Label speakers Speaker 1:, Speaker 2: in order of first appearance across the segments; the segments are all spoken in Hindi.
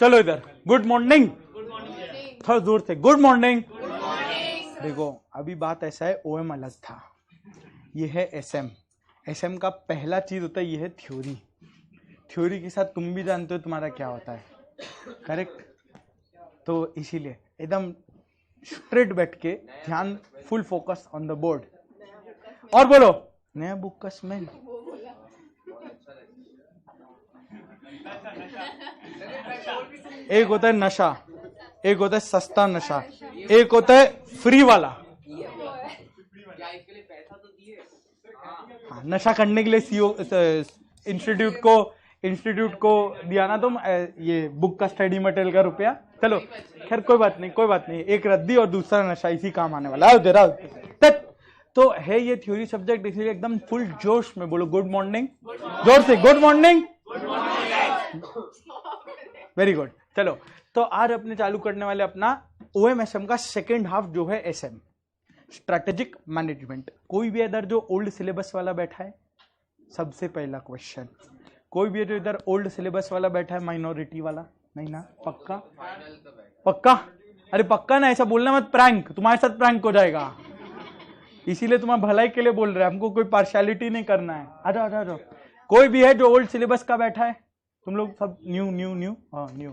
Speaker 1: चलो इधर, गुड मॉर्निंग, थोड़ा जोर से गुड मॉर्निंग। देखो अभी बात ऐसा है, ओएम अलग था, ये है एसएम। एसएम का पहला चीज होता है ये है थ्योरी। थ्योरी के साथ तुम भी जानते हो तुम्हारा क्या होता है, करेक्ट? तो इसीलिए एकदम स्ट्रेट बैठ के ध्यान, full focus on the board. और बोलो नया बुक का स्मेल। एक होता है नशा, एक होता है सस्ता नशा, एक होता है फ्री वाला। हाँ, नशा करने के लिए सीओ इंस्टीट्यूट को दिया ना तुम ये बुक का स्टडी मटेरियल का रुपया। चलो खैर कोई बात नहीं, कोई बात नहीं, एक रद्दी और दूसरा नशा इसी काम आने वाला है। तो है ये थ्योरी सब्जेक्ट, इसलिए एकदम फुल जोश में बोलो गुड मॉर्निंग, जोर से गुड मॉर्निंग। Very good. चलो तो आज अपने चालू करने वाले अपना ओएमएसएम का सेकेंड हाफ जो है एसएम, स्ट्रेटेजिक मैनेजमेंट। कोई भी इधर जो ओल्ड सिलेबस वाला बैठा है, सबसे पहला क्वेश्चन, कोई भी जो इधर ओल्ड सिलेबस वाला बैठा है, माइनॉरिटी वाला नहीं ना? पक्का पक्का? अरे पक्का ना, ऐसा बोलना मत, प्रैंक, तुम्हारे साथ प्रैंक हो जाएगा, इसीलिए तुम्हारा भलाई के लिए बोल रहे हैं, हमको कोई पार्शियलिटी नहीं करना है। आ जाओ आ जाओ। कोई भी है जो ओल्ड सिलेबस का बैठा है? तुम लोग सब न्यू न्यू न्यू, हाँ न्यू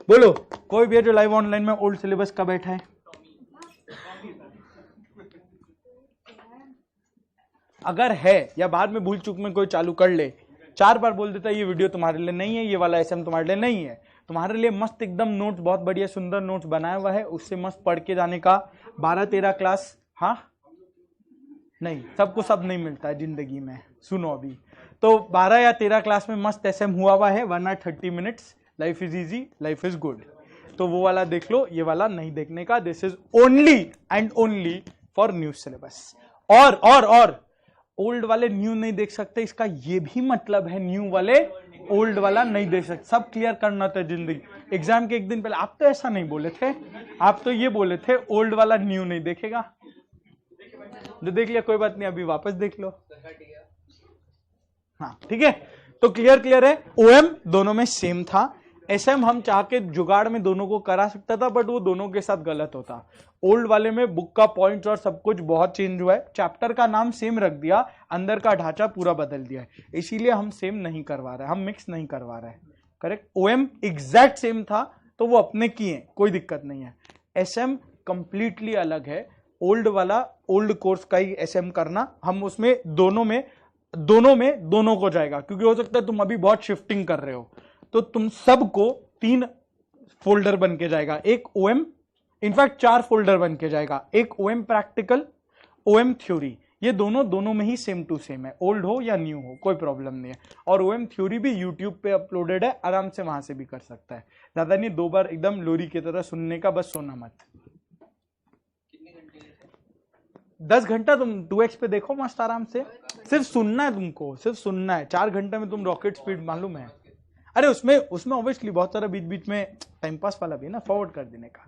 Speaker 1: बोलो। कोई भी है जो लाइव ऑनलाइन में ओल्ड सिलेबस का बैठा है? अगर है या बाद में भूल चूक में कोई चालू कर ले, 4 बार बोल देता है ये वीडियो तुम्हारे लिए नहीं है, ये वाला एसएम तुम्हारे लिए नहीं है। तुम्हारे लिए मस्त एकदम नोट्स, बहुत बढ़िया सुंदर नोट्स बनाया हुआ है, उससे मस्त पढ़ के जाने का। 12-13 क्लास, हाँ नहीं, सबको सब नहीं मिलता है जिंदगी में, सुनो अभी तो 12 या 13 क्लास में मस्त एसएम हुआ है 1 hour 30 minutes, life is easy, life is good. तो वो वाला देख लो, ये वाला नहीं देखने का, this is only and only for new syllabus. और ओल्ड वाले न्यू नहीं देख सकते, इसका ये भी मतलब है न्यू वाले ओल्ड वाला नहीं देख सकते। सब क्लियर करना था जिंदगी। एग्जाम के एक दिन पहले आप तो ऐसा नहीं बोले थे, आप तो ये बोले थे ओल्ड वाला न्यू नहीं देखेगा। जो देख लिया कोई बात नहीं, अभी वापस देख लो। हाँ ठीक है, तो क्लियर है। ओएम दोनों में सेम था, एसएम हम चाह के जुगाड़ में दोनों को करा सकता था, बट वो दोनों के साथ गलत होता। ओल्ड वाले में बुक का पॉइंट और सब कुछ बहुत चेंज हुआ है, चैप्टर का नाम सेम रख दिया, अंदर का ढांचा पूरा बदल दिया है, इसीलिए हम सेम नहीं करवा रहे, हम मिक्स नहीं करवा रहे, करेक्ट। ओएम एग्जैक्ट सेम था तो वो अपने किए, कोई दिक्कत नहीं है। एसएम कंप्लीटली अलग है, ओल्ड वाला ओल्ड कोर्स का ही एसएम करना, हम उसमें दोनों को जाएगा, क्योंकि हो सकता है तुम अभी बहुत शिफ्टिंग कर रहे हो, तो तुम सबको 3 फोल्डर बन के जाएगा, एक ओएम, इनफैक्ट 4 फोल्डर बन के जाएगा, एक ओएम प्रैक्टिकल, ओएम थ्योरी, ये दोनों में ही सेम टू सेम है, ओल्ड हो या न्यू हो कोई प्रॉब्लम नहीं है। और ओएम थ्योरी भी यूट्यूब पे अपलोडेड है, आराम से वहां से भी कर सकता है, ज्यादा नहीं, 2 बार एकदम लोरी की तरह सुनने का, बस सोना मत। 10 घंटा तुम 2x पे देखो मस्त आराम से, सिर्फ सुनना है तुमको, सिर्फ सुनना है। 4 घंटे में तुम रॉकेट स्पीड मालूम है। अरे उसमें ऑब्वियसली बहुत सारा बीच में टाइम पास वाला भी है ना, फॉरवर्ड कर देने का।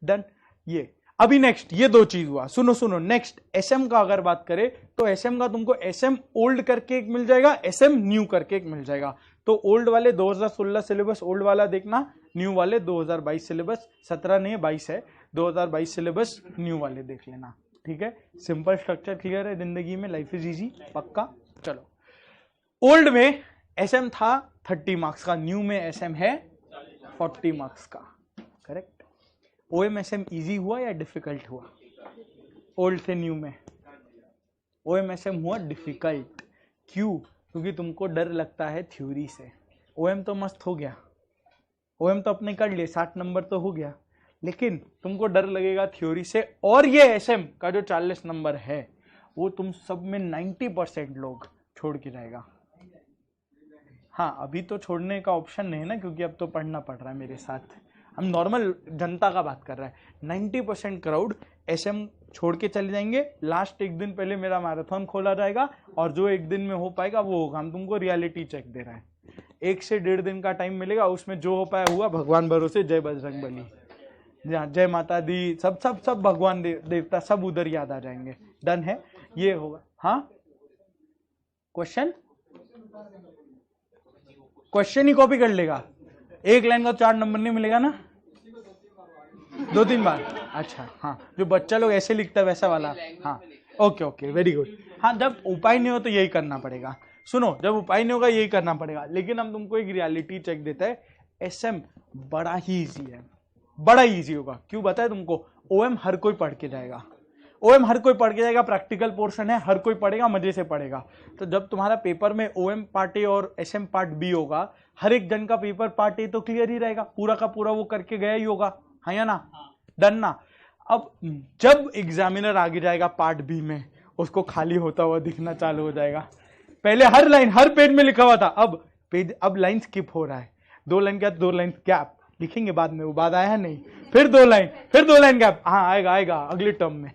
Speaker 1: डन। ये अभी नेक्स्ट, ये 2 चीज हुआ, सुनो नेक्स्ट एसएम का अगर बात करें तो एसएम का तुमको एसएम ओल्ड करके एक मिल जाएगा, एसएम न्यू करके एक मिल जाएगा। तो ओल्ड वाले 2016 सिलेबस ओल्ड वाला देखना, न्यू वाले 2022 सिलेबस, 17 नहीं है 22 है, 2022 सिलेबस न्यू वाले देख लेना, ठीक है। सिंपल स्ट्रक्चर क्लियर है जिंदगी में, लाइफ इज इजी, पक्का। चलो ओल्ड में एसएम था 30 मार्क्स का, न्यू में एसएम है 40 मार्क्स का, करेक्ट। ओएमएसएम इजी हुआ या डिफिकल्ट हुआ? ओल्ड से न्यू में ओएमएसएम हुआ डिफिकल्ट। क्यों? क्योंकि तुमको डर लगता है थ्योरी से। ओएम तो मस्त हो गया, ओएम तो अपने कर लिए, 60 नंबर तो हो गया, लेकिन तुमको डर लगेगा थ्योरी से। और ये एसएम का जो 40 नंबर है वो तुम सब में 90% लोग छोड़ के जाएगा। हाँ अभी तो छोड़ने का ऑप्शन नहीं है ना, क्योंकि अब तो पढ़ना पड़ रहा है मेरे साथ, हम नॉर्मल जनता का बात कर रहे हैं। 90% क्राउड एसएम छोड़ के चले जाएंगे, लास्ट एक दिन पहले मेरा मैराथन खोला जाएगा, और जो एक दिन में हो पाएगा वो होगा। हम तुमको रियलिटी चेक दे रहे हैं, 1 से 1.5 दिन का टाइम मिलेगा, उसमें जो हो पाया हुआ, भगवान भरोसे। जय बजरंगबली, जय माता दी, सब भगवान देवता सब उधर याद आ जाएंगे। डन है, ये होगा। हाँ क्वेश्चन क्वेश्चन ही कॉपी कर लेगा, एक लाइन का 4 नंबर नहीं मिलेगा ना, 2-3 बार। अच्छा हाँ, जो बच्चा लोग ऐसे लिखता है वैसा वाला। हाँ ओके ओके वेरी गुड। हाँ, जब उपाय नहीं हो तो यही करना पड़ेगा। सुनो, जब उपाय नहीं होगा यही करना पड़ेगा। लेकिन हम तुमको एक रियलिटी चेक देता है, एसएम बड़ा ही इजी है, बड़ा इजी होगा। क्यों बताए तुमको? ओएम हर कोई पढ़ के जाएगा, ओएम हर कोई पढ़ के जाएगा, प्रैक्टिकल पोर्शन है, हर कोई पढ़ेगा, मजे से पढ़ेगा। तो जब तुम्हारा पेपर में ओएम पार्ट ए और एसएम पार्ट बी होगा, हर एक जन का पेपर पार्ट ए तो क्लियर ही रहेगा, पूरा का पूरा वो करके गया ही होगा, है या ना? डन ना? अब जब एग्जामिनर आगे जाएगा पार्ट बी में, उसको खाली होता हुआ दिखना चालू हो जाएगा। पहले हर लाइन हर पेज में लिखा हुआ था, अब लाइन स्किप हो रहा है, 2 लाइन क्या 2 लाइन गैप लिखेंगे बाद में, वो बाद आया नहीं, फिर 2 लाइन गैप, हाँ आएगा अगले टर्म में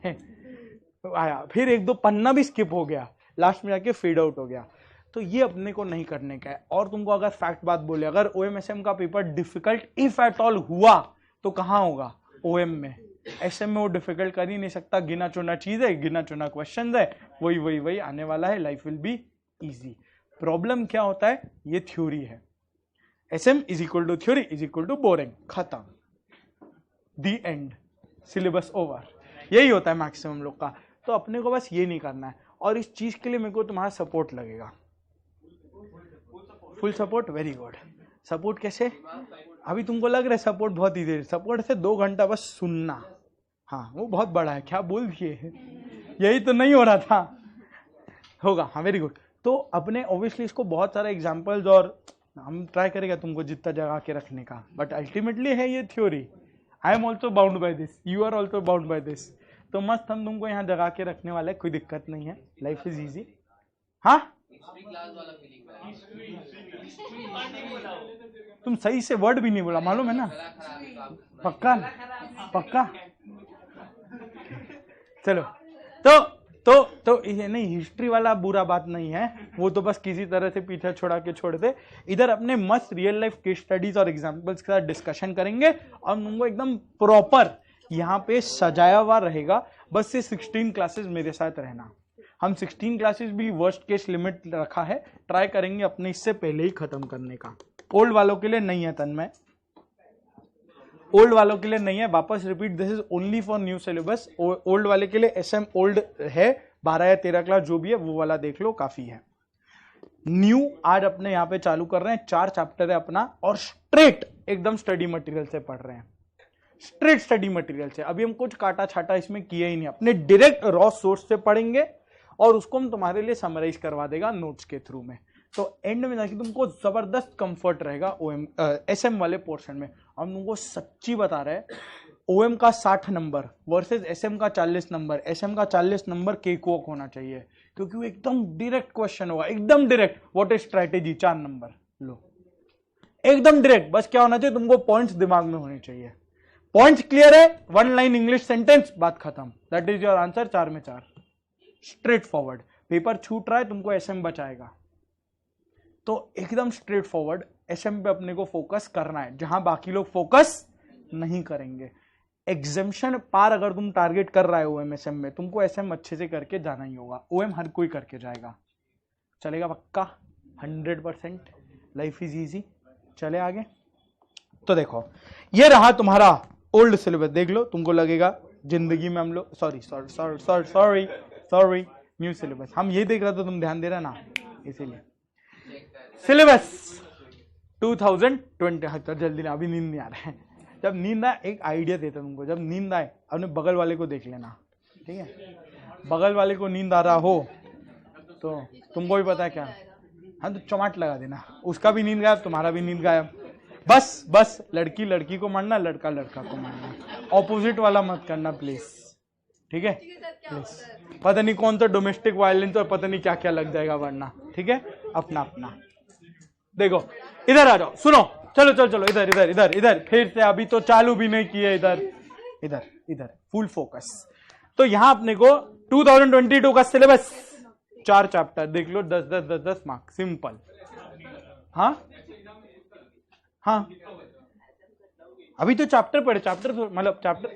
Speaker 1: आया, फिर 1-2 पन्ना भी स्किप हो गया, लास्ट में जाके फेड आउट हो गया। तो ये अपने को नहीं करने का है। और तुमको अगर फैक्ट बात बोले, अगर ओएमएसएम का paper difficult if at all हुआ तो कहां होगा? ओएम में। एसएम में वो डिफिकल्ट कर ही नहीं सकता, गिना चुना चीज है, गिना चुना क्वेश्चन है, वही आने वाला है, life will be easy. Problem क्या होता है? ये थ्योरी है, SM is equal to theory is equal to boring, खत्म, दी एंड, सिलेबस ओवर। यही होता है मैक्सिमम लोग का। तो अपने को बस ये नहीं करना है, और इस चीज के लिए मेरे को तुम्हारा सपोर्ट लगेगा, full support. Very good. Support कैसे? अभी तुमको लग रहा है सपोर्ट बहुत इजी है, सपोर्ट से 2 घंटा बस सुनना, हाँ वो बहुत बड़ा है, क्या बोल दिए, यही तो नहीं हो रहा था, होगा। हाँ वेरी गुड। तो अपने ऑब्वियसली इसको बहुत सारे एग्जांपल्स, और हम ट्राई करेंगे तुमको जितना जगा के रखने का, बट अल्टीमेटली है ये theory. I am also bound by this, you are also bound by this. तो मस्त हम तुमको यहाँ जगा के रखने वाले, कोई दिक्कत नहीं है, लाइफ इज इजी। हाँ तुम सही से वर्ड भी नहीं बोला, मालूम है ना? पक्का पक्का। चलो तो ये नहीं, हिस्ट्री वाला बुरा बात नहीं है, वो तो बस किसी तरह से पीछे छोड़ा के छोड़ दे। इधर अपने मस्त रियल लाइफ केस स्टडीज और एग्जांपल्स के साथ डिस्कशन करेंगे, और तुमको एकदम प्रॉपर यहाँ पे सजाया हुआ रहेगा। बस ये 16 क्लासेस मेरे साथ रहना। हम 16 क्लासेस भी वर्स्ट केस लिमिट रखा है, ट्राई करेंगे अपने इससे पहले ही खत्म करने का। ओल्ड वालों के लिए नहीं है तन्मय, ओल्ड वालों के लिए नहीं है, वापस repeat, this is only for new syllabus. Old वाले के लिए एसएम ओल्ड है, 12 या 13 क्लास जो भी है वो वाला देख लो, काफी है। न्यू आज अपने यहाँ पे चालू कर रहे हैं, 4 चैप्टर है अपना, और स्ट्रेट एकदम स्टडी मटेरियल से पढ़ रहे हैं, स्ट्रेट स्टडी मटेरियल से। अभी हम कुछ काटा छाटा इसमें किया ही नहीं, अपने डायरेक्ट रॉ सोर्स से पढ़ेंगे, और उसको हम तुम्हारे लिए समराइज करवा देगा नोट्स के थ्रू में। तो एंड में जाके तुमको जबरदस्त कंफर्ट रहेगा ओएम एसएम वाले पोर्शन में। हम तुमको सच्ची बता रहे हैं, ओएम का 60 नंबर वर्सेस एसएम का 40 नंबर, एसएम का 40 नंबर केक वॉक होना चाहिए, क्योंकि वो एकदम डायरेक्ट क्वेश्चन होगा, एकदम direct. What is strategy, 4 number लो, एकदम डायरेक्ट। बस क्या होना चाहिए तुमको? पॉइंट्स दिमाग में होने चाहिए, पॉइंट्स क्लियर है, 1 लाइन इंग्लिश सेंटेंस, बात खत्म, दैट इज योर आंसर, 4 में 4, स्ट्रेट फॉरवर्ड। पेपर छूट रहा है तुमको, एसएम बचाएगा, तो एकदम स्ट्रेट फॉरवर्ड एसएम पे अपने को फोकस करना है, जहां बाकी लोग फोकस नहीं करेंगे। एग्जामिशन पार अगर तुम टारगेट कर रहा है ओएम एसएम में, तुमको एसएम अच्छे से करके जाना ही होगा। ओएम हर कोई करके जाएगा, चलेगा पक्का 100%, लाइफ इज इजी। चले आगे। तो देखो ये रहा तुम्हारा ओल्ड सिलेबस, देख लो, तुमको लगेगा जिंदगी में हम लोग सॉरी न्यू सिलेबस, हम ये देख रहे तो तुम ध्यान दे रहे ना, इसीलिए सिलेबस 2020। हाँ जल्दी ना, अभी नींद नहीं आ रहा है, जब नींद आए एक आइडिया देता तुमको, जब नींद आए अपने बगल वाले को देख लेना, ठीक है? बगल वाले को नींद आ रहा हो तो तुमको भी पता है क्या, हाँ तो चमाट लगा देना, उसका भी नींद गायब, तुम्हारा भी नींद गायब। बस लड़की लड़की को मारना, लड़का लड़का को मारना, ऑपोजिट वाला मत करना प्लीज, ठीक है? प्लीज, पता नहीं कौन सा डोमेस्टिक वायलेंस और पता नहीं क्या क्या लग जाएगा वरना, ठीक है? अपना अपना देखो, इधर आ जाओ, सुनो, चलो इधर फिर से, अभी तो चालू भी नहीं किए, इधर फुल फोकस। तो यहां अपने को 2022 का सिलेबस 4 चैप्टर देख लो, 10 मार्क, सिंपल। हाँ अभी तो चैप्टर पढ़े, मतलब चैप्टर,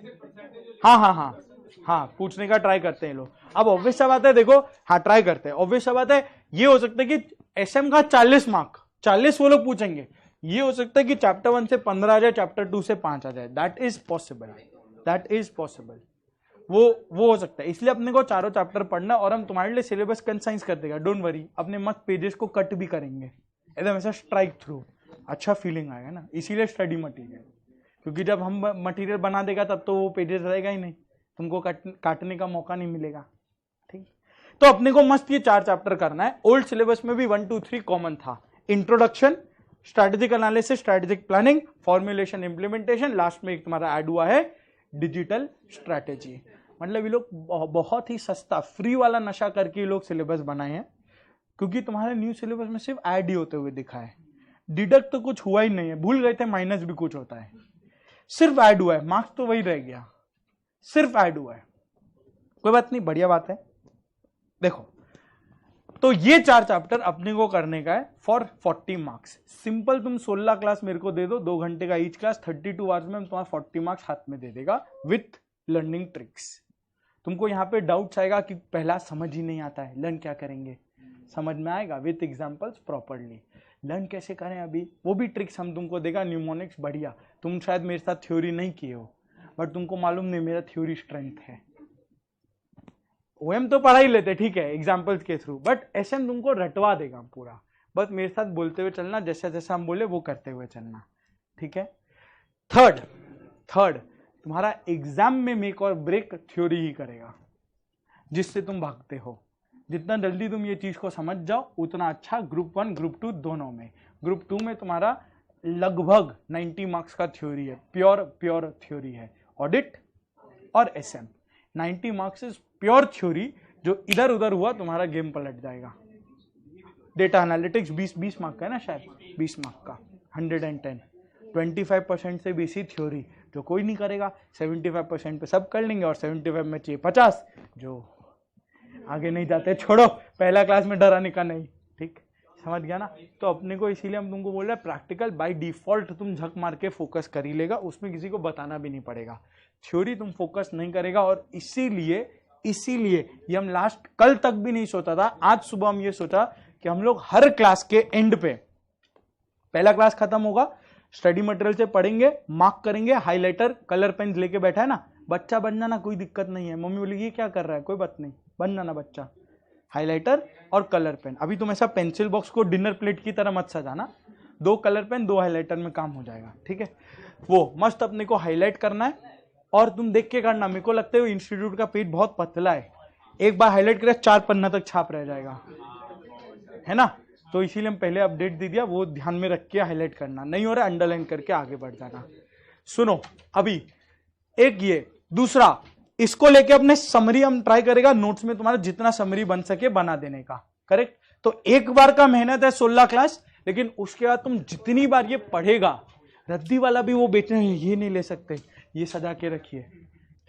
Speaker 1: हाँ पूछने का ट्राई करते हैं लोग। अब ऑब्वियस सा बात है, देखो, हाँ ट्राई करते हैं, ऑब्वियस सा बात है, ये हो सकता है कि एसएम का 40 मार्क 40 वो लोग पूछेंगे। ये हो सकता है कि चैप्टर 1 से 15 आ जाए, चैप्टर 2 से 5 आ जाए, that is possible, that is possible. वो हो सकता है। इसलिए अपने को चारों चैप्टर पढ़ना, और हम तुम्हारे लिए सिलेबस कंसाइज कर देगा, डोंट वरी। अपने मस्त पेजेस को कट भी करेंगे एकदम ऐसा स्ट्राइक थ्रू, अच्छा फीलिंग आएगा ना। इसीलिए स्टडी मटेरियल, क्योंकि जब हम मटेरियल बना देगा तब तो वो पेजेस रहेगा ही नहीं, तुमको काटने का मौका नहीं मिलेगा। ठीक, तो अपने को मस्त ये 4 चैप्टर करना है। ओल्ड सिलेबस में भी 1 2 3 कॉमन था, introduction, strategic analysis, strategic planning, formulation, implementation, last में एक तुम्हारा ऐड हुआ है डिजिटल स्ट्रैटेजी। मतलब ये लोग बहुत ही सस्ता फ्री वाला नशा करके ये लोग सिलेबस बनाए हैं, क्योंकि तुम्हारे न्यू सिलेबस में सिर्फ ऐड ही होते हुए दिखा है, डिडक्ट तो कुछ हुआ ही नहीं है, भूल गए थे माइनस भी कुछ होता है, सिर्फ ऐड हुआ है, मार्क्स तो वही रह गया, सिर्फ ऐड हुआ है। कोई बात नहीं, बढ़िया बात है। देखो, तो ये 4 चैप्टर अपने को करने का है फॉर 40 मार्क्स। सिंपल, तुम 16 क्लास मेरे को दे दो, 2 घंटे का ईच क्लास, 32 आवर्स में हम तुम्हारा 40 मार्क्स हाथ में दे देगा विथ लर्निंग ट्रिक्स। तुमको यहाँ पे डाउट्स आएगा कि पहला समझ ही नहीं आता है, लर्न क्या करेंगे, समझ में आएगा विथ एग्जांपल्स प्रॉपर्ली। लर्न कैसे करें अभी, वो भी ट्रिक्स हम तुमको देगा, न्यूमोनिक्स बढ़िया। तुम शायद मेरे साथ थ्योरी नहीं किए हो, बट तुमको मालूम नहीं मेरा थ्योरी स्ट्रेंथ है। ओएम तो पढ़ा ही लेते, ठीक है, एग्जांपल्स के थ्रू, बट एसएम तुमको रटवा देगा पूरा। बस मेरे साथ बोलते हुए चलना, जैसा जैसा हम बोले वो करते हुए चलना, ठीक है। थर्ड तुम्हारा एग्जाम में मेक और ब्रेक थ्योरी ही करेगा, जिससे तुम भागते हो। जितना जल्दी तुम ये चीज को समझ जाओ उतना अच्छा। ग्रुप 1 ग्रुप 2 दोनों में। ग्रुप 2 में तुम्हारा लगभग 90 मार्क्स का थ्योरी है, प्योर थ्योरी है, ऑडिट और SM. 90 marks is pure theory, जो इधर उधर हुआ तुम्हारा गेम पलट जाएगा। डेटा एनालिटिक्स 20 मार्क का है ना, शायद 20 मार्क का, 110, 25% से बेसी थ्योरी, जो कोई नहीं करेगा। 75% पे सब कर लेंगे, और 75 में चाहिए 50, जो आगे नहीं जाते, छोड़ो, पहला क्लास में डराने का नहीं, ठीक, समझ गया ना। तो अपने को इसीलिए हम तुमको बोल रहे हैं, प्रैक्टिकल बाय डिफॉल्ट तुम झक मार के फोकस कर ही लेगा, उसमें किसी को बताना भी नहीं पड़ेगा। थ्योरी तुम फोकस नहीं करेगा, और इसीलिए ये हम लास्ट कल तक भी नहीं सोचा था, आज सुबह हम ये सोचा कि हम लोग हर क्लास के एंड पे, पहला क्लास खत्म होगा, स्टडी मटेरियल से पढ़ेंगे, मार्क करेंगे, हाइलाइटर कलर पेन लेके बैठा है ना, बच्चा बन जाना, कोई दिक्कत नहीं है। मम्मी बोली ये क्या कर रहा है, कोई बात नहीं, बन जाना बच्चा। हाइलाइटर और कलर पेन, अभी तुम ऐसा पेंसिल बॉक्स को डिनर प्लेट की तरह मत सजाना, 2 कलर पेन 2 हाइलाइटर में काम हो जाएगा, ठीक है। वो मस्त अपने को हाईलाइट करना है, और तुम देख के करना। मेरे को लगता है इंस्टीट्यूट का पेज बहुत पतला है, एक बार हाईलाइट करे 4 पन्ना तक छाप रह जाएगा, है ना। तो इसीलिए हम पहले अपडेट दे दिया, वो ध्यान में रख के हाईलाइट करना, नहीं हो रहा अंडरलाइन करके आगे बढ़ जाना। सुनो, अभी एक ये दूसरा, इसको लेके अपने समरी हम ट्राई करेगा, नोट्स में तुम्हारा जितना समरी बन सके बना देने का, करेक्ट। तो एक बार का मेहनत है 16 क्लास, लेकिन उसके बाद तुम जितनी बार ये पढ़ेगा, रद्दी वाला भी वो बेचने ये नहीं ले सकते, ये सजा के रखिए,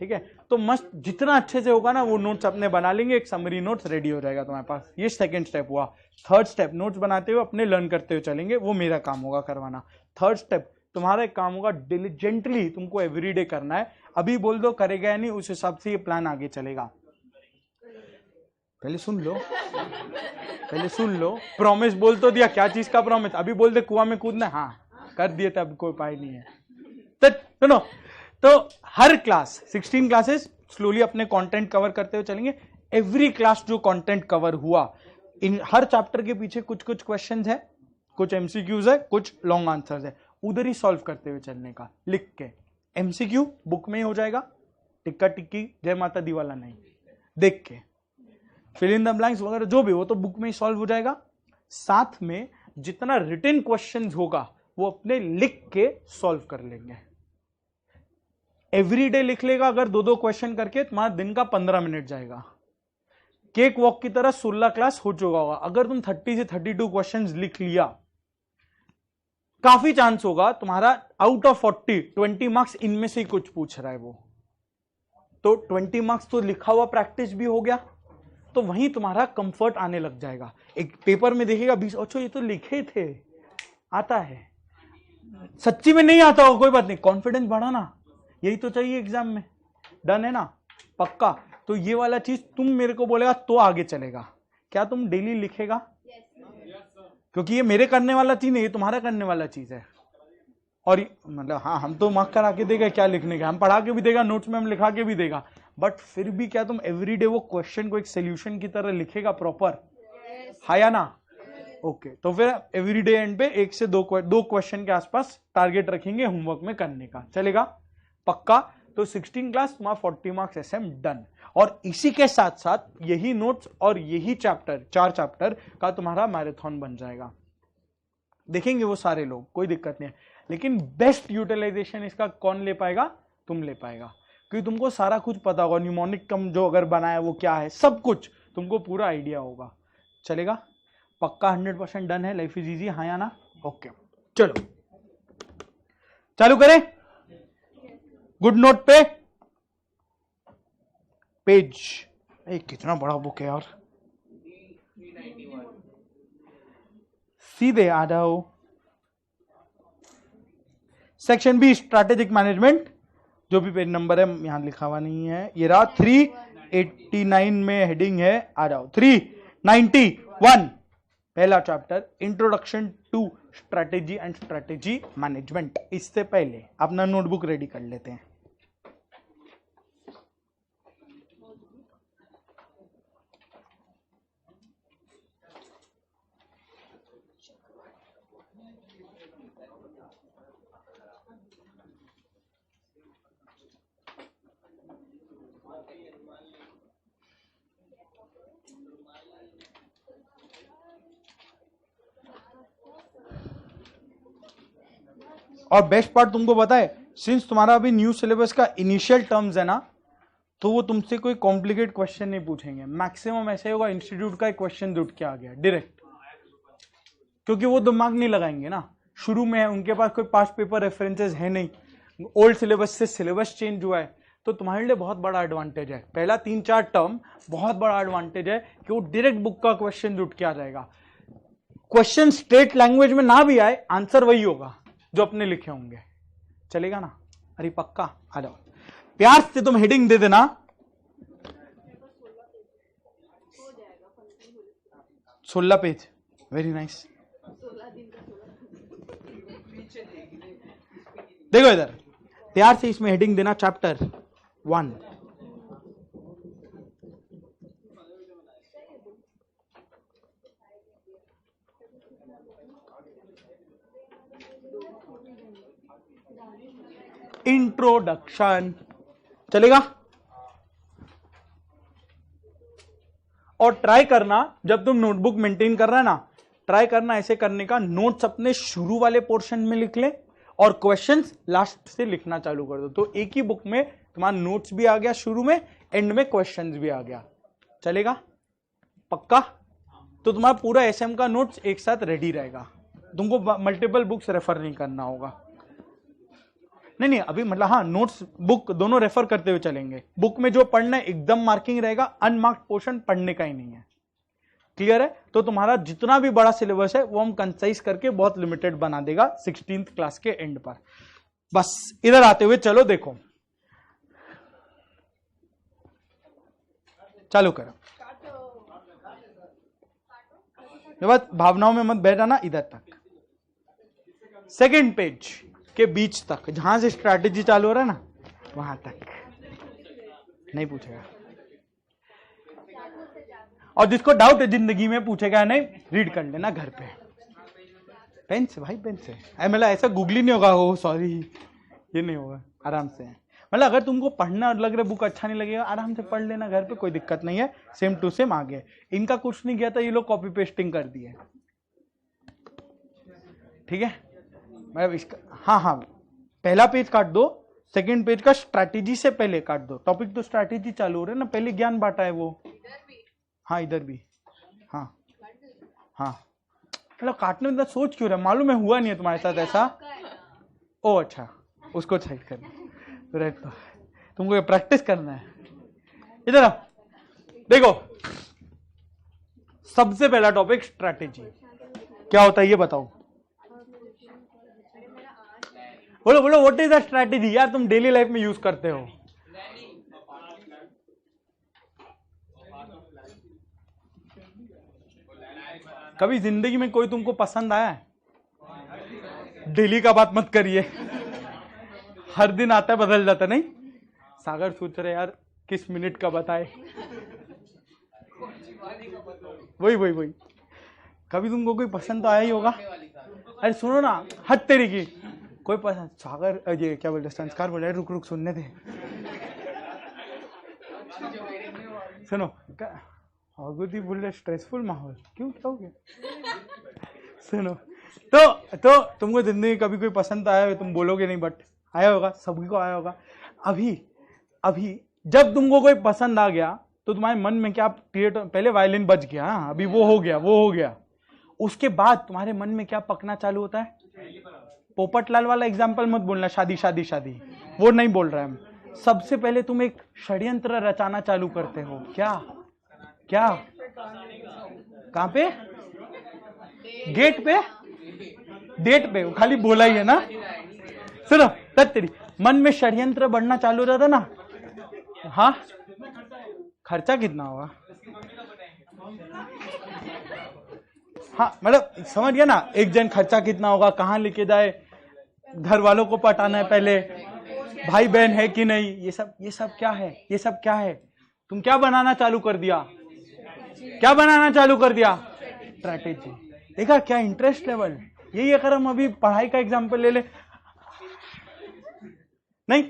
Speaker 1: ठीक है। तो मस्त जितना अच्छे से होगा ना, वो नोट्स अपने बना लेंगे, एक समरी नोट्स रेडी हो जाएगा तुम्हारे पास। ये सेकंड स्टेप हुआ। थर्ड स्टेप, नोट्स बनाते हुए अपने लर्न करते हुए चलेंगे, वो मेरा काम होगा करवाना। थर्ड स्टेप तुम्हारा एक काम होगा, डिलीजेंटली तुमको एवरीडे करना है। अभी बोल दो करेगा या नहीं, उस हिसाब से ये प्लान आगे चलेगा। पहले सुन लो, प्रॉमिस बोल तो दिया, क्या चीज का प्रॉमिस, अभी बोल दे कुआं में कूदना, हाँ कर दिए थे, अब कोई उपाय नहीं है। तो सुनो, तो हर क्लास 16 क्लासेस स्लोली अपने कंटेंट कवर करते हुए चलेंगे। एवरी क्लास जो कंटेंट कवर हुआ, इन हर चैप्टर के पीछे कुछ कुछ क्वेश्चंस है, कुछ एमसीक्यूज है, कुछ लॉन्ग आंसर्स है, उधर ही सॉल्व करते हुए चलने का, लिख के। एमसीक्यू बुक में ही हो जाएगा, टिक्का टिक्की जय माता दी वाला नहीं, देख के फिल इन द ब्लैंक्स वगैरह जो भी, वो तो बुक में ही सॉल्व हो जाएगा। साथ में जितना रिटन क्वेश्चंस होगा वो अपने लिख के सॉल्व कर लेंगे। एवरीडे लिख लेगा, अगर 2-2 क्वेश्चन करके तुम्हारा दिन का 15 मिनट जाएगा। केक वॉक की तरह 16 क्लास हो चुका होगा। अगर तुम 30 से 32 क्वेश्चंस लिख लिया, काफी चांस होगा तुम्हारा आउट ऑफ 40 20 मार्क्स इनमें से ही कुछ पूछ रहा है वो, तो 20 मार्क्स तो लिखा हुआ प्रैक्टिस भी हो गया, तो वहीं तुम्हारा कंफर्ट आने लग जाएगा। एक पेपर में देखेगा 20, अच्छा ये तो लिखे थे, आता है। सच्ची में नहीं आता हो कोई बात नहीं, कॉन्फिडेंस बढ़ाना, यही तो चाहिए एग्जाम में। डन है ना, पक्का। तो ये वाला चीज तुम मेरे को बोलेगा तो आगे चलेगा। क्या तुम डेली लिखेगा? क्योंकि ये मेरे करने वाला चीज नहीं, ये तुम्हारा करने वाला चीज है। और मतलब हाँ, हम तो मार्क करा के देगा क्या लिखने का, हम पढ़ा के भी देगा, नोट्स में हम लिखा के भी देगा, बट फिर भी क्या तुम एवरीडे वो क्वेश्चन को एक सोल्यूशन की तरह लिखेगा प्रॉपर? हाँ या ना? ओके, तो फिर एवरीडे एंड पे 1 से 2 क्वेश्चन के आसपास टारगेट रखेंगे होमवर्क में करने का, चलेगा? पक्का? तो 16 क्लास तुम्हारा 40 मार्क्स एसएम डन। और इसी के साथ साथ यही नोट्स और यही चैप्टर, 4 चैप्टर का तुम्हारा मैराथन बन जाएगा। देखेंगे वो सारे लोग, कोई दिक्कत नहीं है, लेकिन बेस्ट यूटिलाइजेशन इसका कौन ले पाएगा? तुम ले पाएगा, क्योंकि तुमको सारा कुछ पता होगा, न्यूमोनिक टर्म जो अगर बना है वो क्या है, सब कुछ तुमको पूरा आइडिया होगा। चलेगा? पक्का 100% डन है? लाइफ इज इजी, हाँ या ना? ओके, चलो चालू करें। गुड नोट पे पेज, कितना बड़ा बुक है यार, सीधे आ जाओ। सेक्शन बी स्ट्रैटेजिक मैनेजमेंट, जो भी पेज नंबर है यहां लिखा हुआ नहीं है, ये रहा 389 में हेडिंग है, आ जाओ 391, पहला chapter introduction to strategy and strategy management. इससे पहले अपना नोटबुक रेडी कर लेते हैं। और बेस्ट पार्ट तुमको पता है, सिंस तुम्हारा अभी न्यू सिलेबस का इनिशियल टर्म्स है ना, तो वो तुमसे कोई कॉम्प्लिकेट क्वेश्चन नहीं पूछेंगे। मैक्सिमम ऐसे होगा इंस्टीट्यूट का एक क्वेश्चन जुट के आ गया डायरेक्ट, क्योंकि वो दिमाग नहीं लगाएंगे ना, शुरू में है, उनके पास कोई पास्ट पेपर रेफरेंसेस है नहीं, ओल्ड सिलेबस से सिलेबस चेंज हुआ है, तो तुम्हारे लिए बहुत बड़ा एडवांटेज है। पहला 3-4 टर्म बहुत बड़ा एडवांटेज है कि वो डायरेक्ट बुक का क्वेश्चन जुट के आ जाएगा। क्वेश्चन स्ट्रेट लैंग्वेज में ना भी आए, आंसर वही होगा जो अपने लिखे होंगे। चलेगा ना? अरे पक्का, आ जाओ, प्यार से तुम हेडिंग दे देना। 16 पेज, वेरी नाइस। देखो इधर, प्यार से इसमें हेडिंग देना चैप्टर 1। इंट्रोडक्शन, चलेगा? और ट्राई करना, जब तुम नोटबुक मेंटेन कर रहा है ना, ट्राई करना ऐसे करने का, नोट्स अपने शुरू वाले पोर्शन में लिख ले और क्वेश्चंस लास्ट से लिखना चालू कर दो, तो एक ही बुक में तुम्हारा नोट्स भी आ गया शुरू में, एंड में क्वेश्चंस भी आ गया। चलेगा? पक्का? तो तुम्हारा पूरा एसएम का नोट्स एक साथ रेडी रहेगा, तुमको मल्टीपल बुक्स रेफर नहीं करना होगा। नहीं, अभी मतलब हाँ, नोट्स बुक दोनों रेफर करते हुए चलेंगे। बुक में जो पढ़ना है एकदम मार्किंग रहेगा, अनमार्क्ड पोर्शन पढ़ने का ही नहीं है। क्लियर है? तो तुम्हारा जितना भी बड़ा सिलेबस है वो हम कंसाइज करके बहुत लिमिटेड बना देगा 16th क्लास के एंड पर। बस इधर आते हुए चलो, देखो चालू करो। ये बात भावनाओं में मत बैठा ना, इधर तक, सेकेंड पेज के बीच तक, जहां से स्ट्रैटेजी चालू हो रहा है ना, वहां तक नहीं पूछेगा। और जिसको डाउट है जिंदगी में, पूछेगा नहीं, रीड कर लेना घर पे, पेन से भाई, पेन से। मतलब ऐसा गूगली नहीं होगा, हो सॉरी, ये नहीं होगा, आराम से। मतलब अगर तुमको पढ़ना लग रहा है, बुक अच्छा नहीं लगेगा, आराम से पढ़ लेना घर पे, कोई दिक्कत नहीं है, सेम टू सेम आगे। इनका कुछ नहीं किया था, ये लोग कॉपी पेस्टिंग कर दिए, ठीक है? मतलब इसका हाँ, पहला पेज काट दो, सेकंड पेज का स्ट्रैटेजी से पहले काट दो। टॉपिक तो स्ट्रैटेजी चालू हो रहा है ना, पहले ज्ञान बांटा है वो। हाँ, इधर भी, हाँ, मतलब काटने में सोच क्यों रहा, मालूम है हुआ नहीं है तुम्हारे साथ ऐसा? ओ अच्छा, उसको साइड कर दो, तुमको ये प्रैक्टिस करना है। इधर आओ, देखो सबसे पहला टॉपिक स्ट्रैटेजी क्या होता है ये बताओ। बोलो व्हाट इज द स्ट्रैटेजी? यार तुम डेली लाइफ में यूज करते हो। कभी जिंदगी में कोई तुमको पसंद आया है? डेली का बात मत करिए, हर दिन आता है बदल जाता नहीं। सागर सोच रहे यार किस मिनट का बताए, वही कभी तुमको कोई पसंद तो आया ही होगा। अरे सुनो ना, हद तेरी की कोई पसंद, सागर ये क्या बोलते संस्कार बोल रहे, रुक सुनने थे। सुनो औगुदी बोल रहे स्ट्रेसफुल माहौल क्यों, क्या हो गया? सुनो तो तुमको जिंदगी कभी कोई पसंद आया है, तुम बोलोगे नहीं बट आया होगा, सभी को आया होगा। अभी जब तुमको कोई पसंद आ गया तो तुम्हारे मन में क्या क्रिएट, पहले वायलिन बज गया, अभी वो हो गया, उसके बाद तुम्हारे मन में क्या पकना चालू होता है? पोपटलाल वाला एग्जाम्पल मत बोलना, शादी वो नहीं बोल रहा है। सबसे पहले तुम एक षड्यंत्र रचाना चालू करते हो। क्या कहां पे? गेट पे, डेट पे, खाली बोला ही है ना। सुनो तेरी मन में षड्यंत्र बढ़ना चालू रहता ना। हाँ, खर्चा कितना होगा? हाँ मतलब समझ गया ना, एक जन खर्चा कितना होगा, कहाँ लेके जाए, घर वालों को पटाना है पहले, भाई बहन है कि नहीं, ये सब क्या है? तुम क्या बनाना चालू कर दिया? स्ट्रैटेजी। देखा क्या इंटरेस्ट लेवल। यही अगर हम अभी पढ़ाई का एग्जांपल ले ले, नहीं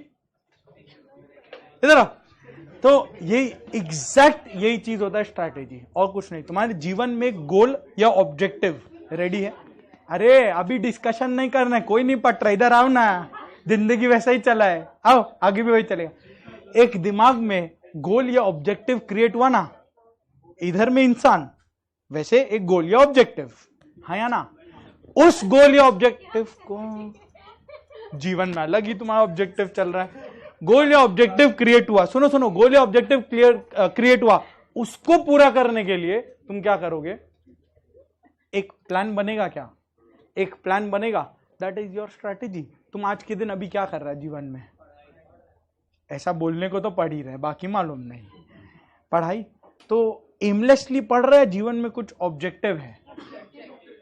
Speaker 1: इधर आओ, तो यही चीज होता है स्ट्रैटेजी, और कुछ नहीं। तुम्हारे जीवन में गोल या ऑब्जेक्टिव रेडी है? अरे अभी डिस्कशन नहीं करना है, कोई नहीं पट रहा, इधर आओ ना, जिंदगी वैसा ही चला है, आओ आगे भी वही चलेगा। एक दिमाग में गोल या ऑब्जेक्टिव क्रिएट हुआ ना, इधर में इंसान, वैसे एक गोल या ऑब्जेक्टिव, हाँ या ना? उस गोल या ऑब्जेक्टिव को, जीवन में अलग ही तुम्हारा ऑब्जेक्टिव चल रहा है, गोल या ऑब्जेक्टिव क्रिएट हुआ, सुनो, गोल या ऑब्जेक्टिव क्रिएट हुआ, उसको पूरा करने के लिए तुम क्या करोगे? एक प्लान बनेगा। क्या एक प्लान बनेगा? That is your strategy. तुम आज के दिन अभी क्या कर रहा है जीवन में? ऐसा बोलने को तो पढ़ ही रहे, बाकी मालूम नहीं। पढ़ाई तो एमलेसली पढ़ रहे हैं, जीवन में कुछ ऑब्जेक्टिव है।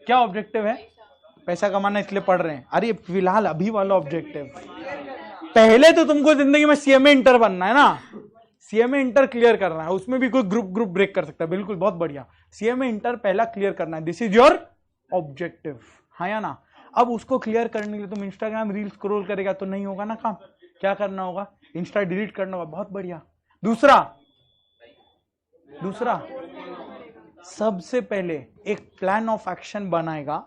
Speaker 1: क्या ऑब्जेक्टिव है? पैसा कमाना, इसलिए पढ़ रहे हैं। अरे फिलहाल अभी वाला ऑब्जेक्टिव, पहले तो तुमको जिंदगी में सीएमए इंटर बनना है ना, सीएमए इंटर क्लियर करना है, उसमें भी कोई ग्रुप ब्रेक कर सकता है, बिल्कुल बहुत बढ़िया। सीएमए इंटर पहला क्लियर करना है, दिस इज योर ऑब्जेक्टिव, हाँ या ना? अब उसको क्लियर करने के लिए तुम इंस्टाग्राम रील स्क्रॉल करेगा तो नहीं होगा ना काम। क्या करना होगा? इंस्टा डिलीट करना होगा, बहुत बढ़िया। दूसरा सबसे पहले एक प्लान ऑफ एक्शन बनाएगा।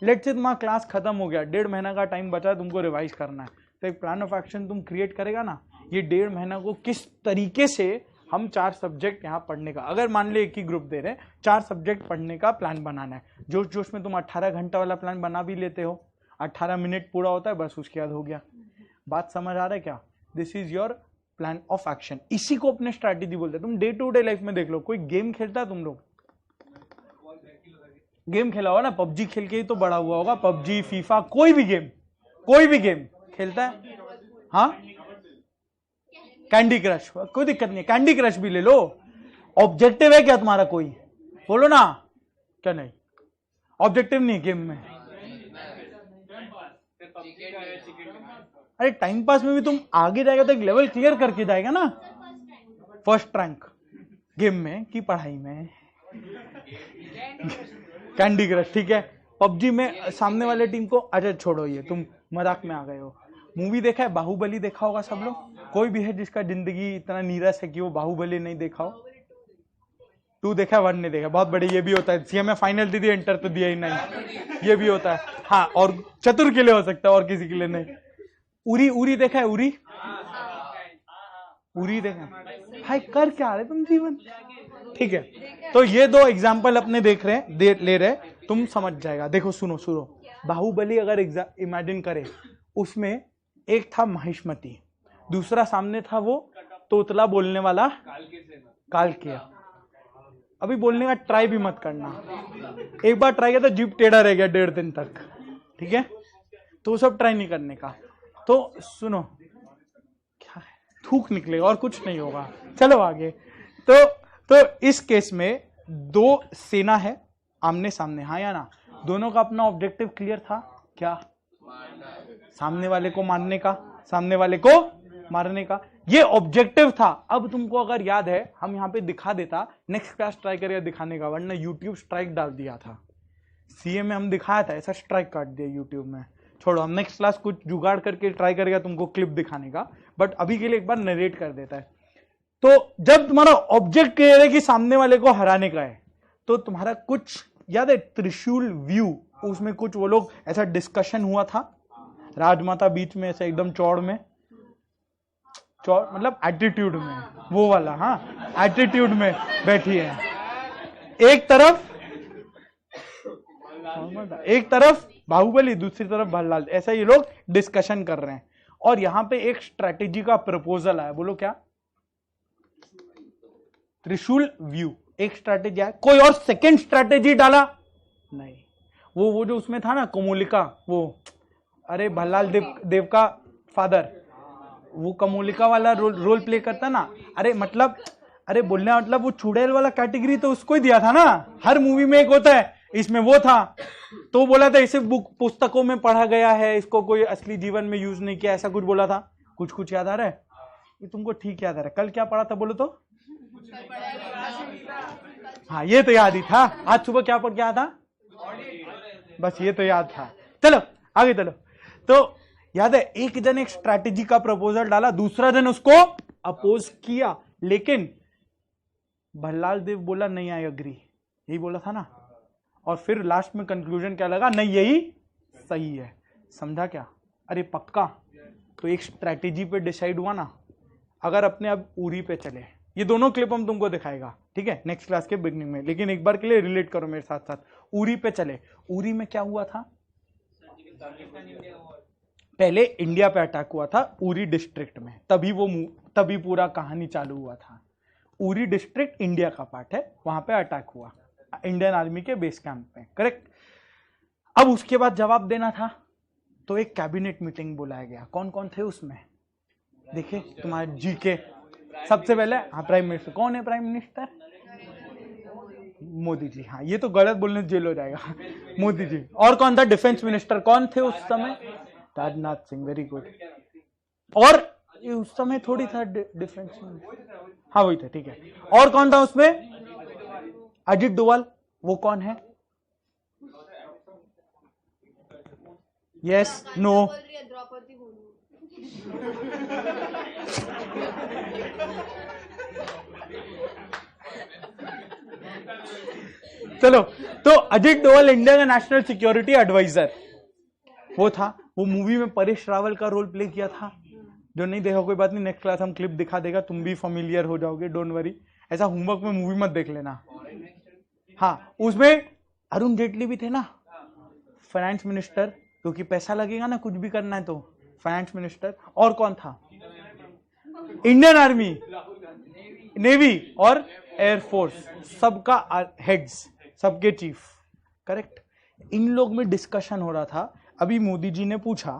Speaker 1: लेट्स से तुम्हारा क्लास खत्म हो गया, 1.5 महीना का टाइम बचा है, तुमको रिवाइज करना है, तो एक प्लान ऑफ एक्शन तुम क्रिएट करेगा ना, ये 1.5 महीना को किस तरीके से हम 4 सब्जेक्ट यहाँ पढ़ने का, अगर मान ले एक ही ग्रुप दे रहे, 4 सब्जेक्ट पढ़ने का प्लान बनाना है। जोश में तुम 18 घंटा वाला प्लान बना भी लेते हो, 18 मिनट पूरा होता है बस, उसके बाद हो गया। बात समझ आ रहा है क्या? This is your plan of action. इसी को अपने स्ट्रैटेजी बोलते हैं। तुम डे टू डे लाइफ में देख लो, कोई गेम खेलता है, तुम लोग गेम खेला होगा ना, पबजी खेल के ही तो बड़ा हुआ होगा, पबजी, फीफा, कोई भी गेम खेलता है। हाँ, कैंडी क्रश, कोई दिक्कत नहीं, कैंडी क्रश भी ले लो। ऑब्जेक्टिव है क्या तुम्हारा? कोई बोलो ना, क्या नहीं? ऑब्जेक्टिव नहीं गेम में। अरे टाइम पास में भी तुम आगे जाएगा तो एक लेवल क्लियर करके जाएगा ना, फर्स्ट रैंक गेम में की पढ़ाई में। कैंडी क्रश ठीक है, पबजी में सामने वाले टीम को, अच्छा छोड़ो ये, तुम मजाक में आ गए हो। मूवी देखा है? बाहुबली देखा होगा सब लोग। कोई भी है जिसका जिंदगी इतना नीरस है कि वो बाहुबली नहीं देखा हो? 2 देखा, 1 नहीं देखा, बहुत बड़े। ये भी होता है, सीएमए फाइनल दे दिया, इंटर तो दिया ही नहीं, ये भी होता है। हाँ, और चतुर के लिए हो सकता है, और किसी के लिए नहीं। उरी देखा है? उरी देखा है? हाय, कर क्या रहे तुम जीवन? ठीक है, तो ये 2 एग्जाम्पल अपने देख रहे हैं, ले रहे, तुम समझ जाएगा। देखो सुनो, बाहुबली अगर इमेजिन करे, उसमें एक था महिष्मति, दूसरा सामने था वो तोतला बोलने वाला कालकेय। अभी बोलने का ट्राई भी मत करना, एक बार ट्राई किया तो जीभ टेढ़ा रह गया 1.5 दिन तक, ठीक है? तो सब ट्राई नहीं करने का। तो सुनो, क्या है, थूक निकलेगा और कुछ नहीं होगा। चलो आगे। तो इस केस में दो सेना है आमने सामने, हाँ या ना? दोनों का अपना ऑब्जेक्टिव क्लियर था क्या? सामने वाले को मारने का, सामने वाले को मारने का, ये ऑब्जेक्टिव था। अब तुमको अगर याद है, हम यहाँ पे दिखा देता, नेक्स्ट क्लास ट्राई करेगा दिखाने का, वरना यूट्यूब स्ट्राइक डाल दिया था। सीए में हम दिखाया था, ऐसा स्ट्राइक काट दिया यूट्यूब में। छोड़ो, हम नेक्स्ट क्लास कुछ जुगाड़ करके ट्राई करेगा तुमको क्लिप दिखाने का, बट अभी के लिए एक बार नरेट कर देता है। तो जब तुम्हारा ऑब्जेक्ट क्लियर है कि सामने वाले को हराने का है, तो तुम्हारा कुछ याद है त्रिशूल व्यू, उसमें कुछ वो लोग ऐसा डिस्कशन हुआ था, राजमाता बीच में ऐसा एकदम चौड़ में, चौड़ मतलब एटीट्यूड में, वो वाला, हाँ एटीट्यूड में बैठी है। एक तरफ बाहुबली, दूसरी तरफ भल्लाल, ऐसा ये लोग डिस्कशन कर रहे हैं। और यहां पे एक स्ट्रेटेजी का प्रपोजल आया, बोलो क्या? त्रिशूल व्यू, एक स्ट्रैटेजी है। कोई और सेकंड स्ट्रैटेजी डाला नहीं। वो जो उसमें था ना कोमोलिका, वो अरे भल्लाल देव का फादर, वो कोमोलिका वाला रोल प्ले करता ना। अरे मतलब, अरे बोलने मतलब वो चुड़ैल वाला कैटेगरी तो उसको ही दिया था ना, हर मूवी में एक होता है, इसमें वो था। तो बोला था इसे बुक पुस्तकों में पढ़ा गया है, इसको कोई असली जीवन में यूज नहीं किया, ऐसा कुछ बोला था। कुछ याद आ रहा है? ये तुमको ठीक याद आ रहा है? कल क्या पढ़ा था बोलो तो? हाँ ये तो याद ही था। आज सुबह क्या पढ़ के आया था? बस ये तो याद था। चलो आगे चलो। तो याद है, एक जन एक स्ट्रैटेजी का प्रपोजल डाला, दूसरा जन उसको अपोज किया, लेकिन भल्लाल देव बोला नहीं आई एग्री, यही बोला था ना। और फिर लास्ट में कंक्लूजन क्या लगा? नहीं यही सही है। समझा क्या? अरे पक्का। तो एक स्ट्रैटेजी पे डिसाइड हुआ ना। अगर अपने अब उरी पे चले, ये दोनों क्लिप हम तुमको दिखाएगा, ठीक है, नेक्स्ट क्लास के बिगनिंग में, लेकिन एक बार के लिए रिलेट करो मेरे साथ साथ। उरी पे चले। उरी में क्या हुआ था? पहले इंडिया पे अटैक हुआ था उरी डिस्ट्रिक्ट में, तभी पूरा कहानी चालू हुआ था। उरी डिस्ट्रिक्ट इंडिया का पार्ट है, वहां पे अटैक हुआ इंडियन आर्मी के बेस कैंप पे, करेक्ट। अब उसके बाद जवाब देना था, तो एक कैबिनेट मीटिंग बुलाया गया। कौन कौन थे उसमें? देखिए तुम्हारे जीके। सबसे पहले हाँ, प्राइम मिनिस्टर। कौन है प्राइम मिनिस्टर? मोदी जी। हाँ ये तो गलत बोलने जेल हो जाएगा। मोदी जी। और कौन था? डिफेंस मिनिस्टर कौन थे उस समय? राजनाथ सिंह। Very good. और उस समय थोड़ी था डिफेंस मिनिस्टर, हाँ वही था, ठीक है। और कौन था उसमें? अजित डोवाल। वो कौन है? Yes no? चलो, तो अजित डोवाल इंडिया का नेशनल सिक्योरिटी एडवाइजर वो था। वो मूवी में परेश रावल का रोल प्ले किया था। जो नहीं देखा कोई बात नहीं, नेक्स्ट क्लास हम क्लिप दिखा देगा, तुम भी फेमिलियर हो जाओगे, डोंट वरी। ऐसा होमवर्क में मूवी मत देख लेना। हाँ उसमें अरुण जेटली भी थे ना, फाइनेंस मिनिस्टर, क्योंकि पैसा लगेगा ना कुछ भी करना है तो। Finance minister. और कौन था? इंडियन आर्मी, नेवी और एयरफोर्स, सबका हेड्स, सबके चीफ, करेक्ट। इन लोग में डिस्कशन हो रहा था। अभी मोदी जी ने पूछा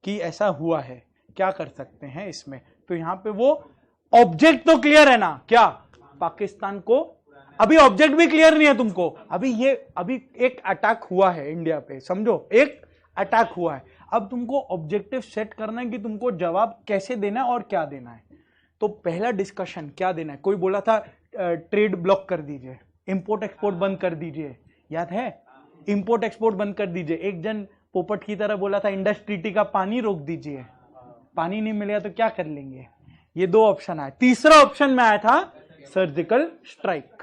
Speaker 1: कि ऐसा हुआ है, क्या कर सकते हैं इसमें। तो यहां पे वो ऑब्जेक्ट तो क्लियर है ना, क्या? पाकिस्तान को अभी ऑब्जेक्ट भी क्लियर नहीं है तुमको। अभी एक अटैक हुआ है इंडिया पे, समझो एक अटैक हुआ है। अब तुमको ऑब्जेक्टिव सेट करना है कि तुमको जवाब कैसे देना है और क्या देना है। तो पहला डिस्कशन क्या देना है? कोई बोला था ट्रेड ब्लॉक कर दीजिए, इंपोर्ट एक्सपोर्ट बंद कर दीजिए, याद है? इंपोर्ट एक्सपोर्ट बंद कर दीजिए। एक जन पोपट की तरह बोला था इंडस ट्रीटी का पानी रोक दीजिए। पानी नहीं मिलेगा तो क्या कर लेंगे? ये दो ऑप्शन आए। तीसरा ऑप्शन में आया था सर्जिकल स्ट्राइक।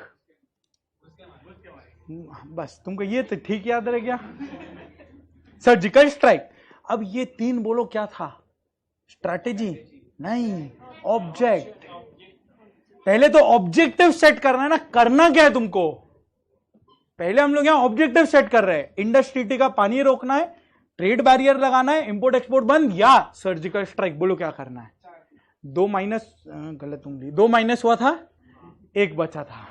Speaker 1: बस तुमको ये तो ठीक याद रह गया, सर्जिकल स्ट्राइक। अब ये तीन बोलो क्या था? स्ट्रैटेजी नहीं, ऑब्जेक्ट। पहले तो ऑब्जेक्टिव सेट करना है ना, करना क्या है तुमको। पहले हम लोग यहां ऑब्जेक्टिव सेट कर रहे हैं, इंडस ट्रीटी का पानी रोकना है, ट्रेड बैरियर लगाना है, इंपोर्ट एक्सपोर्ट बंद या सर्जिकल स्ट्राइक। बोलो क्या करना है। दो माइनस हुआ था, एक बचा था,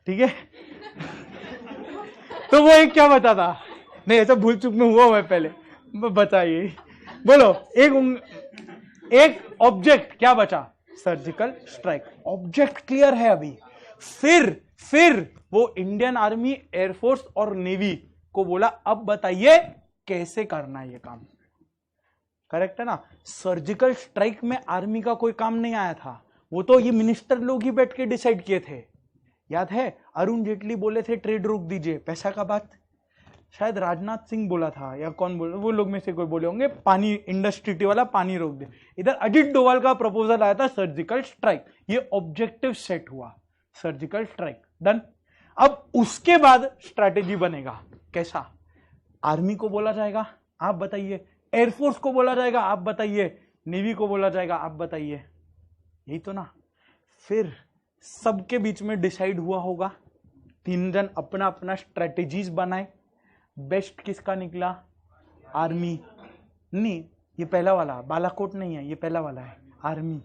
Speaker 1: ठीक है। तो वो एक क्या बचा था? नहीं ऐसा भूल चूक में हुआ है, पहले बताइए। बोलो एक ऑब्जेक्ट क्या बचा? Surgical strike. ऑब्जेक्ट क्लियर है अभी। फिर वो इंडियन आर्मी, एयरफोर्स और नेवी को बोला अब बताइए कैसे करना है ये काम। करेक्ट है ना? सर्जिकल स्ट्राइक में आर्मी का कोई काम नहीं आया था, वो तो ये मिनिस्टर लोग ही बैठ के डिसाइड किए थे। याद है अरुण जेटली बोले थे ट्रेड रोक दीजिए, पैसा का बात शायद राजनाथ सिंह बोला था या कौन बोला, वो लोग में से कोई बोले होंगे, पानी इंडस्ट्री वाला पानी रोक दे। इधर अजित डोभाल का प्रपोजल आया था सर्जिकल स्ट्राइक, ये ऑब्जेक्टिव सेट हुआ सर्जिकल स्ट्राइक, डन। अब उसके बाद स्ट्रैटेजी बनेगा कैसा? आर्मी को बोला जाएगा आप बताइए, एयरफोर्स को बोला जाएगा आप बताइए, नेवी को बोला जाएगा आप बताइए, यही तो ना। फिर सबके बीच में डिसाइड हुआ होगा, तीन जन अपना अपना स्ट्रेटेजीज बनाए, बेस्ट किसका निकला? आर्मी। नहीं ये पहला वाला बालाकोट नहीं है, ये पहला वाला है आर्मी।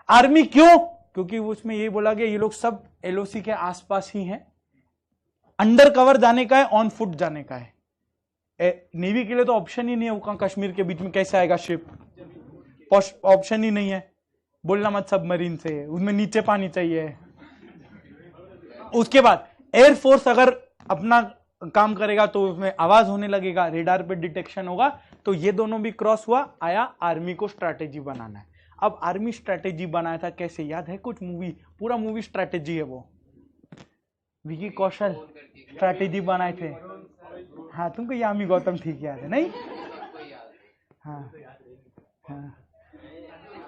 Speaker 1: आर्मी क्यों? क्योंकि उसमें ये बोला गया ये लोग सब एलओसी के आसपास ही हैं, अंडर कवर जाने का है, ऑन फुट जाने का है। नेवी के लिए तो ऑप्शन ही नहीं है, वो कश्मीर के बीच में कैसे आएगा शिप, ऑप्शन ही नहीं है, बोलना मत सबमरीन से, उसमें नीचे पानी चाहिए। उसके बाद एयरफोर्स अगर अपना काम करेगा तो उसमें आवाज होने लगेगा, रेडार पे डिटेक्शन होगा, तो ये दोनों भी क्रॉस हुआ, आया आर्मी को स्ट्रैटेजी बनाना है। अब आर्मी स्ट्रैटेजी बनाया था कैसे, याद है कुछ मूवी, पूरा मूवी स्ट्रैटेजी है वो, विकी कौशल स्ट्रैटेजी बनाए थे। हाँ तुमको यामी गौतम ठीक याद है नहीं? हाँ हाँ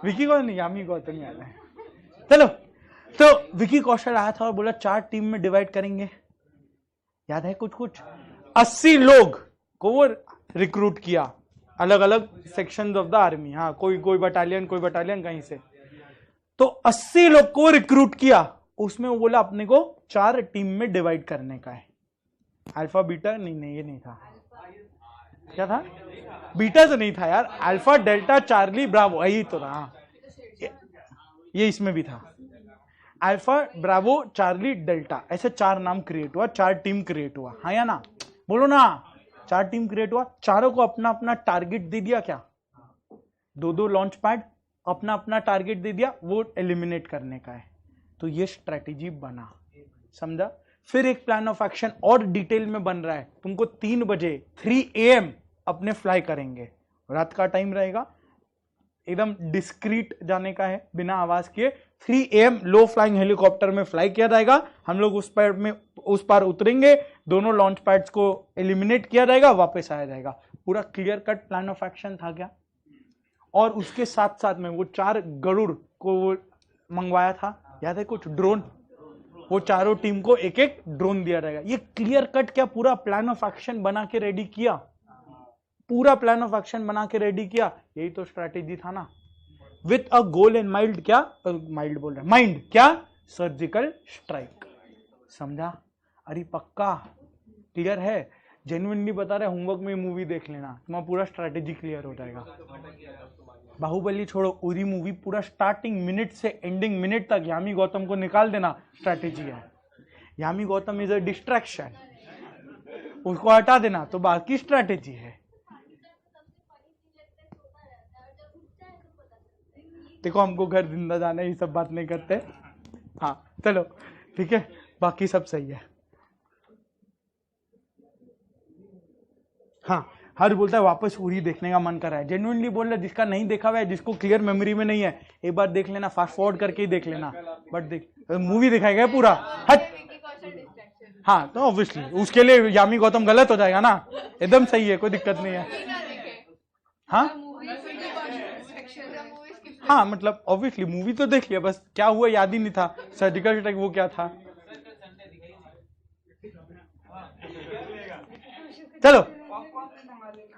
Speaker 1: विकी कौशल नहीं, यामी गौतम याद है। चलो तो विकी कौशल आया था और बोला 4 टीम में डिवाइड करेंगे, याद है कुछ 80 लोग को वो रिक्रूट किया, अलग अलग सेक्शंस ऑफ द आर्मी। हाँ कोई बटालियन कहीं से, तो 80 लोग को रिक्रूट किया, उसमें वो बोला अपने को 4 टीम में डिवाइड करने का है। अल्फा बीटा नहीं ये नहीं था, क्या था? बीटा तो नहीं था यार, अल्फा डेल्टा चार्ली ब्रावो, यही तो था। ये इसमें भी था, अल्फा ब्रावो चार्ली डेल्टा, ऐसे 4 नाम क्रिएट हुआ, 4 टीम क्रिएट हुआ। हाँ या ना? बोलो ना, 4 टीम क्रिएट हुआ, चारों को अपना अपना टारगेट दे दिया, क्या 2-2 लॉन्च पैड, अपना अपना टारगेट दे दिया, वो एलिमिनेट करने का है। तो ये स्ट्रैटेजी बना, समझा? फिर एक प्लान ऑफ एक्शन और डिटेल में बन रहा है, तुमको 3 बजे 3 AM अपने फ्लाई करेंगे, रात का टाइम रहेगा, एकदम डिस्क्रीट जाने का है, बिना आवाज किए 3 AM लो फ्लाइंग हेलीकॉप्टर में फ्लाई किया जाएगा, हम लोग उस पार उतरेंगे, दोनों लॉन्च पैड्स को एलिमिनेट किया जाएगा, वापस आया जाएगा। पूरा clear cut plan of action था क्या? और उसके साथ साथ में वो 4 गरुड़ को वो मंगवाया था, याद है कुछ ड्रोन, वो चारों टीम को एक एक ड्रोन दिया जाएगा। ये क्लियर कट क्या पूरा प्लान ऑफ एक्शन बना के रेडी किया, पूरा प्लान ऑफ एक्शन बना के रेडी किया, यही तो स्ट्रैटेजी था ना। With a goal in mind, क्या माइंड बोल रहा है, माइंड क्या, सर्जिकल स्ट्राइक, समझा? अरे पक्का क्लियर है, जेन्युइनली बता रहे, होमवर्क में मूवी देख लेना, तुम्हारा पूरा स्ट्रैटेजी क्लियर हो जाएगा। बाहुबली छोड़ो, उरी मूवी पूरा स्टार्टिंग मिनट से एंडिंग मिनट तक यामी गौतम को निकाल देना स्ट्रैटेजी है। Yami Gautam is a distraction, उसको हटा देना तो बाकी स्ट्रैटेजी है। देखो हमको घर जिंदा जाना है, ये सब बात नहीं करते। हाँ चलो ठीक है, बाकी सब सही है। हाँ हर बोलता है वापस उरी देखने का मन कर रहा है, जेन्युइनली बोल रहा है, जिसका नहीं देखा हुआ है, जिसको क्लियर मेमोरी में नहीं है, एक बार देख लेना, फास्ट फॉरवर्ड करके ही देख लेना, बट देख मूवी दिखाएगा है पूरा हट। हाँ तो ऑब्वियसली उसके लिए यामी गौतम गलत हो जाएगा ना, एकदम सही है, कोई दिक्कत नहीं है। हाँ हाँ मतलब ऑब्वियसली मूवी तो देख लिया, बस क्या हुआ याद ही नहीं था, सर्जिकल स्ट्राइक वो क्या था। चलो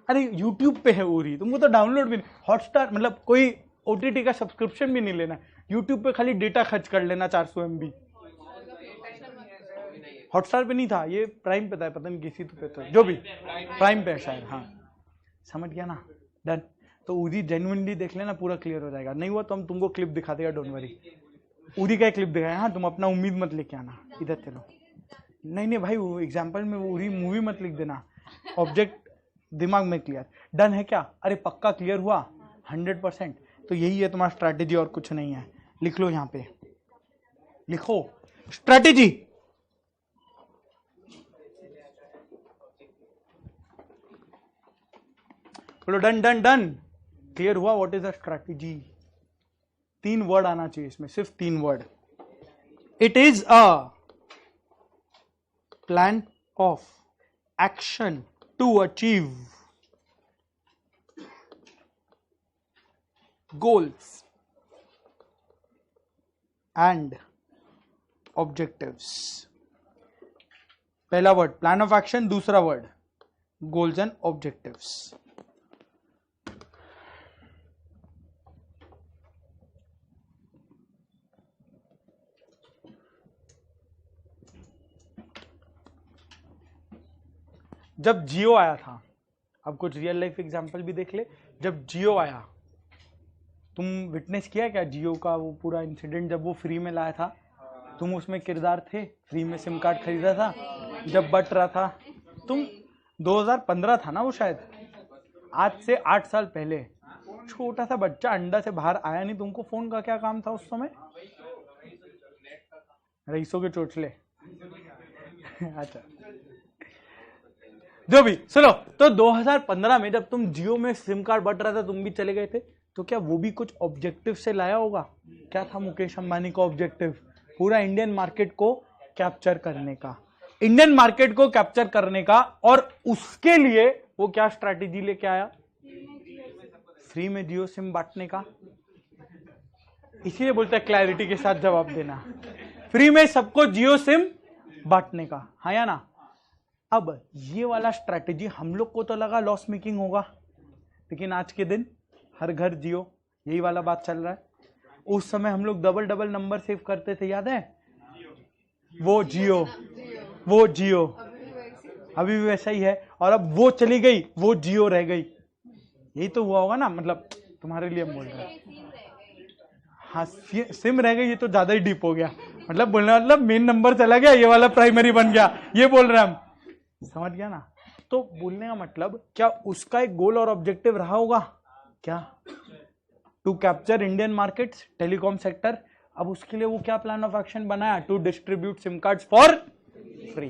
Speaker 1: अरे YouTube पे है उरी, तुमको तो डाउनलोड भी नहीं, हॉटस्टार मतलब कोई OTT का सब्सक्रिप्शन भी नहीं लेना, YouTube पे खाली डेटा खर्च कर लेना 400 MB। हॉटस्टार पे नहीं था, ये प्राइम पे था, पता नहीं किसी तो पे था, जो भी प्राइम पे है शायद। हाँ समझ गया ना, डन। तो उरी जेन्युइनली देख लेना, पूरा क्लियर हो जाएगा। नहीं हुआ तो हम तुमको क्लिप दिखा देगा, डोंट वरी। उरी का क्लिप दिखाया, हाँ तुम अपना उम्मीद मत लेके आना, इधर चलो। नहीं भाई वो एग्जाम्पल में उरी मूवी मत लिख देना, ऑब्जेक्ट दिमाग में क्लियर, डन है क्या? अरे पक्का क्लियर हुआ 100%। तो यही है तुम्हारा स्ट्रैटेजी और कुछ नहीं है, लिख लो यहाँ पे, लिखो स्ट्रैटेजी, बोलो डन डन डन, क्लियर हुआ what is a strategy? 3 word आना चाहिए इसमें, सिर्फ 3 word. It is a plan of action to achieve goals and objectives। पहला वर्ड प्लान ऑफ एक्शन, दूसरा वर्ड गोल्स एंड ऑब्जेक्टिव्स। जब जियो आया था, अब कुछ रियल लाइफ एग्जांपल भी देख ले। जब जियो आया, तुम विटनेस किया क्या जियो का वो पूरा इंसिडेंट? जब वो फ्री में लाया था, तुम उसमें किरदार थे, फ्री में सिम कार्ड खरीदा था, जब बट रहा था तुम। 2015 था ना वो शायद, आज से 8 साल पहले। छोटा सा बच्चा अंडा से बाहर आया नहीं, तुमको फोन का क्या काम था उस समय? रईसों के चोचले। अच्छा, जो भी सुनो। तो 2015 में जब तुम जियो में सिम कार्ड बट रहा था, तुम भी चले गए थे, तो क्या वो भी कुछ ऑब्जेक्टिव से लाया होगा? क्या था मुकेश अंबानी का ऑब्जेक्टिव? पूरा इंडियन मार्केट को कैप्चर करने का, इंडियन मार्केट को कैप्चर करने का। और उसके लिए वो क्या स्ट्रैटेजी लेके आया? फ्री में जियो सिम बांटने का। इसीलिए बोलते हैं क्लैरिटी के साथ जवाब देना। फ्री में सबको जियो सिम बांटने का, हाँ या ना? अब ये वाला स्ट्रैटेजी हम लोग को तो लगा लॉस मेकिंग होगा, लेकिन आज के दिन हर घर जियो, यही वाला बात चल रहा है। उस समय हम लोग डबल नंबर सेव करते थे, याद है? वो जियो, वो जियो, अभी भी वैसा ही है। और अब वो चली गई, वो जियो रह गई। यही तो हुआ होगा ना, मतलब तुम्हारे लिए हम बोल रहे हैं। हाँ, सिम रह गई, ये तो ज्यादा ही डीप हो गया। मतलब बोलना मतलब मेन नंबर चला गया, ये वाला प्राइमरी बन गया, ये बोल रहे हैं हम। समझ गया ना? तो बोलने का मतलब क्या उसका एक गोल और ऑब्जेक्टिव रहा होगा क्या? To capture Indian markets, telecom sector. अब उसके लिए वो क्या प्लान ऑफ एक्शन बनाया? To distribute SIM cards for free.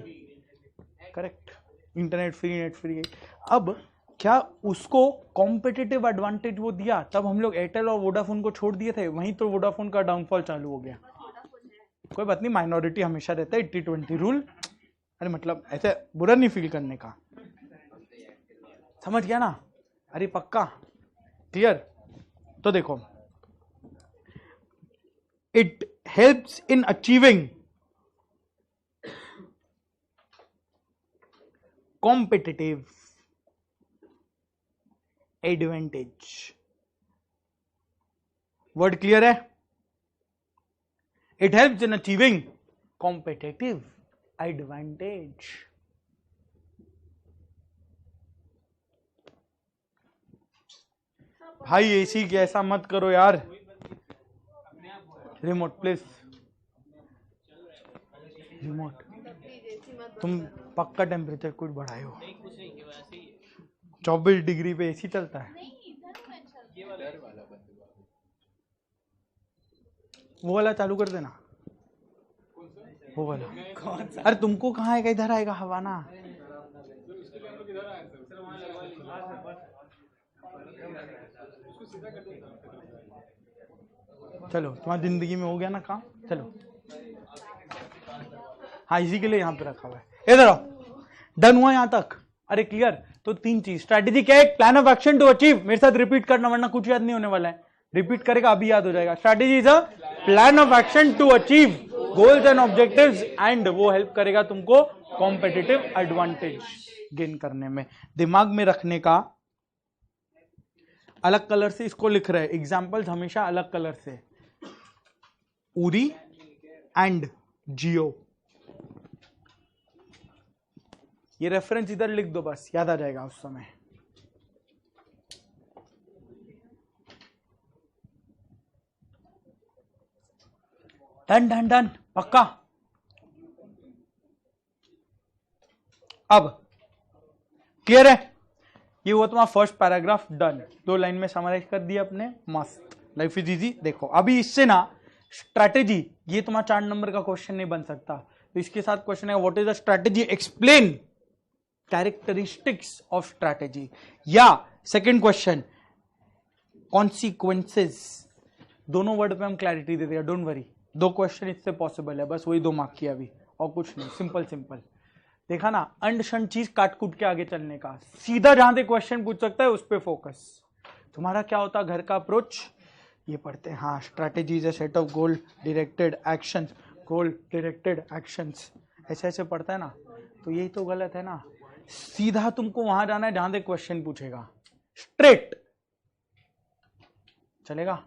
Speaker 1: Correct, internet free, net free. अब क्या उसको कॉम्पिटिटिव एडवांटेज वो दिया? तब हम लोग एयरटेल और वोडाफोन को छोड़ दिए थे, वहीं तो वोडाफोन का डाउनफॉल चालू हो गया। कोई बात नहीं, माइनॉरिटी हमेशा रहता है, 80-20 रूल। अरे मतलब ऐसे बुरा नहीं फील करने का, समझ गया ना? अरे पक्का क्लियर? तो देखो, it helps in achieving competitive advantage. Word clear है? It helps in achieving competitive advantage. भाई एसी के ऐसा मत करो यार, रिमोट प्लीज, रिमोट। तुम पक्का टेम्परेचर कुछ बढ़ाए हो? 24 डिग्री पे एसी चलता है? वो वाला चालू कर देना, वो वाला। अरे तुमको कहाँ आएगा? इधर आएगा हवा ना। चलो, तुम्हारी जिंदगी में हो गया ना काम, चलो। हाँ, इसी के लिए यहाँ पे रखा हुआ है। इधर आओ, डन हुआ यहाँ तक? अरे क्लियर? तो 3 चीज, स्ट्रैटेजी क्या है? Plan of action to achieve. मेरे साथ रिपीट करना, वरना कुछ याद नहीं होने वाला है। रिपीट करेगा, अभी याद हो जाएगा। Strategy is a plan of action to achieve goals and objectives, and वो हेल्प करेगा तुमको कॉम्पिटिटिव एडवांटेज गेन करने में। दिमाग में रखने का। अलग कलर से इसको लिख रहे हैं, एग्जाम्पल्स हमेशा अलग कलर से। उरी एंड जियो, ये रेफरेंस इधर लिख दो, बस याद आ जाएगा उस समय। डन डन डन, पक्का? अब क्लियर है? ये हुआ तुम्हारा फर्स्ट पैराग्राफ, डन। 2 लाइन में समराइज कर दिया अपने, मस्त। Life is easy. देखो अभी इससे ना स्ट्रैटेजी, ये तुम्हारा 4 नंबर का क्वेश्चन नहीं बन सकता, तो इसके साथ क्वेश्चन है what is the strategy, explain characteristics of strategy. या सेकंड क्वेश्चन कॉन्सिक्वेंसेस, दोनों वर्ड पे हम क्लैरिटी दे देगा, डोंट वरी। 2 क्वेश्चन इससे पॉसिबल है, बस वही 2 मार्क की अभी, और कुछ नहीं, सिंपल सिंपल। देखा ना, अंड शंड चीज काट कूट के आगे चलने का, सीधा जहां से क्वेश्चन पूछ सकता है उस पर फोकस। तुम्हारा क्या होता है घर का अप्रोच, ये पढ़ते हैं, हाँ strategy is a set of goal directed actions, goal directed actions, ऐसे ऐसे पढ़ता है ना, तो यही तो गलत है ना। सीधा तुमको वहां जाना है जहां से क्वेश्चन पूछेगा, स्ट्रेट चलेगा,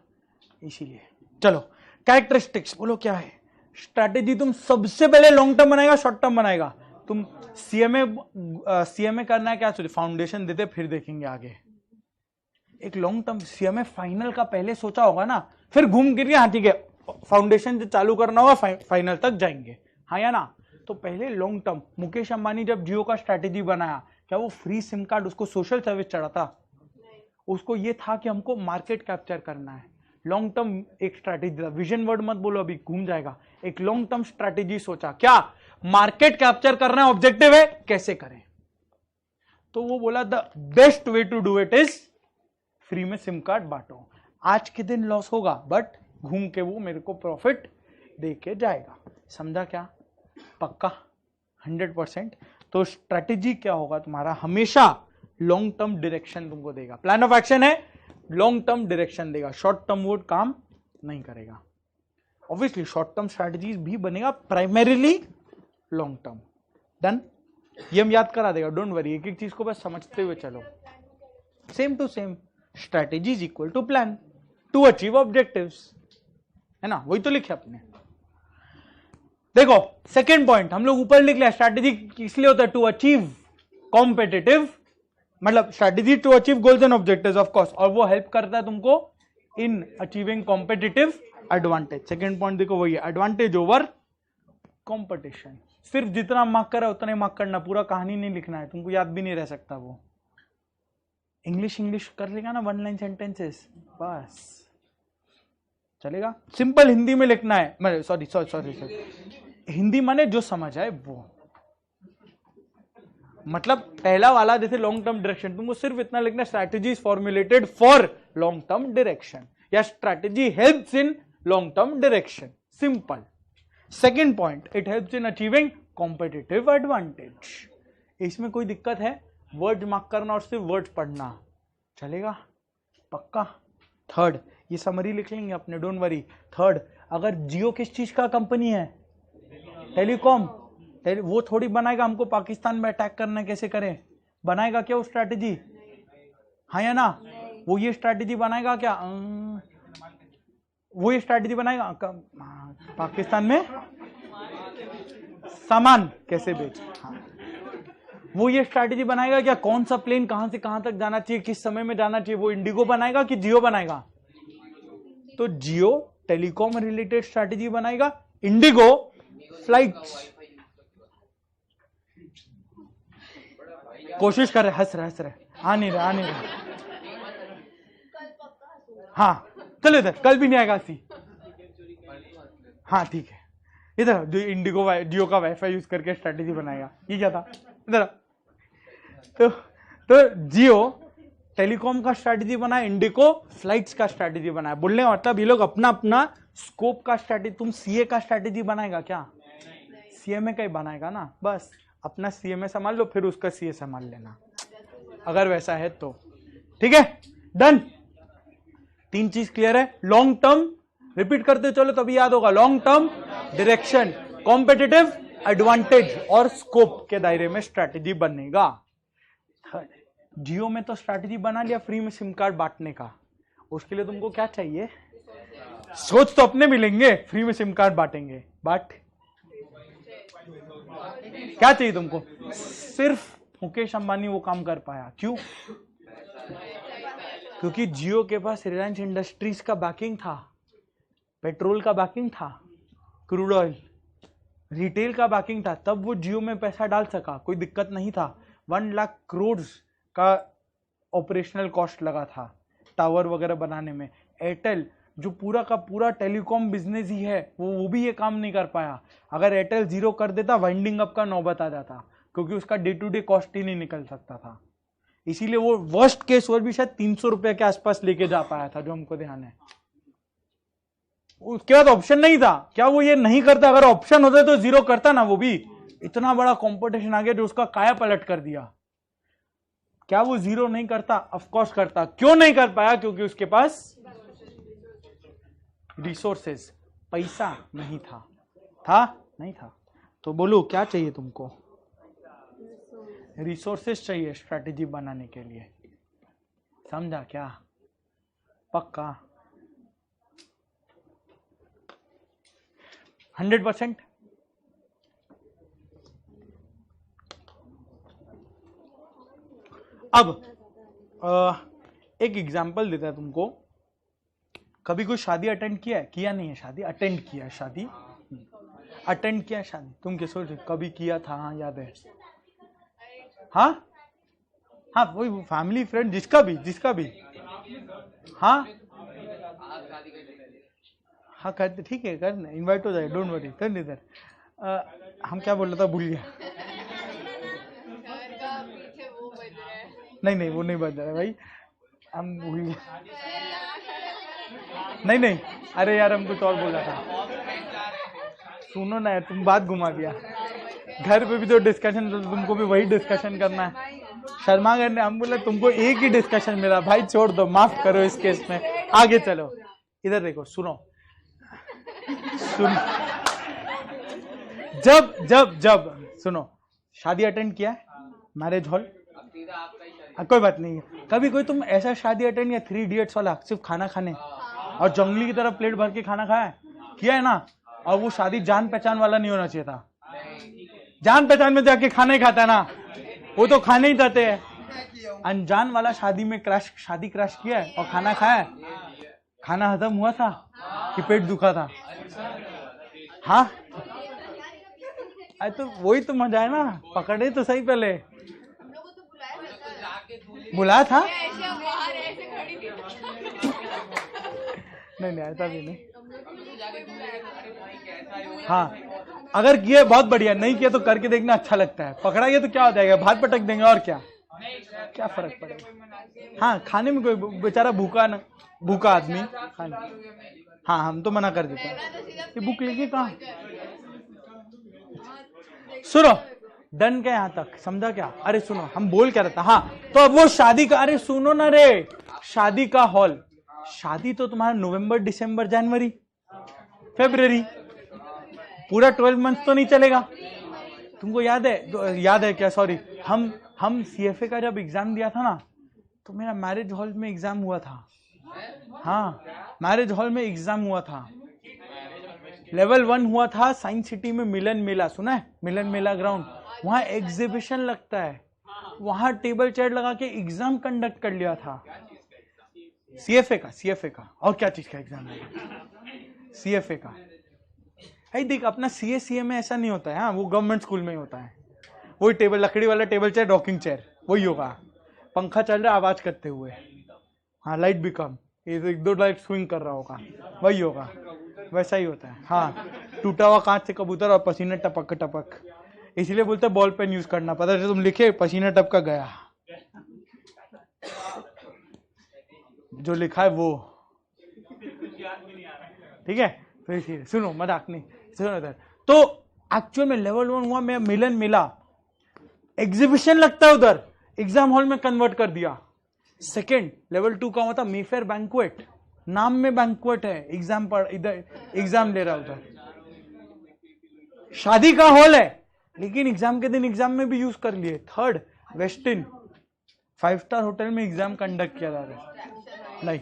Speaker 1: इसीलिए। चलो कैरेक्टरिस्टिक्स बोलो क्या है। स्ट्रैटेजी तुम सबसे पहले लॉन्ग टर्म बनाएगा शॉर्ट टर्म बनाएगा। तुम सीएमए करना है क्या, फाउंडेशन देते फिर देखेंगे आगे। एक लॉन्ग टर्म सीएमए फाइनल का पहले सोचा होगा ना, फिर घूम गिर के हाँ ठीक है फाउंडेशन जो चालू करना होगा फाइनल तक जाएंगे, हाँ या ना। तो पहले लॉन्ग टर्म, मुकेश अंबानी जब जियो का स्ट्रैटेजी बनाया, क्या वो फ्री सिम कार्ड उसको सोशल सर्विस चढ़ा था? उसको ये था कि हमको मार्केट कैप्चर करना है। लॉन्ग टर्म एक स्ट्रैटेजी था, विजन वर्ड मत बोलो अभी घूम जाएगा। एक लॉन्ग टर्म स्ट्रैटेजी सोचा, क्या मार्केट कैप्चर करना है, ऑब्जेक्टिव है, कैसे करें। तो वो बोला the best way to do it is free में सिम कार्ड बांटो। आज के दिन लॉस होगा बट घूम के वो मेरे को प्रॉफिट दे के जाएगा। समझा क्या? पक्का 100%। तो स्ट्रैटेजी क्या होगा तुम्हारा, हमेशा लॉन्ग टर्म डायरेक्शन तुमको देगा। प्लान ऑफ एक्शन है, लॉन्ग टर्म डायरेक्शन देगा, शॉर्ट टर्म वो काम नहीं करेगा। ऑब्वियसली शॉर्ट टर्म स्ट्रैटेजीज भी बनेगा, प्राइमरीली लॉन्ग टर्म। डन, ये हम याद करा देगा, डोंट वरी, एक एक चीज को बस समझते हुए चलो। Same to same, strategy is equal to plan to achieve objectives, है ना, वही तो लिखे अपने। देखो सेकेंड पॉइंट हम लोग ऊपर लिख लिया, स्ट्रैटेजी इसलिए होता है टू अचीव कॉम्पिटिटिव, मतलब strategy to achieve goals and objectives of course, और वो हेल्प करता है तुमको in achieving competitive advantage. Second point देखो वही, एडवांटेज ओवर कॉम्पिटिशन। सिर्फ जितना मार्क करा उतना ही मार्क करना, पूरा कहानी नहीं लिखना है, तुमको याद भी नहीं रह सकता वो। इंग्लिश कर लेगा ना, 1 लाइन सेंटेंसेस बस चलेगा। सिंपल हिंदी में लिखना है, सॉरी हिंदी माने जो समझ आए वो, मतलब पहला वाला जैसे लॉन्ग टर्म डायरेक्शन, तुमको सिर्फ इतना लिखना, strategy is formulated for long term direction, या strategy helps in long term direction, simple. Second point, it helps in achieving competitive advantage. इसमें कोई दिक्कत है? वर्ड मार्क करना और सिर्फ वर्ड पढ़ना चलेगा, पक्का। थर्ड, ये समरी लिख लेंगे अपने, डोंट वरी। थर्ड, अगर जियो किस चीज का कंपनी है, टेलीकॉम, वो थोड़ी बनाएगा हमको पाकिस्तान में अटैक करना कैसे करें, बनाएगा क्या वो स्ट्रैटेजी, हाँ या ना? वो ये स्ट्रैटेजी बनाएगा क्या, वो ये स्ट्रैटेजी बनाएगा पाकिस्तान में सामान कैसे बेच, हाँ। वो ये स्ट्रैटेजी बनाएगा क्या, कौन सा प्लेन कहां से कहां तक जाना चाहिए, किस समय में जाना चाहिए, वो इंडिगो बनाएगा कि जियो बनाएगा? तो जियो टेलीकॉम रिलेटेड स्ट्रैटेजी बनाएगा, इंडिगो फ्लाइट्स। कोशिश कर रहे, हंस रहे, आ नहीं रहे। हाँ चलो इधर, कल भी नहीं आएगा सी, हाँ ठीक है। इधर जो इंडिगो जियो का वाईफाई यूज करके स्ट्रैटेजी बनाएगा, ये क्या था इधर। तो जियो टेलीकॉम का स्ट्रैटेजी बनाया, इंडिगो फ्लाइट्स का स्ट्रैटेजी बनाया। बोलने का मतलब ये लोग अपना अपना स्कोप का स्ट्रैटेजी, तुम सीए का स्ट्रैटेजी बनाएगा क्या, सीएमए का ही बनाएगा ना, बस अपना सीएमए संभाल लो, फिर उसका सीए संभाल लेना, अगर वैसा है तो। ठीक है, डन। 3 चीज क्लियर है। लॉन्ग टर्म, रिपीट करते चलो तभी याद होगा, long term direction, competitive advantage और स्कोप के दायरे में स्ट्रैटेजी बनेगा। थर्ड, जियो में तो स्ट्रैटेजी बना लिया फ्री में सिम कार्ड बांटने का, उसके लिए तुमको क्या चाहिए, सोच तो अपने मिलेंगे, फ्री में सिम कार्ड बांटेंगे, बट क्या चाहिए तुमको? सिर्फ मुकेश अंबानी वो काम कर पाया, क्यों? क्योंकि जियो के पास रिलायंस इंडस्ट्रीज का बैकिंग था, पेट्रोल का बैकिंग था, क्रूड ऑयल, रिटेल का बैकिंग था, तब वो जियो में पैसा डाल सका, कोई दिक्कत नहीं था। 1 लाख करोड़ का ऑपरेशनल कॉस्ट लगा था टावर वगैरह बनाने में। एयरटेल जो पूरा का पूरा टेलीकॉम बिजनेस ही है वो भी ये काम नहीं कर पाया। अगर एयरटेल 0 कर देता वाइंडिंग अप का नौबत आ जाता, क्योंकि उसका डे टू डे कॉस्ट ही नहीं निकल सकता था। इसीलिए वो वर्स्ट केस और भी शायद 300 रुपए के आसपास लेके जा पाया था, जो हमको ध्यान है। उसके बाद ऑप्शन नहीं था। क्या वो ये नहीं करता? अगर ऑप्शन होता तो 0 करता ना वो भी। इतना बड़ा कंपटीशन आ गया जो उसका काया पलट कर दिया। क्या वो 0 नहीं करता? ऑफ कोर्स करता। क्यों नहीं कर पाया? क्योंकि उसके पास रिसोर्सेज, पैसा नहीं था। नहीं था। तो बोलो क्या चाहिए तुमको? रिसोर्सेज चाहिए स्ट्रैटेजी बनाने के लिए। समझा क्या? पक्का 100%? अब एक एग्जांपल देता है तुमको। कभी कोई शादी अटेंड किया है? किया नहीं है शादी, अटेंड किया है शादी। अटेंड किया है शादी। तुम क्या सोच रहे? कभी किया था? हाँ याद है। हाँ वही फैमिली फ्रेंड जिसका भी। हाँ करते, ठीक है, करना, इनवाइट हो जाए, डोंट वरी, कर इधर। हम क्या बोल रहा था, भूल गया। नहीं वो नहीं बज रहा है भाई, हम भूल गए। नहीं अरे यार हम कुछ और बोल रहा था। सुनो ना यार, तुम बात घुमा दिया। घर पे भी तो डिस्कशन, तो तुमको भी वही डिस्कशन करना है। शर्मा गए ने, हम बोला तुमको एक ही डिस्कशन मिला भाई, छोड़ दो, माफ करो इस केस में, आगे चलो। इधर देखो, सुनो। जब सुनो, शादी अटेंड किया है, मैरिज हॉल, कोई बात नहीं है। कभी कोई तुम ऐसा शादी अटेंड या 3 इडियट्स वाला, सिर्फ खाना खाने और जंगली की तरह प्लेट भर के खाना खाया है? किया है ना? और वो शादी जान पहचान वाला नहीं होना चाहिए था। जान पहचान में जाके खाना ही खाता है ना, वो तो खाने ही जाते हैं। अनजान वाला शादी क्रैश किया है और खाना खाया है? खाना हजम हुआ था कि पेट दुखा था? हाँ, अरे तो वही तो मजा है ना, पकड़े तो सही पहले। बुलाया था? नहीं ऐसा भी नहीं। हाँ, अगर किया बहुत बढ़िया, नहीं किया तो करके देखना, अच्छा लगता है। पकड़ा गया तो क्या हो जाएगा, भात पटक देंगे और क्या फर्क पड़ेगा। हाँ, खाने में कोई बेचारा भूखा आदमी खाने, हाँ हम तो मना कर देते हैं। ये बुक लेके कहाँ? सुनो, डन क्या यहाँ तक, समझा क्या? अरे सुनो, हम बोल क्या रहता। हाँ, तो अब वो शादी का, अरे सुनो ना रे, शादी का हॉल, शादी तो तुम्हारा नवंबर, दिसंबर, जनवरी, फरवरी, पूरा 12 मंथ तो नहीं चलेगा। तुमको याद है क्या? सॉरी, हम सीएफए का जब एग्जाम दिया था ना, तो मेरा मैरिज हॉल में एग्जाम हुआ था। हाँ, मैरिज हॉल में एग्जाम हुआ था। लेवल 1 हुआ था साइंस सिटी में, मिलन मेला सुना है? मिलन मेला ग्राउंड, वहां एग्जीबिशन लगता है, वहां टेबल चेयर लगा के एग्जाम कंडक्ट कर लिया था। सीएफए का और क्या चीज का एग्जाम है? सीएफए का। देख, अपना सीए में ऐसा नहीं होता है। हाँ, वो गवर्नमेंट स्कूल में ही होता है। वही टेबल, लकड़ी वाला टेबल चेयर, रॉकिंग चेयर, वही होगा। पंखा चल रहा है आवाज करते हुए, हाँ लाइट भी कम, ये 1-2 लाइट स्विंग कर रहा होगा, वही होगा, वैसा ही होता है। हाँ, टूटा हुआ कांच से कबूतर और पसीना टपक टपक, इसलिए बोलते हैं बॉल पेन यूज करना। पता है तुम लिखे पसीना टपका गया, जो लिखा है वो, ठीक है? तो इसीलिए सुनो, मजाक नहीं, सुनो इधर। तो एक्चुअल में लेवल 1 हुआ, मैं मिलन मिला, एग्जीबिशन लगता है उधर, एग्जाम हॉल में कन्वर्ट कर दिया। सेकेंड लेवल 2 का हुआ था मेफेयर बैंक्वेट, नाम में बैंक्वेट है, एग्जाम पर इधर एग्जाम ले रहा उधर, शादी का हॉल है लेकिन एग्जाम के दिन एग्जाम में भी यूज कर लिए। थर्ड वेस्टिन 5 स्टार होटल में एग्जाम कंडक्ट किया जा रहा है, नहीं,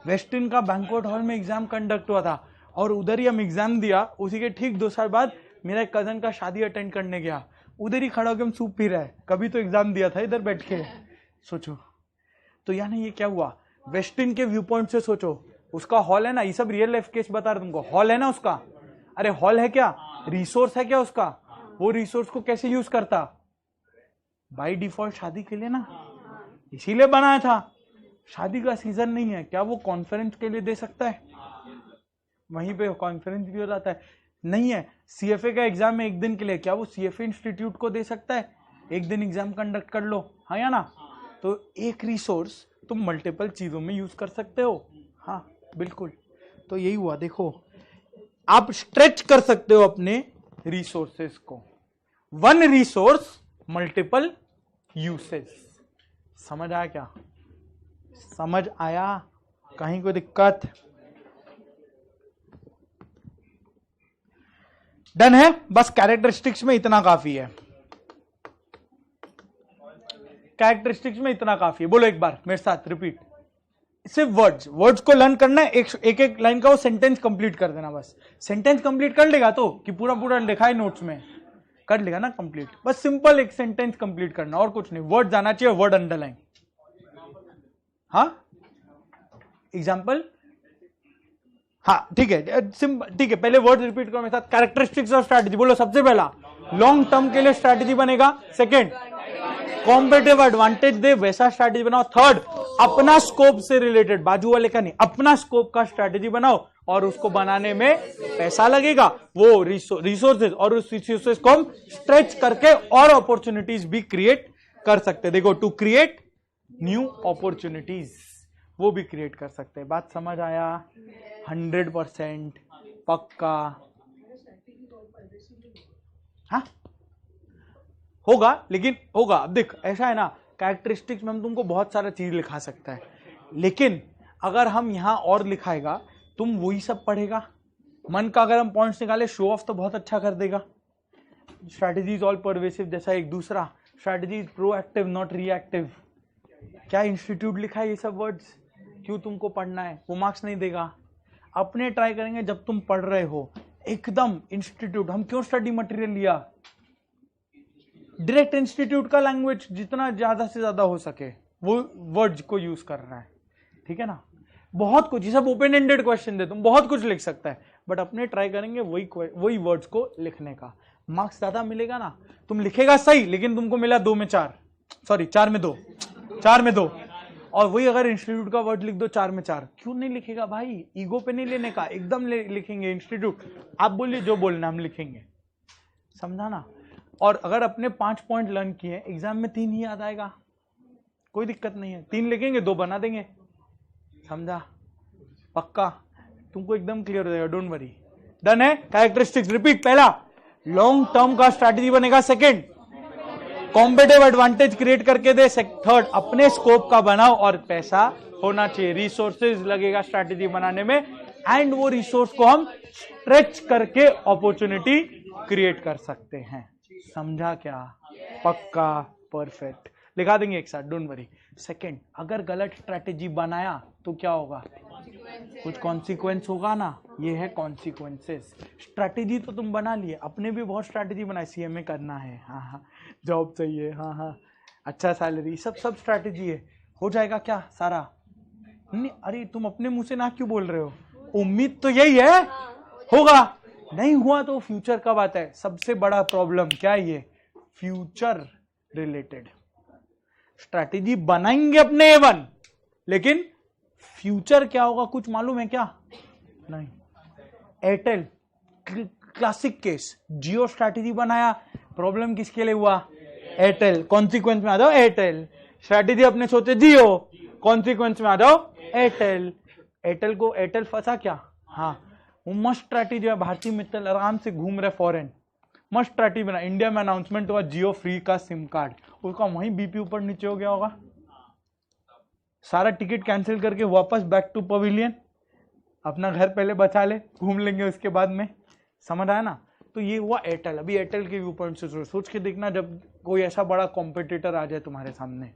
Speaker 1: वेस्टिन का बैंक्वेट हॉल में एग्जाम कंडक्ट हुआ था और उधर ही हम एग्जाम दिया। उसी के ठीक 2 साल बाद मेरा एक कजन का शादी अटेंड करने गया, उधर ही खड़ा होकर हम सूप पी रहे हैं, कभी तो एग्जाम दिया था इधर बैठ के। सोचो तो यानी ये क्या हुआ, वेस्टिन के व्यू पॉइंट से सोचो, उसका हॉल है ना, ये सब रियल लाइफ केस बता रहा तुमको, हॉल है ना उसका, अरे हॉल है क्या, रिसोर्स है क्या उसका, वो रिसोर्स को कैसे यूज करता, बाय डिफॉल्ट शादी के लिए ना, इसीलिए बनाया था। शादी का सीजन नहीं है, क्या वो कॉन्फ्रेंस के लिए दे सकता है? वहीं पे कॉन्फ्रेंस भी हो जाता है। नहीं है, सीएफए का एग्जाम है एक दिन के लिए, क्या वो सीएफए इंस्टीट्यूट को दे सकता है? एक दिन एग्जाम कंडक्ट कर लो, हाँ या ना? तो एक रिसोर्स तुम मल्टीपल चीजों में यूज कर सकते हो। हाँ बिल्कुल, तो यही हुआ। देखो, आप स्ट्रेच कर सकते हो अपने रिसोर्सेस को। One resource multiple usage. समझ आया क्या? समझ आया? कहीं कोई दिक्कत? डन है? बस कैरेक्टरिस्टिक्स में इतना काफी है, कैरेक्टरिस्टिक्स में इतना काफी है। बोलो एक बार मेरे साथ, रिपीट। सिर्फ वर्ड्स को लर्न करना है, एक लाइन का वो सेंटेंस कंप्लीट कर देना बस। सेंटेंस कंप्लीट कर लेगा तो कि पूरा लिखा है नोट्स में, कर लेगा ना कंप्लीट। बस सिंपल एक सेंटेंस कंप्लीट करना, और कुछ नहीं। वर्ड जाना चाहिए, वर्ड अंडरलाइन। हाँ एग्जाम्पल, हाँ ठीक है, सिंपल ठीक है। पहले वर्ड रिपीट करो मेरे साथ। कैरेक्टरिस्टिक्स ऑफ स्ट्रैटेजी, बोलो सबसे पहला लॉन्ग टर्म के लिए स्ट्रैटेजी बनेगा। सेकेंड, कॉम्पिटिटिव एडवांटेज दे वैसा स्ट्रैटेजी बनाओ। थर्ड, अपना स्कोप से रिलेटेड, बाजू वाले का नहीं, अपना स्कोप का स्ट्रैटेजी बनाओ, और उसको बनाने में पैसा लगेगा, वो रिसोर्सेज, और उस रिसोर्सेज को हम स्ट्रेच करके और अपॉर्चुनिटीज भी क्रिएट कर सकते हैं। देखो, टू क्रिएट न्यू अपॉर्चुनिटीज, वो भी क्रिएट कर सकते हैं। बात समझ आया? 100% पक्का? हाँ होगा, लेकिन होगा। अब देख, ऐसा है ना, कैरेक्टरिस्टिक्स में हम तुमको बहुत सारा चीज लिखा सकता है, लेकिन अगर हम यहां और लिखाएगा, तुम वही सब पढ़ेगा। मन का अगर हम पॉइंट्स निकाले, शो ऑफ तो बहुत अच्छा कर देगा। स्ट्रैटेजी इज ऑल परवेसिव जैसा एक दूसरा, strategy is proactive not reactive. क्या इंस्टीट्यूट लिखा है ये सब वर्ड्स? क्यों तुमको पढ़ना है? वो मार्क्स नहीं देगा। अपने ट्राई करेंगे जब तुम पढ़ रहे हो एकदम। इंस्टीट्यूट, हम क्यों स्टडी मटेरियल लिया? डायरेक्ट इंस्टीट्यूट का लैंग्वेज जितना ज्यादा से ज्यादा हो सके वो वर्ड्स को यूज कर रहा है, ठीक है ना? बहुत कुछ, ये सब ओपन एंडेड क्वेश्चन दे, तुम बहुत कुछ लिख सकता है, बट अपने ट्राई करेंगे वही वर्ड्स को लिखने का। मार्क्स ज्यादा मिलेगा ना। तुम लिखेगा सही, लेकिन तुमको मिला 2 में 4, सॉरी 4 में 2, 4 में 2। और वही अगर इंस्टीट्यूट का वर्ड लिख दो 4 में 4, क्यों नहीं लिखेगा भाई? ईगो पे नहीं लेने का, एकदम लिखेंगे इंस्टीट्यूट। आप बोलिए जो बोलना, हम लिखेंगे। समझा ना? और अगर अपने 5 पॉइंट लर्न किए, एग्जाम में 3 ही याद आएगा, कोई दिक्कत नहीं है। 3 लिखेंगे, 2 बना देंगे। समझा? पक्का? तुमको एकदम क्लियर हो जाएगा, डोंट वरी। डन है? Characteristics repeat. पहला, लॉन्ग टर्म का स्ट्रैटेजी बनेगा। सेकेंड, कॉम्पिटिटिव एडवांटेज क्रिएट करके दे। थर्ड, अपने स्कोप का बनाओ और पैसा होना चाहिए, रिसोर्सेज लगेगा स्ट्रैटेजी बनाने में, एंड वो रिसोर्स को हम स्ट्रेच करके अपॉर्चुनिटी क्रिएट कर सकते हैं। समझा क्या? पक्का? परफेक्ट। लिखा देंगे एक साथ, डोंट वरी। सेकेंड, अगर गलत स्ट्रैटेजी बनाया तो क्या होगा? कुछ कॉन्सिक्वेंस होगा ना। ये है कॉन्सिक्वेंसेस। स्ट्रैटेजी तो तुम बना लिए, अपने भी बहुत स्ट्रैटेजी बनाई, सीएमए करना है, हाँ, जॉब चाहिए, हाँ, अच्छा सैलरी, सब स्ट्रैटेजी है। हो जाएगा क्या सारा? नहीं, अरे तुम अपने मुंह से ना क्यों बोल रहे हो? उम्मीद तो यही है होगा। नहीं हुआ तो फ्यूचर का बात है। सबसे बड़ा प्रॉब्लम क्या है? ये फ्यूचर रिलेटेड स्ट्रैटेजी बनाएंगे अपने A1, लेकिन फ्यूचर क्या होगा कुछ मालूम है क्या? नहीं। एयरटेल क्लासिक केस, जियो स्ट्रैटेजी बनाया, प्रॉब्लम किसके लिए हुआ? एयरटेल। कॉन्सिक्वेंस में आ जाओ एयरटेल। स्ट्रैटेजी अपने सोचे जियो, कॉन्सिक्वेंस में आ जाओ एयरटेल। एयरटेल को एयरटेल फंसा क्या? हाँ, वो मस्त स्ट्रैटेजी है। भारतीय मित्तल आराम से घूम रहे फॉरेन, मस्त स्ट्रैटेजी बना। इंडिया में अनाउंसमेंट हुआ जियो फ्री का सिम कार्ड, उसका वहीं बीपी ऊपर नीचे हो गया होगा। सारा टिकट कैंसिल करके वापस बैक टू पवेलियन, अपना घर पहले बचा ले, घूम लेंगे उसके बाद में। समझ आया ना? तो ये हुआ एयरटेल। अभी एयरटेल के व्यू पॉइंट से सोच के देखना, जब कोई ऐसा बड़ा कॉम्पिटिटर आ जाए तुम्हारे सामने,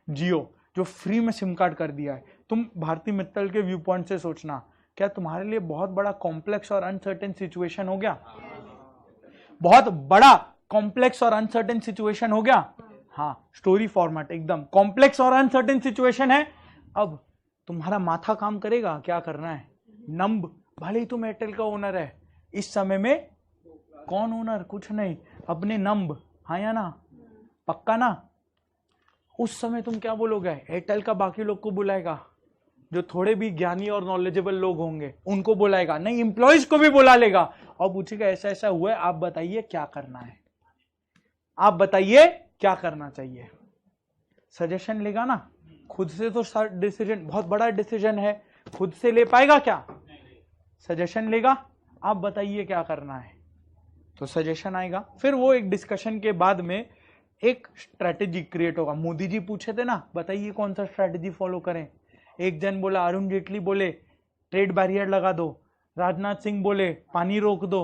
Speaker 1: जियो जो फ्री में सिम कार्ड कर दिया है, तुम भारतीय मित्तल के व्यू पॉइंट से सोचना, क्या तुम्हारे लिए बहुत बड़ा कॉम्प्लेक्स और अनसर्टेन सिचुएशन हो गया? बहुत बड़ा कॉम्प्लेक्स और अनसर्टेन सिचुएशन हो गया। हाँ, स्टोरी फॉर्मेट एकदम कॉम्प्लेक्स और अनसर्टेन सिचुएशन है। अब तुम्हारा माथा काम करेगा, क्या करना है? नंब, भले ही तुम एयरटेल का ओनर है, इस समय में कौन ओनर? कुछ नहीं, अपने नंब, हाँ या ना? पक्का ना? उस समय तुम क्या बोलोगे? एयरटेल का बाकी लोग को बुलाएगा, जो थोड़े भी ज्ञानी और नॉलेजेबल लोग होंगे उनको बुलाएगा, नहीं इंप्लॉइज को भी बुला लेगा और पूछेगा ऐसा ऐसा हुआ है, आप बताइए क्या करना है, आप बताइए क्या करना चाहिए। सजेशन लेगा ना, खुद से तो डिसीजन, बहुत बड़ा डिसीजन है, खुद से ले पाएगा क्या? सजेशन लेगा, आप बताइए क्या करना है, तो सजेशन आएगा, फिर वो एक डिस्कशन के बाद में एक स्ट्रैटेजी क्रिएट होगा। मोदी जी पूछे थे ना, बताइए कौन सा स्ट्रैटेजी फॉलो करें। एक जन बोला, अरुण जेटली बोले ट्रेड बैरियर लगा दो, राजनाथ सिंह बोले पानी रोक दो,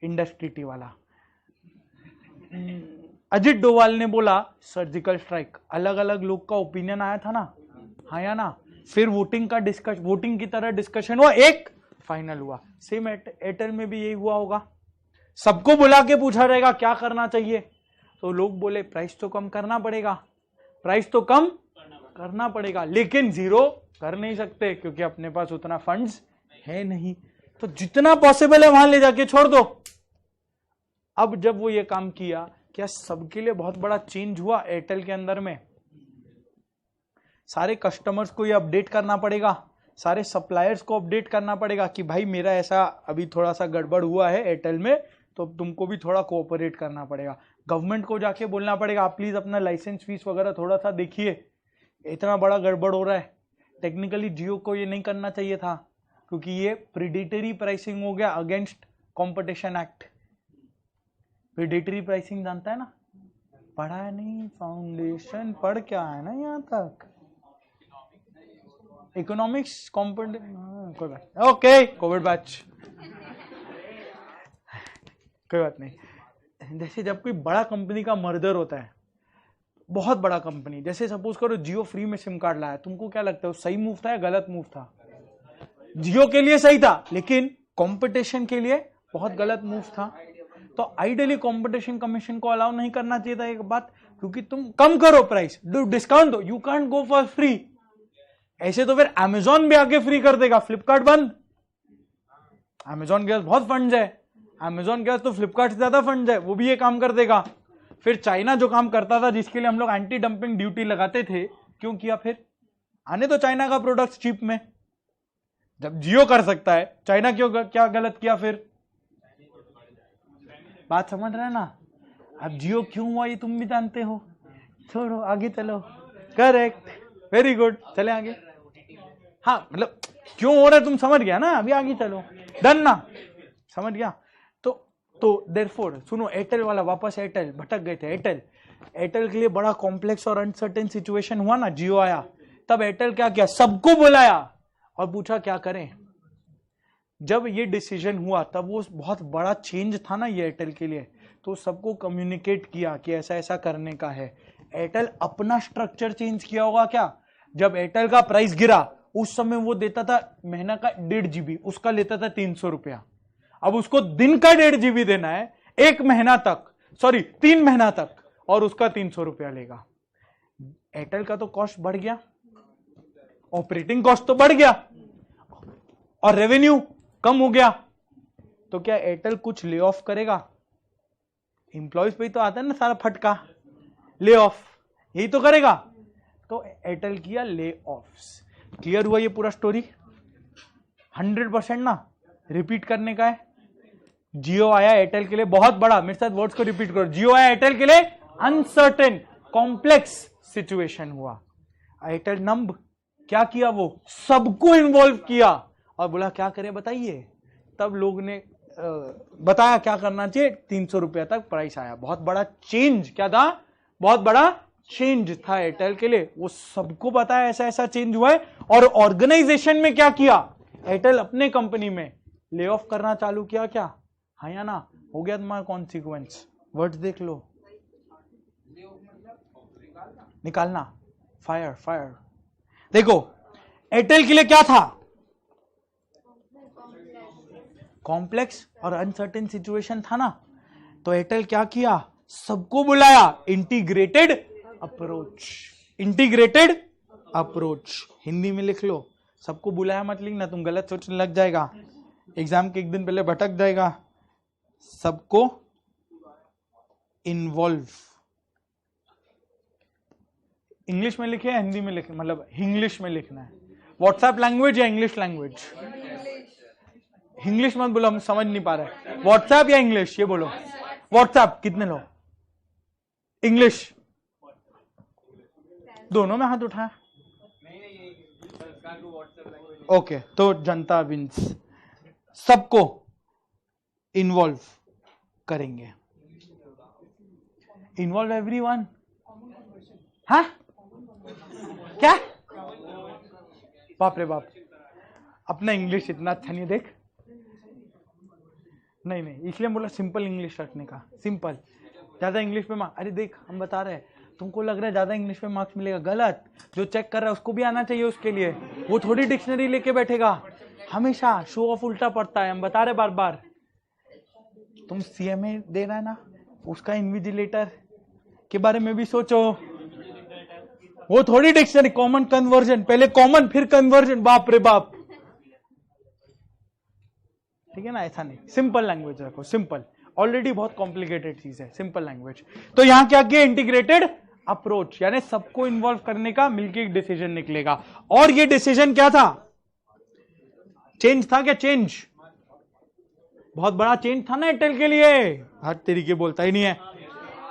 Speaker 1: इंडस्ट्री वाला। अजित डोवाल ने बोला सर्जिकल स्ट्राइक। अलग अलग लोग का ओपिनियन आया था ना, हाँ या ना? फिर वोटिंग का डिस्कशन, वोटिंग की तरह डिस्कशन हुआ, एक फाइनल हुआ। सेम एयरटेल में भी यही हुआ होगा, सबको बुला के पूछा रहेगा क्या करना चाहिए, तो लोग बोले प्राइस तो कम करना पड़ेगा, प्राइस तो कम करना पड़ेगा, लेकिन जीरो कर नहीं सकते क्योंकि अपने पास उतना फंड्स है नहीं, तो जितना पॉसिबल है वहां ले जाके छोड़ दो। अब जब वो ये काम किया, क्या सबके लिए बहुत बड़ा चेंज हुआ एयरटेल के अंदर में? सारे कस्टमर्स को ये अपडेट करना पड़ेगा, सारे सप्लायर्स को अपडेट करना पड़ेगा कि भाई मेरा ऐसा अभी थोड़ा सा गड़बड़ हुआ है एयरटेल में, तो तुमको भी थोड़ा कोऑपरेट करना पड़ेगा। गवर्नमेंट को जाके बोलना पड़ेगा आप प्लीज अपना लाइसेंस फीस वगैरह थोड़ा सा देखिए, इतना बड़ा गड़बड़ हो रहा है। टेक्निकली जियो को ये नहीं करना चाहिए था क्योंकि ये प्रीडेटरी प्राइसिंग हो गया against competition act. Predatory pricing जानता है ना? पढ़ा है नहीं, फाउंडेशन पढ़ क्या है ना यहाँ तक, economics competition. Okay Covid batch, कोई बात नहीं। जैसे जब कोई बड़ा कंपनी का मर्जर होता है, बहुत बड़ा कंपनी, जैसे सपोज करो जियो फ्री में सिम कार्ड लाया, तुमको क्या लगता है सही मूव था या गलत मूव था? जियो के लिए सही था, लेकिन कंपटीशन के लिए बहुत गलत मूव था। तो आइडियली कंपटीशन कमीशन को अलाउ नहीं करना चाहिए था एक बात, क्योंकि तुम कम करो प्राइस, डू डिस्काउंट दो, you can't go for free. ऐसे तो फिर अमेजॉन भी आगे फ्री कर देगा, फ्लिपकार्ट बंद। अमेजॉन के पास बहुत फंड्स है, अमेजॉन के पास तो फ्लिपकार्ट से ज्यादा फंड्स है, वो भी ये काम कर देगा। फिर चाइना जो काम करता था, जिसके लिए हम लोग एंटी डंपिंग ड्यूटी लगाते थे, क्यों किया? फिर आने तो चाइना का प्रोडक्ट चीप में, जब जियो कर सकता है, चाइना क्यों क्या गलत किया? फिर बात समझ रहे हैं ना? अब जियो क्यों हुआ ये तुम भी जानते हो, छोड़ो आगे चलो। करेक्ट, वेरी गुड, चले आगे। हाँ मतलब क्यों हो रहा है तुम समझ गया ना, अभी आगे चलो, डन ना, समझ गया? तो देयरफॉर सुनो, एयरटेल वाला वापस, एयरटेल भटक गए थे। एयरटेल के लिए बड़ा कॉम्प्लेक्स और अनसर्टेन सिचुएशन हुआ ना, जियो आया, तब एयरटेल क्या किया, सबको बुलाया और पूछा क्या करें। जब ये डिसीजन हुआ तब वो बहुत बड़ा चेंज था ना ये एयरटेल के लिए, तो सबको कम्युनिकेट किया कि ऐसा ऐसा करने का है। एयरटेल अपना स्ट्रक्चर चेंज किया होगा क्या? जब एयरटेल का प्राइस गिरा उस समय वो देता था महीना का 1.5 GB, उसका लेता था 300 रुपया। अब उसको दिन का 1.5 GB देना है, 1 महीना तक, सॉरी 3 महीना तक, और उसका 300 रुपया लेगा। एयरटेल का तो कॉस्ट बढ़ गया, ऑपरेटिंग कॉस्ट तो बढ़ गया और रेवेन्यू कम हो गया। तो क्या एयरटेल कुछ ले ऑफ करेगा? एम्प्लॉयज पे ही तो आता है ना सारा फटका, ले ऑफ, यही तो करेगा। तो एयरटेल किया ले ऑफ्स। क्लियर हुआ ये पूरा स्टोरी? 100% ना रिपीट करने का है। जियो आया एयरटेल के लिए बहुत बड़ा, मेरे साथ वर्ड्स को रिपीट करो, जियो आया एयरटेल के लिए अनसर्टेन कॉम्प्लेक्स सिचुएशन हुआ। एयरटेल नंब क्या किया, वो सबको इन्वॉल्व किया और बोला क्या करें बताइए। तब लोग ने बताया क्या करना चाहिए, 300 रुपया तक प्राइस आया। बहुत बड़ा चेंज क्या था, बहुत बड़ा चेंज था एयरटेल के लिए, वो सबको बताया ऐसा ऐसा चेंज हुआ है। और ऑर्गेनाइजेशन में क्या किया, एयरटेल अपने कंपनी में ले ऑफ करना चालू किया। क्या हाँ या ना? हो गया तुम्हारा कॉन्सिक्वेंस, वर्ड्स देख लो, निकालना, फायर फायर। देखो एयरटेल के लिए क्या था, कॉम्प्लेक्स और अनसर्टेन सिचुएशन था ना, तो एयरटेल क्या किया, सबको बुलाया, integrated approach. Integrated approach Hindi में लिख लो, सबको बुलाया मत लिखना, तुम गलत सोचने लग जाएगा, एग्जाम के एक दिन पहले भटक जाएगा। सबको इन्वॉल्व, इंग्लिश में लिखे या हिंदी में लिखे, मतलब इंग्लिश में लिखना है। व्हाट्सएप लैंग्वेज या इंग्लिश लैंग्वेज? इंग्लिश मत बोलो, हम समझ नहीं पा रहे। व्हाट्सएप या इंग्लिश, ये बोलो। व्हाट्सएप कितने लोग? इंग्लिश? दोनों में हाथ उठाया। ओके, तो जनता विंस, सबको इन्वॉल्व करेंगे, इन्वॉल्व एवरीवन। हाँ क्या? बाप रे बाप, अपना इंग्लिश इतना अच्छा नहीं, देख। नहीं, इसलिए बोला सिंपल इंग्लिश रखने का, सिंपल। ज्यादा इंग्लिश पे मार्क्स, अरे देख हम बता रहे हैं, तुमको लग रहा है ज्यादा इंग्लिश पे मार्क्स मिलेगा, गलत। जो चेक कर रहा है उसको भी आना चाहिए उसके लिए, वो थोड़ी डिक्शनरी लेके बैठेगा। हमेशा शो ऑफ उल्टा पड़ता है, हम बता रहे बार बार। तुम सीएमए दे रहा है ना, उसका इन्विजिलेटर के बारे में भी सोचो। वो थोड़ी डिक्शनरी, कॉमन कन्वर्जन, पहले कॉमन फिर कन्वर्जन, बाप रे बाप। ठीक है ना, ऐसा नहीं, सिंपल लैंग्वेज रखो, सिंपल। ऑलरेडी बहुत कॉम्प्लिकेटेड चीज है, सिंपल लैंग्वेज। तो यहां क्या किया? इंटीग्रेटेड अप्रोच, यानी सबको इन्वॉल्व करने का मिलकर एक डिसीजन निकलेगा। और ये डिसीजन क्या था? चेंज था क्या? चेंज, बहुत बड़ा चेंज था ना एयरटेल के लिए। हर तरीके बोलता ही नहीं है,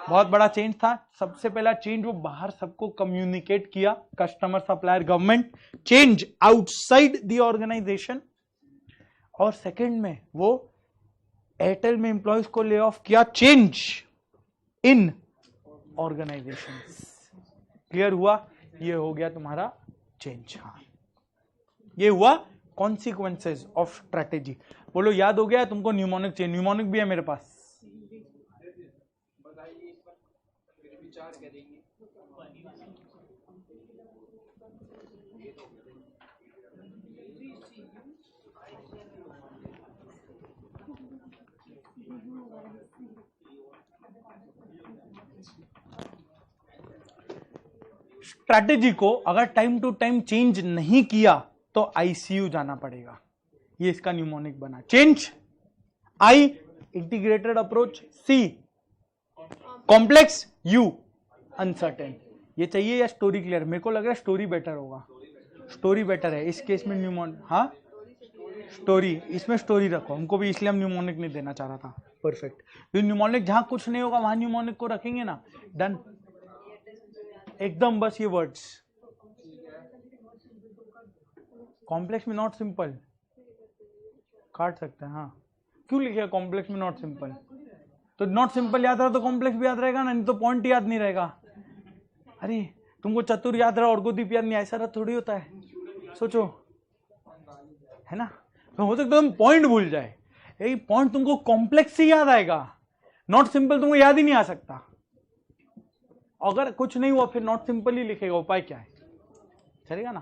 Speaker 1: बहुत बड़ा चेंज था। सबसे पहला चेंज वो बाहर सबको कम्युनिकेट किया, customer, supplier, government, change outside the organisation. और सेकंड में वो एयरटेल में एम्प्लॉयज को ले ऑफ किया, चेंज इन ऑर्गेनाइजेशन। क्लियर हुआ? ये हो गया तुम्हारा चेंज। हाँ, ये हुआ कॉन्सिक्वेंसेज ऑफ स्ट्रेटेजी। बोलो याद हो गया तुमको? न्यूमोनिक चाहिए? न्यूमोनिक भी है मेरे पास। स्ट्रैटेजी को अगर टाइम टू टाइम चेंज नहीं किया तो आईसीयू जाना पड़ेगा। ये इसका न्यूमोनिक बना। Change, I integrated approach, C complex, U uncertain. ये चाहिए या स्टोरी क्लियर? मेरे को लग रहा है स्टोरी बेटर होगा, स्टोरी बेटर है इस केस में। न्यूमोनिक, हाँ स्टोरी, इसमें स्टोरी रखो। हमको भी इसलिए हम न्यूमोनिक नहीं देना चाह रहा था। परफेक्ट। तो न्यूमोनिक जहां कुछ नहीं होगा वहां न्यूमोनिक को रखेंगे ना, डन एकदम। बस ये वर्ड्स कॉम्प्लेक्स में नॉट सिंपल काट सकते हैं। हाँ, क्यों लिखेगा कॉम्प्लेक्स में नॉट सिंपल? तो नॉट सिंपल याद रहा तो कॉम्प्लेक्स भी याद रहेगा ना, नहीं तो पॉइंट याद नहीं रहेगा। अरे तुमको चतुर याद रहा, अर्गोदीप याद नहीं, ऐसा थोड़ी होता है। सोचो, है ना? तो हो सकता है तुम पॉइंट भूल जाए, यही पॉइंट तुमको कॉम्प्लेक्स से याद आएगा, नॉट सिंपल तुमको याद ही नहीं आ सकता। अगर कुछ नहीं हुआ फिर नॉट सिंपल ही लिखेगा। उपाय क्या है? चलेगा ना?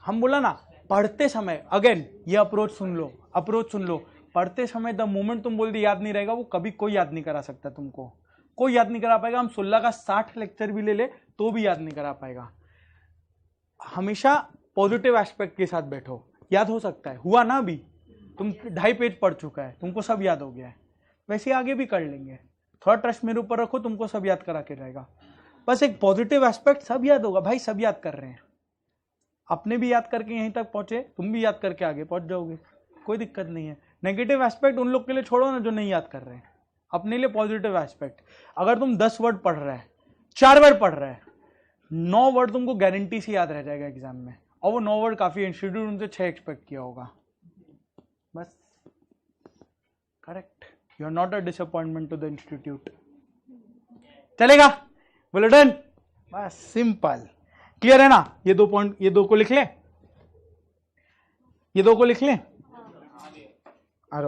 Speaker 1: हम बोला ना पढ़ते समय, अगेन ये अप्रोच सुन लो, अप्रोच सुन लो। पढ़ते समय द मोमेंट तुम बोल दी याद नहीं रहेगा, वो कभी कोई याद नहीं करा सकता तुमको, कोई याद नहीं करा पाएगा। हम 16 का 60 लेक्चर भी ले ले तो भी याद नहीं करा पाएगा। हमेशा पॉजिटिव एस्पेक्ट के साथ बैठो, याद हो सकता है। हुआ ना अभी, तुम 2.5 पेज पढ़ चुका है, तुमको सब याद हो गया है, वैसे आगे भी कर लेंगे। थोड़ा ट्रस्ट मेरे ऊपर रखो, तुमको सब याद करा के रहेगा। बस एक पॉजिटिव एस्पेक्ट, सब याद होगा भाई, सब याद कर रहे हैं। अपने भी याद करके यहीं तक पहुंचे, तुम भी याद करके आगे पहुंच जाओगे, कोई दिक्कत नहीं है। नेगेटिव एस्पेक्ट उन लोग के लिए छोड़ो ना जो नहीं याद कर रहे हैं, अपने लिए पॉजिटिव एस्पेक्ट। अगर तुम 10 वर्ड पढ़ रहे हैं, 4 वर्ड पढ़ रहे हैं, 9 वर्ड तुमको गारंटी से याद रह जाएगा एग्जाम में। और वो 9 वर्ड काफी, इंस्टीट्यूट उनसे 6 एक्सपेक्ट किया होगा। बस correct, you are not a disappointment to the institute. चलेगा? बोलो डन। बस सिंपल, क्लियर है ना? ये 2 पॉइंट, ये 2 को लिख ले, ये 2 को लिख ले। अरे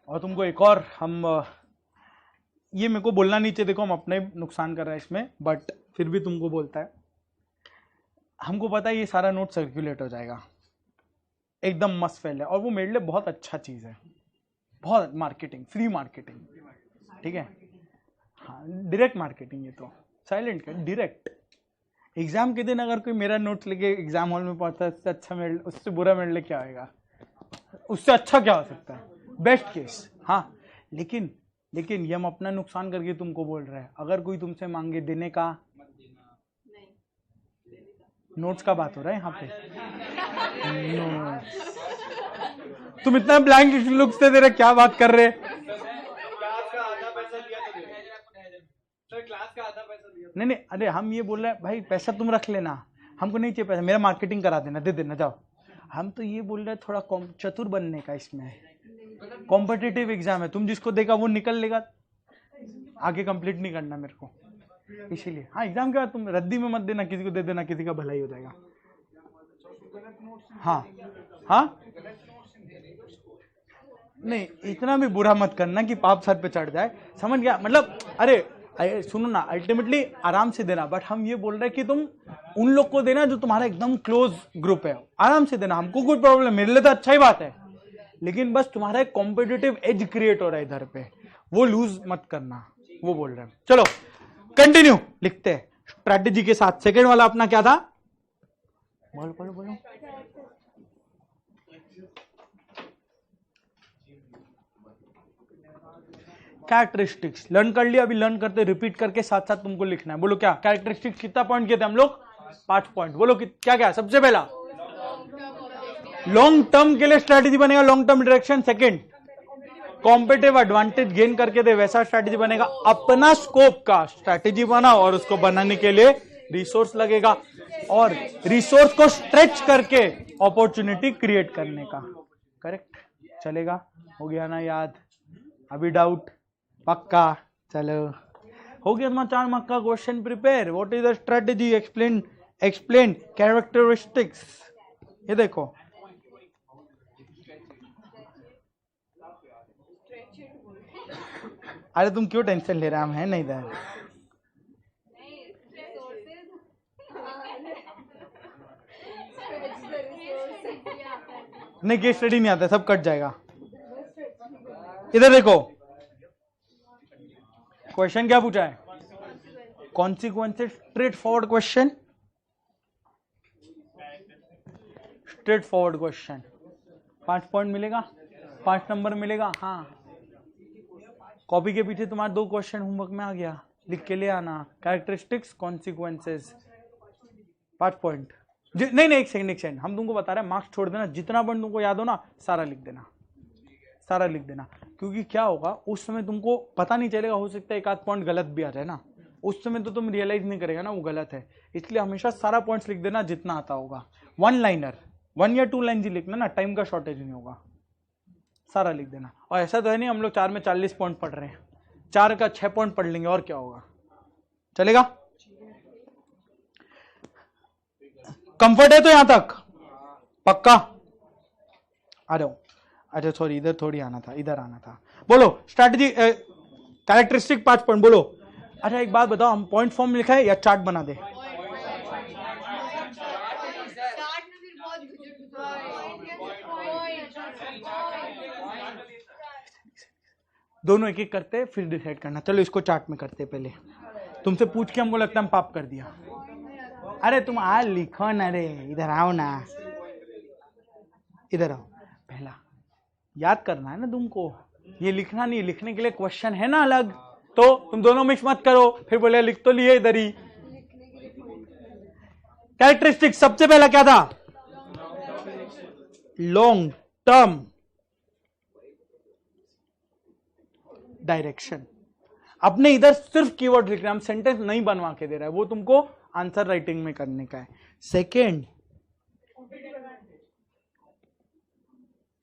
Speaker 1: और तुमको एक और, हम ये मेरे को बोलना नहीं चाहिए, देखो हम अपने नुकसान कर रहे हैं इसमें, बट फिर भी तुमको बोलता है। हमको पता है ये सारा नोट सर्कुलेट हो जाएगा, एकदम मस्त फैल है, और वो मेरे लिए बहुत अच्छा चीज है, बहुत मार्केटिंग, फ्री मार्केटिंग। ठीक है? हाँ, डायरेक्ट मार्केटिंग। ये तो साइलेंट का डायरेक्ट। एग्जाम के दिन अगर कोई मेरा नोट्स लेके एग्जाम हॉल में पहुंचता है, उससे अच्छा मेरे, उससे बुरा मेरे लिए क्या आएगा? उससे अच्छा क्या हो सकता है? Best case. हाँ, लेकिन लेकिन ये हम अपना नुकसान करके तुमको बोल रहे हैं, अगर कोई तुमसे मांगे देने का, नोट्स का बात हो रहा है यहाँ पे। तुम इतना ब्लैंक लुक से दे रहे, क्या बात कर रहे? नहीं नहीं, अरे हम ये बोल रहे हैं भाई पैसा तुम रख लेना, हमको नहीं चाहिए पैसा, मेरा मार्केटिंग करा देना, दे देना जाओ। हम तो ये बोल रहे हैं थोड़ा चतुर बनने का, इसमें कॉम्पिटिटिव एग्जाम है, तुम जिसको देगा वो निकल लेगा, आगे कंप्लीट नहीं करना मेरे को, इसीलिए। हाँ, एग्जाम के बाद तुम रद्दी में मत देना, किसी को दे देना, किसी का भलाई हो जाएगा। हाँ हाँ, नहीं इतना भी बुरा मत करना कि पाप सर पे चढ़ जाए, समझ गया? मतलब अरे सुनो ना, अल्टीमेटली आराम से देना, बट हम ये बोल रहे हैं कि तुम उन लोग को देना जो तुम्हारा एकदम क्लोज ग्रुप है, आराम से देना, हमको कोई प्रॉब्लम, मेरे लिए तो अच्छा ही बात है, लेकिन बस तुम्हारा एक कॉम्पिटिटिव एज क्रिएट हो रहा है इधर पे, वो लूज मत करना, वो बोल रहे हैं। चलो कंटिन्यू, लिखते हैं स्ट्रैटेजी के साथ। सेकेंड वाला अपना क्या था? बोलो बोलो बोलो। कैरेक्टरिस्टिक्स लर्न कर लिया, अभी लर्न करते रिपीट करके साथ साथ तुमको लिखना है। बोलो क्या कैरेक्टरिस्टिक्स, कितना पॉइंट किए थे हम लोग? 5 पॉइंट। बोलो क्या क्या? सबसे पहला लॉन्ग टर्म के लिए स्ट्रैटेजी बनेगा, long term direction. Second, competitive advantage gain करके दे, वैसा स्ट्रैटेजी बनेगा। अपना स्कोप का स्ट्रैटेजी बनाओ और उसको बनाने के लिए रिसोर्स लगेगा, और रिसोर्स को स्ट्रेच करके अपॉर्चुनिटी क्रिएट करने का। करेक्ट? चलेगा? हो गया ना याद? अभी डाउट? पक्का? चलो, हो गया तुम्हारा 4 मार्क का question prepare. What is the strategy? Explain characteristics. ये देखो, अरे तुम क्यों टेंशन ले रहे? हम हैं नहीं इधर। नहीं, केस स्टडी नहीं आता, सब कट जाएगा। इधर देखो, क्वेश्चन क्या पूछा है? Consequences, straight forward question, straight forward question. 5 point मिलेगा, 5 नंबर मिलेगा। हाँ, कॉपी के पीछे तुम्हारा 2 क्वेश्चन होमवर्क में आ गया, लिख के ले आना। Characteristics, consequences, 5 point. नहीं नहीं, एक सेकंड, हम तुमको बता रहे हैं, मार्क्स छोड़ देना, जितना पॉइंट तुमको याद हो ना सारा लिख देना, सारा लिख देना। क्योंकि क्या होगा, उस समय तुमको पता नहीं चलेगा, हो सकता है एक आध पॉइंट गलत भी आ जाए ना, उस समय तो तुम रियलाइज नहीं करेगा ना वो गलत है। इसलिए हमेशा सारा पॉइंट्स लिख देना जितना आता होगा। 1 लाइनर, 1 या 2 लाइन ही लिखना ना, टाइम का शॉर्टेज नहीं होगा, सारा लिख देना। और ऐसा तो है नहीं हम लोग 4 में 40 पॉइंट पढ़ रहे हैं, 4 का 6 पॉइंट पढ़ लेंगे, और क्या होगा? चलेगा? कंफर्ट है तो यहां तक? पक्का? आ जाओ। अच्छा सॉरी, इधर थोड़ी आना था, इधर आना था। बोलो स्ट्रैटेजी, कैरेक्टरिस्टिक 5 पॉइंट बोलो। अच्छा एक बात बताओ, हम पॉइंट फॉर्म में लिखा है या चार्ट बना दे? दोनों एक एक करते फिर डिसाइड करना। चलो इसको चार्ट में करते, पहले तुमसे पूछ के हमको लगता है हम पाप कर दिया। अरे तुम आ लिखो ना रे, इधर आओ ना, इधर आओ। पहला याद करना है ना तुमको, ये लिखना नहीं, लिखने के लिए क्वेश्चन है ना अलग, तो तुम दोनों मिक्स मत करो, फिर बोले लिख तो लिए इधर ही। कैरेक्टरिस्टिक सबसे पहला क्या था? Long term direction. अपने इधर सिर्फ कीवर्ड लिख रहे हैं, हम सेंटेंस नहीं बनवा के दे रहा है, वो तुमको आंसर राइटिंग में करने का है। Second,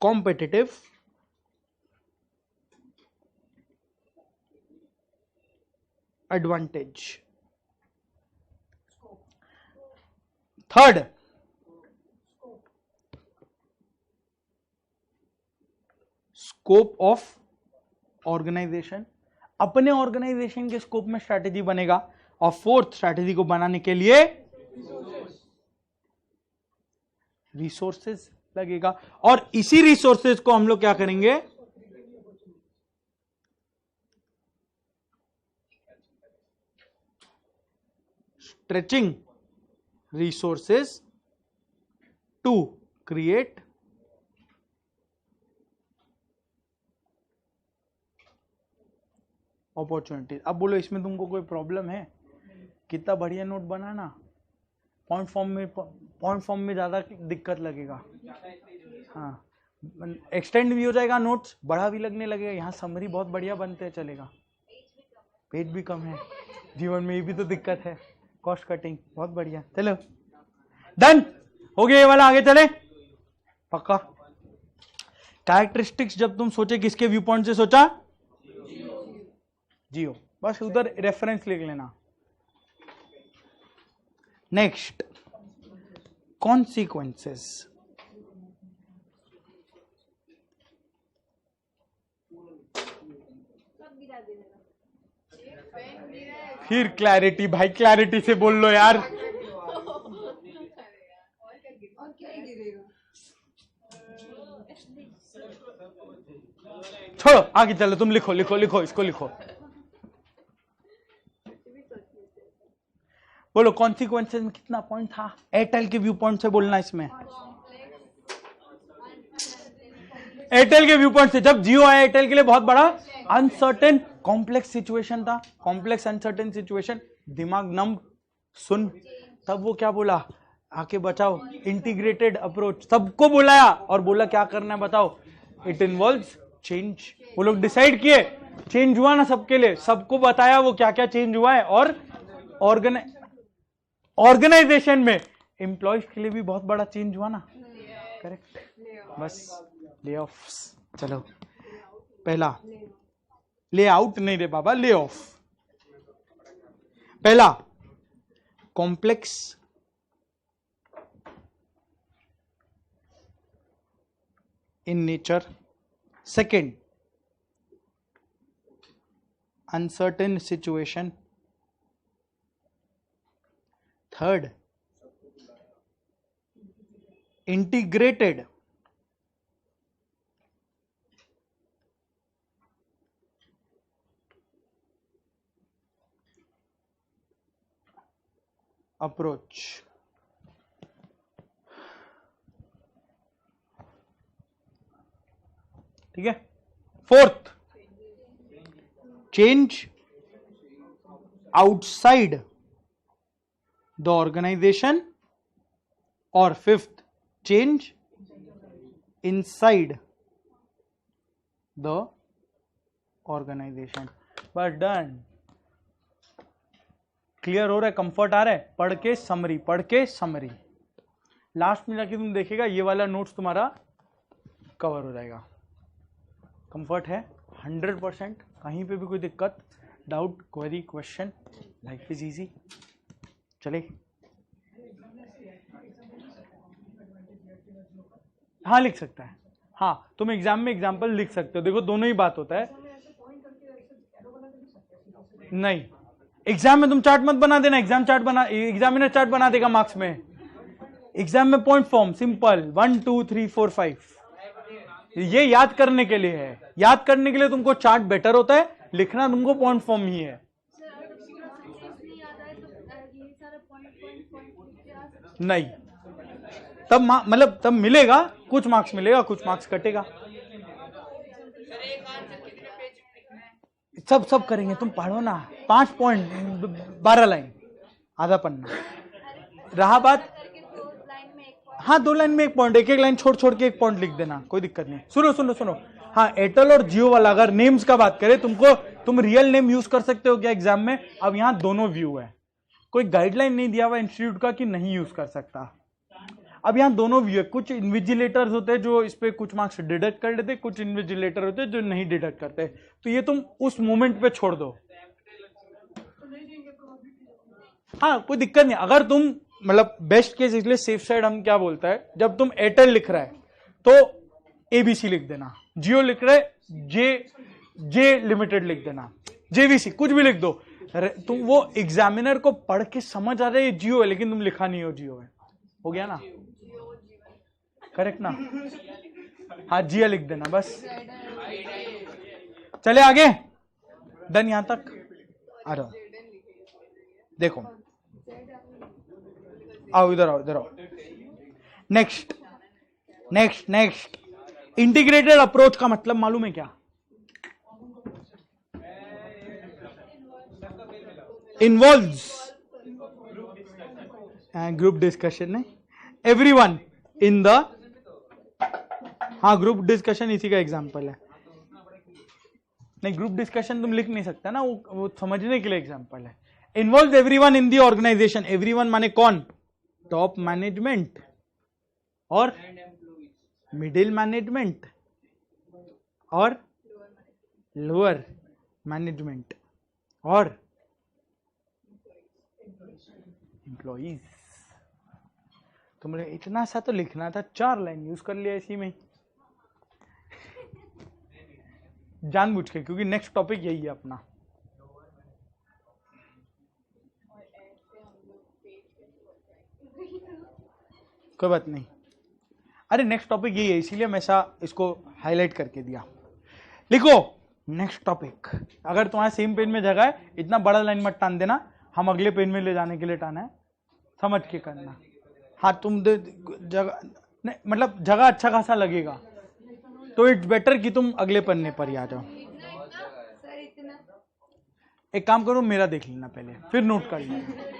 Speaker 1: competitive advantage. Third, scope of organisation, अपने ऑर्गेनाइजेशन के स्कोप में स्ट्रैटेजी बनेगा। और फोर्थ, स्ट्रैटेजी को बनाने के लिए रिसोर्सेज लगेगा, और इसी रिसोर्सेज को हम लोग क्या करेंगे? Stretching resources to create opportunities. अब बोलो इसमें तुमको कोई प्रॉब्लम है? कितना बढ़िया नोट बनाना, पॉइंट फॉर्म में ज्यादा दिक्कत लगेगा। हाँ, एक्सटेंड भी हो जाएगा, नोट्स बड़ा भी लगने लगेगा। यहाँ समरी बहुत बढ़िया बनते चलेगा, पेज भी कम है, जीवन में ये भी तो दिक्कत है, कॉस्ट कटिंग बहुत बढ़िया। चलो डन हो गया ये वाला, आगे चले पक्का। कैरेक्टरिस्टिक्स जब तुम सोचे किसके व्यू पॉइंट से सोचा? जियो, बस उधर रेफरेंस लिख लेना। Next consequences. फिर क्लैरिटी, भाई क्लैरिटी से बोल लो यार। छोड़ो आगे चलो, तुम लिखो लिखो लिखो, इसको लिखो। बोलो कॉन्सिक्वेंसेस में कितना पॉइंट था? एयरटेल के व्यू पॉइंट से बोलना इसमें। एयरटेल के व्यू पॉइंट से, जब जियो आया एयरटेल के लिए बहुत बड़ा अनसर्टेन कॉम्प्लेक्स सिचुएशन था, कॉम्प्लेक्स अनसर्टेन सिचुएशन, दिमाग नम सुन। तब वो क्या बोला? आके बचाओ, इंटीग्रेटेड अप्रोच, सबको बुलाया और बोला क्या करना है बताओ। It involves change. वो लोग डिसाइड किए, चेंज हुआ ना सबके लिए, सबको बताया वो क्या क्या चेंज हुआ है। और ऑर्गेनाइजेशन में एम्प्लॉयज के लिए भी बहुत बड़ा चेंज हुआ ना, करेक्ट। बस ले ऑफ्स। चलो पहला, ले आउट नहीं रे बाबा, ले ऑफ। पहला complex in nature, second uncertain situation, third integrated, approach. ठीक है। Fourth change outside the organisation, और fifth change inside the organization. बस डन। क्लियर हो रहा है? कंफर्ट आ रहा है? पढ़ के समरी, पढ़ के समरी, लास्ट में जाके तुम देखेगा ये वाला नोट्स तुम्हारा कवर हो जाएगा। कंफर्ट है 100%, कहीं पे भी कोई दिक्कत, doubt, query, question, life is easy. चले हाँ लिख सकता है, हाँ तुम एग्जाम में एग्जाम्पल लिख सकते हो। देखो दोनों ही बात होता है। नहीं, एग्जाम में तुम चार्ट मत बना देना, एग्जाम चार्ट बना, एग्जामिनर चार्ट बना देगा मार्क्स में। एग्जाम में पॉइंट फॉर्म सिंपल 1 2 3 4 5, ये याद करने के लिए है। याद करने के लिए तुमको चार्ट बेटर होता है, लिखना तुमको पॉइंट फॉर्म ही है। नहीं, तब मतलब तब मिलेगा, कुछ मार्क्स मिलेगा, कुछ मार्क्स कटेगा। सब करेंगे, तुम पढ़ो ना। 5 पॉइंट 12 लाइन, आधा पन्ना। रहा बात, हाँ 2 लाइन में 1 पॉइंट, एक लाइन छोड़ छोड़ के 1 पॉइंट लिख देना, कोई दिक्कत नहीं। सुनो सुनो सुनो, हाँ एयरटेल और जियो वाला अगर नेम्स का बात करें, तुम रियल नेम यूज कर सकते हो क्या एग्जाम में? अब यहाँ दोनों व्यू है, कोई गाइडलाइन नहीं दिया हुआ इंस्टीट्यूट का कि नहीं यूज कर सकता। अब यहाँ दोनों व्यू है। कुछ इन्विजिलेटर्स होते हैं जो इस पे कुछ मार्क्स डिडक्ट कर लेते, कुछ इन्विजिलेटर होते हैं जो नहीं डिडक्ट करते। तो ये तुम उस मोमेंट पे छोड़ दो, हाँ कोई दिक्कत नहीं। अगर तुम मतलब बेस्ट केस, इसलिए सेफ साइड हम क्या बोलता है, जब तुम एयरटेल लिख रहा है तो एबीसी लिख देना, जियो लिख रहे जे लिमिटेड लिख देना, जेवीसी कुछ भी लिख दो। तुम वो एग्जामिनर को पढ़ के समझ आ रहा है जियो है, लेकिन तुम लिखा नहीं हो जियो है, हो गया ना, करेक्ट ना? हाँ जिया लिख देना बस। चले आगे, डन यहां तक आ रहा। देखो आओ इधर आओ, इधर आओ। Next next next integrated approach का मतलब मालूम है क्या? इन्वॉल्व्स ग्रुप डिस्कशन नहीं, एवरीवन इन द, हाँ ग्रुप डिस्कशन इसी का एग्जांपल है। नहीं, ग्रुप डिस्कशन तुम लिख नहीं सकता ना, वो समझने के लिए एग्जांपल है। Involve everyone in the organisation, everyone माने कौन, टॉप मैनेजमेंट और मिडिल मैनेजमेंट और लोअर मैनेजमेंट और एम्प्लॉइज। तुमने इतना सा तो लिखना था, 4 लाइन यूज कर लिया इसी में जानबूझ के, क्योंकि नेक्स्ट टॉपिक यही है अपना। कोई बात नहीं, अरे नेक्स्ट टॉपिक यही है, इसीलिए मैं ऐसा इसको हाईलाइट करके दिया। लिखो नेक्स्ट टॉपिक। अगर तुम्हारे सेम पेज में जगह है, इतना बड़ा लाइन मत टान देना, हम अगले पेज में ले जाने के लिए टाना है, समझ के करना। हाँ तुम जगह नहीं, मतलब जगह अच्छा खासा लगेगा तो इट्स बेटर कि तुम अगले पन्ने पर ही आ जाओ। एक काम करो, मेरा देख लेना पहले, फिर नोट कर लेना।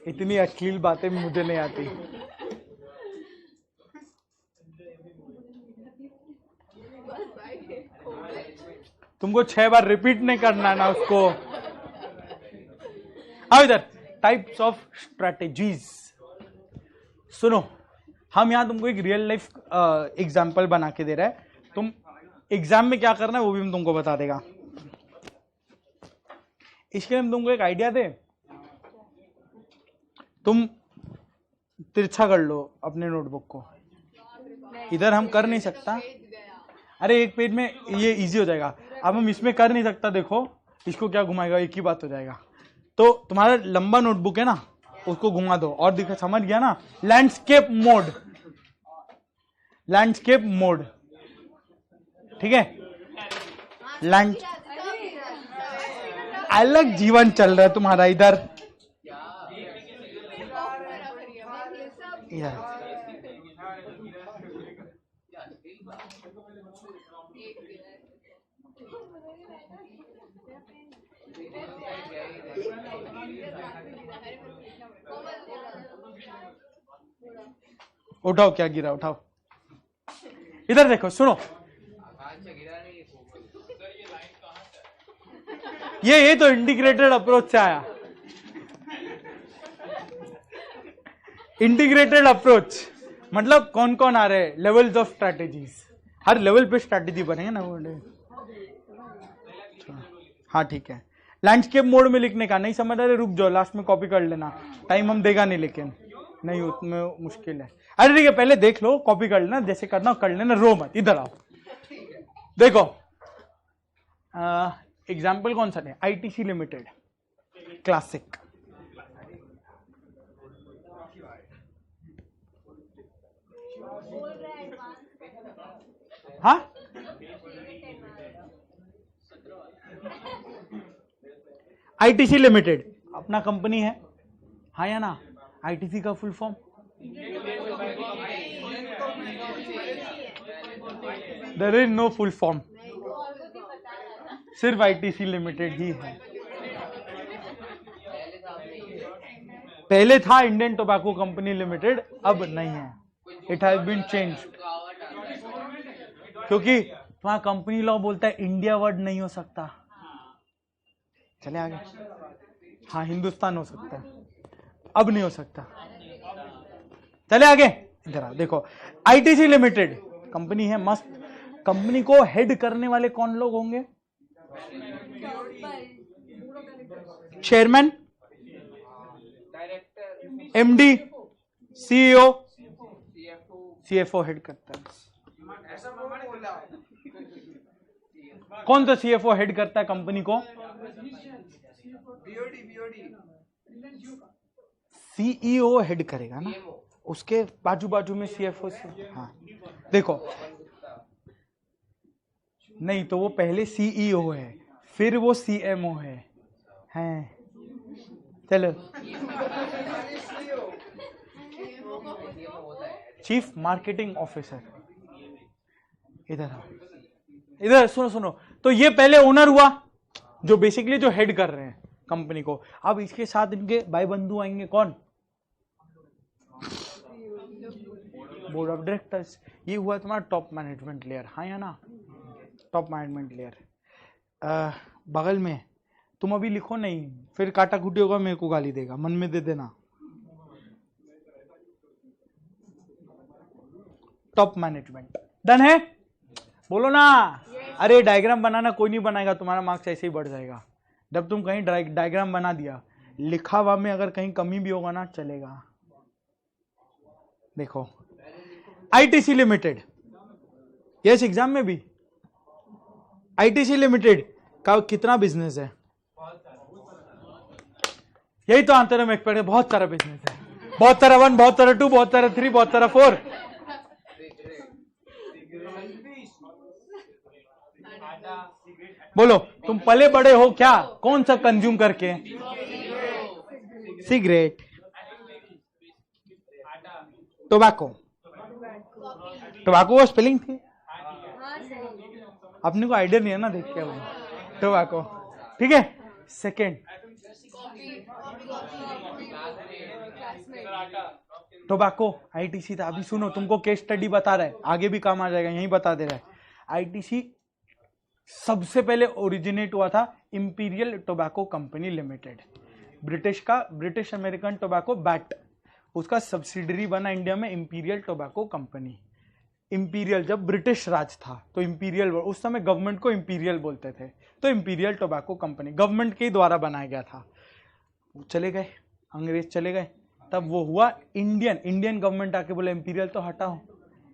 Speaker 1: इतनी अश्लील बातें मुझे नहीं आती। तुमको 6 बार रिपीट नहीं करना ना उसको। आओ इधर, टाइप्स ऑफ स्ट्रेटेजीज। सुनो, हम यहां तुमको एक रियल लाइफ एग्जांपल बना के दे रहे हैं, तुम एग्जाम में क्या करना है वो भी हम तुमको बता देगा। इसके लिए हम तुमको एक आइडिया दे, तुम तिरछा कर लो अपने नोटबुक को। इधर हम कर नहीं सकता, अरे एक पेज में ये इजी हो जाएगा। अब हम इसमें कर नहीं सकता, देखो इसको क्या घुमाएगा, एक ही बात हो जाएगा। तो तुम्हारा लंबा नोटबुक है ना, उसको घुमा दो और दिखा, समझ गया ना। लैंडस्केप मोड, लैंडस्केप मोड, ठीक है। लैंड अलग जीवन चल रहा है तुम्हारा इधर, उठाओ, क्या गिरा, उठाओ। इधर देखो, सुनो, ये तो इंटीग्रेटेड अप्रोच से आया। इंटीग्रेटेड अप्रोच मतलब कौन कौन आ रहे हैं, levels of strategies. Her level पे स्ट्रैटेजी बनेगा ना वो। हाँ ठीक है, लैंडस्केप मोड में लिखने का नहीं समझ आ रहे, रुक जाओ, लास्ट में कॉपी कर लेना, टाइम हम देगा नहीं, लेकिन नहीं उसमें मुश्किल है। अरे ठीक है, पहले देख लो, कॉपी कर लेना, जैसे करना कर लेना, रो मत, इधर आओ। देखो एग्जाम्पल कौन सा है, आईटीसी लिमिटेड, क्लासिक। हाँ आईटीसी लिमिटेड अपना कंपनी है, हाँ या ना। आईटीसी का full form, there is no full form, सिर्फ आईटीसी लिमिटेड ही है। पहले था इंडियन टोबैको कंपनी लिमिटेड, अब नहीं है, इट हैज बीन चेंज्ड। क्योंकि तुम्हारा कंपनी लॉ बोलता है इंडिया वर्ड नहीं हो सकता। चले आगे, हाँ हिंदुस्तान हो सकता है, अब नहीं हो सकता। चले आगे, इधर आओ, देखो आईटीसी लिमिटेड कंपनी है मस्त। कंपनी को हेड करने वाले कौन लोग होंगे, chairman, MD, CEO, CFO head करता है। कौन सा सीएफओ हेड करता है कंपनी को, सीईओ हेड करेगा ना, उसके बाजू बाजू में सीएफओ से। हाँ देखो, नहीं तो वो पहले सीईओ है, फिर वो सीएमओ है। हैं चलो चीफ मार्केटिंग ऑफिसर। इधर आओ, इधर सुनो सुनो। तो ये पहले ओनर हुआ, जो बेसिकली जो हेड कर रहे हैं कंपनी को। अब इसके साथ इनके भाई बंधु आएंगे, कौन? Board of directors. ये हुआ तुम्हारा टॉप मैनेजमेंट लेयर, हाँ या ना? Top management layer. बगल में तुम अभी लिखो नहीं, फिर काटा कुटी होगा, मेरे को गाली देगा, मन में दे देना। टॉप मैनेजमेंट डन है, बोलो ना। अरे डायग्राम बनाना कोई नहीं बनाएगा, तुम्हारा मार्क्स ऐसे ही बढ़ जाएगा। जब तुम कहीं डायग्राम बना दिया, लिखा हुआ में अगर कहीं कमी भी होगा ना चलेगा। देखो आईटीसी लिमिटेड, यस एग्जाम में भी आईटीसी लिमिटेड का कितना बिजनेस है? यही तो आंतर में एक्सपर्ट है, बहुत सारा बिजनेस है, बहुत सारा 1, बहुत सारा 2, बहुत सारा 3, बहुत सारा 4। बोलो तुम पले बड़े हो क्या, कौन सा कंज्यूम करके? Cigarette, tobacco. टोबैको वो स्पेलिंग थी, अपने को आइडिया नहीं है ना देख के वो टोबैको, ठीक है। सेकेंड टोबैको आईटीसी था। अभी सुनो, तुमको केस स्टडी बता रहा है, आगे भी काम आ जाएगा, यही बता दे रहा है। आईटीसी सबसे पहले ओरिजिनेट हुआ था imperial tobacco company limited, British का, ब्रिटिश अमेरिकन टोबैको बैट, उसका सब्सिडरी बना इंडिया में इंपीरियल टोबैको कंपनी। इंपीरियल जब ब्रिटिश राज था तो इंपीरियल, उस समय गवर्नमेंट को इंपीरियल बोलते थे, तो इंपीरियल टोबैको कंपनी गवर्नमेंट के द्वारा बनाया गया था। चले गए अंग्रेज, चले गए, तब वो हुआ इंडियन गवर्नमेंट आके बोले इंपीरियल तो हटाओ,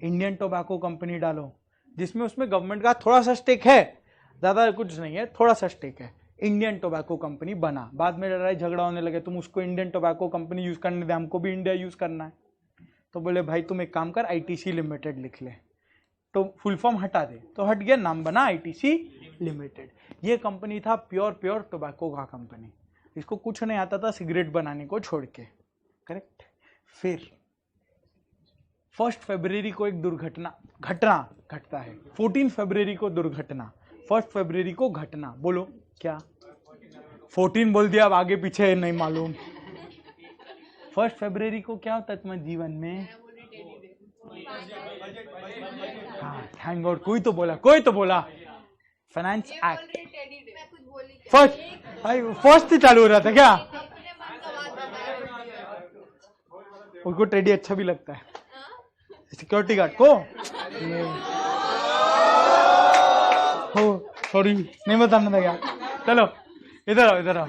Speaker 1: इंडियन टोबैको कंपनी डालो, जिसमें उसमें गवर्नमेंट का थोड़ा सा स्टेक है, ज्यादा कुछ नहीं है, थोड़ा सा स्टेक है। इंडियन टोबैको कंपनी बना, बाद में लड़ाई झगड़ा होने लगे, तुम उसको इंडियन टोबैको कंपनी यूज करने दे, हमको भी इंडिया यूज करना है। तो बोले भाई तुम एक काम कर, आईटीसी लिमिटेड लिख ले, तो फुल फॉर्म हटा दे, तो हट गया, नाम बना आईटीसी लिमिटेड। ये कंपनी था प्योर टोबैको का कंपनी, इसको कुछ नहीं आता था सिगरेट बनाने को छोड़ के, करेक्ट। फिर 1 फरवरी को एक घटना घटता है, 14 फरवरी को दुर्घटना, 1 फरवरी को घटना, बोलो क्या? 14 बोल दिया, अब आगे पीछे नहीं मालूम। 1 फरवरी को क्या होता है तुम्हारे जीवन में? हाँ, थैंक गॉड, कोई तो बोला फाइनेंस एक्ट। फर्स्ट ही चालू हो रहा था क्या? उनको टेडी अच्छा भी लगता है, सिक्योरिटी गार्ड को। सॉरी नहीं बताना था क्या। चलो इधर आओ।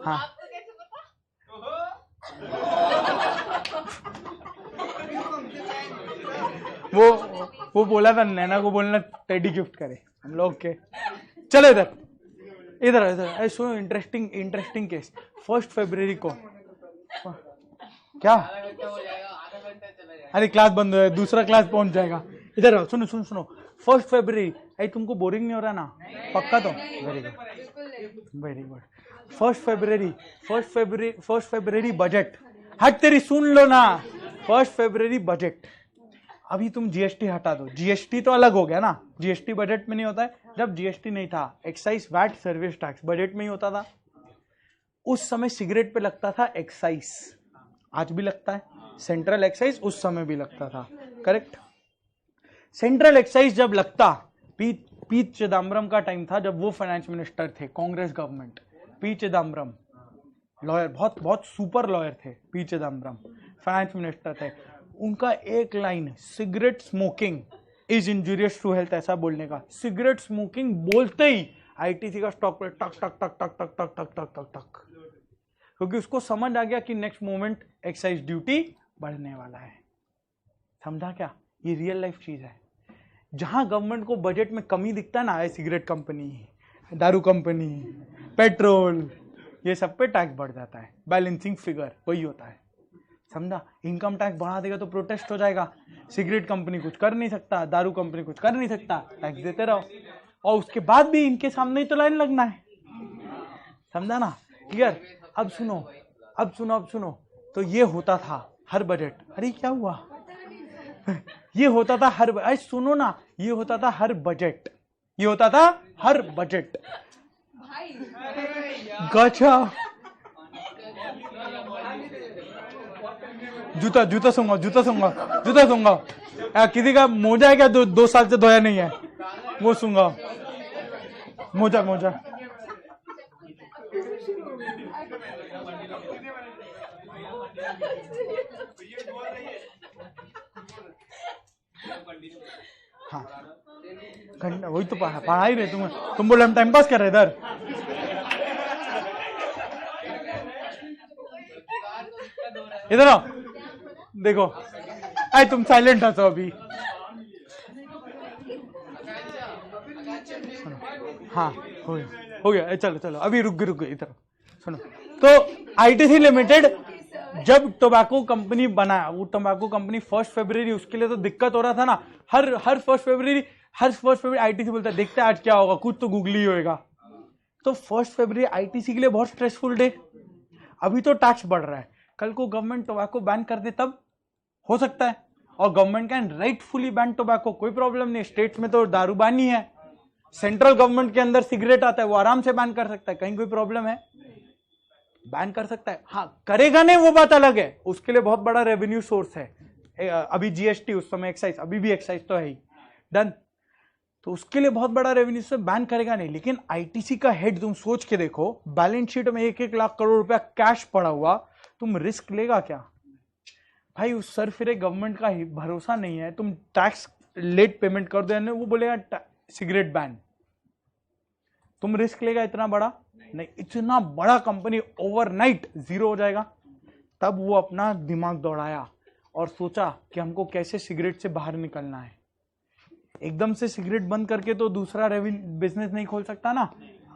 Speaker 1: हाँ वो बोला था नैना को बोलना टेडी गिफ्ट करे हम लोग के। चलो इधर अरे सुनो, इंटरेस्टिंग केस। 1 फरवरी को क्या? अरे क्लास बंद है, दूसरा क्लास पहुंच जाएगा। इधर आओ, सुनो 1 फरवरी, अरे तुमको बोरिंग नहीं हो रहा ना? पक्का तो? Very good. 1 फरवरी बजट। हट तेरी, सुन लो ना। 1 फरवरी बजट। अभी तुम जीएसटी हटा दो, जीएसटी तो अलग हो गया ना, जीएसटी बजट में नहीं होता है। जब जीएसटी नहीं था, excise, VAT, service tax budget में ही होता था। उस समय सिगरेट पे लगता था एक्साइज, आज भी लगता है, सेंट्रल एक्साइज उस समय भी लगता था, करेक्ट। सेंट्रल एक्साइज जब लगता, पी चिदम्बरम का टाइम था जब वो फाइनेंस मिनिस्टर थे, Congress government. P Chidambaram lawyer, बहुत सुपर लॉयर थे पी चिदम्बरम, फाइनेंस मिनिस्टर थे। उनका एक line, cigarette smoking is injurious to health, ऐसा बोलने का, सिगरेट स्मोकिंग बोलते ही आईटीसी का स्टॉक पे टक टक टक टक टक टक टक टक टक टक, क्योंकि उसको समझ आ गया कि नेक्स्ट मोमेंट एक्साइज ड्यूटी बढ़ने वाला है। समझा क्या? ये रियल लाइफ चीज है। जहां गवर्नमेंट को बजट में कमी दिखता है ना, सिगरेट कंपनी, दारू कंपनी, पेट्रोल, ये सब पे टैक्स बढ़ जाता है। बैलेंसिंग फिगर वही होता है, समझा? इनकम टैक्स बढ़ा देगा तो प्रोटेस्ट हो जाएगा। सिगरेट कंपनी कुछ कर नहीं सकता, दारू कंपनी कुछ कर नहीं सकता, टैक्स देते रहो, और उसके बाद भी इनके सामने ही तो लाइन लगना है। समझा ना? क्लियर? अब सुनो। तो ये होता था हर बजट, अरे क्या हुआ? ये होता था हर, अरे सुनो ना, ये होता था हर बजट, ये होता था हर बजट। गचा, जूता जूता सूंगा, जूता सूंगा, जूता सूंगा। किसी का मोजा है क्या, 2 साल से धोया नहीं है, वो सूंगा। मोजा मोजा, हाँ घंटा, वही तो पढ़ाई रहे तुम बोले हम टाइम पास कर रहे इधर। इधर आओ, देखो, अरे तुम साइलेंट हंसो अभी। हाँ हो गया, चलो चलो अभी रुक गए इधर सुनो। तो आईटीसी लिमिटेड जब टोबैको कंपनी बना, वो टोबैको कंपनी 1 फरवरी, उसके लिए तो दिक्कत हो रहा था ना। हर 1 फरवरी आईटीसी बोलता है देखते हैं आज क्या होगा, कुछ तो गूगली होएगा। तो 1 फरवरी आईटीसी के लिए बहुत स्ट्रेसफुल डे। अभी तो टैक्स बढ़ रहा है, कल को गवर्नमेंट टोबैको बैन कर दे तब हो सकता है। और government can rightfully ban tobacco, कोई प्रॉब्लम नहीं। स्टेट्स में तो दारू बानी है, सेंट्रल गवर्नमेंट के अंदर सिगरेट आता है, वो आराम से बैन कर सकता है, कहीं कोई प्रॉब्लम है, बैन कर सकता है। हाँ करेगा नहीं वो बात अलग है, उसके लिए बहुत बड़ा रेवेन्यू सोर्स है। अभी जीएसटी, उस समय एक्साइज, अभी भी एक्साइज तो है ही, डन। तो उसके लिए बहुत बड़ा रेवेन्यू से बैन करेगा नहीं। लेकिन आईटीसी का हेड तुम सोच के देखो, बैलेंस शीट में 1-1 लाख करोड़ रुपया कैश पड़ा हुआ, तुम रिस्क लेगा क्या भाई? उस सरफिरे गवर्नमेंट का ही भरोसा नहीं है। तुम टैक्स लेट पेमेंट कर देने, वो बोलेगा सिगरेट बैन, तुम रिस्क लेगा इतना बड़ा? नहीं। इतना बड़ा कंपनी ओवरनाइट जीरो हो जाएगा। तब वो अपना दिमाग दौड़ाया और सोचा कि हमको कैसे सिगरेट से बाहर निकलना है। एकदम से सिगरेट बंद करके तो दूसरा बिजनेस नहीं खोल सकता ना,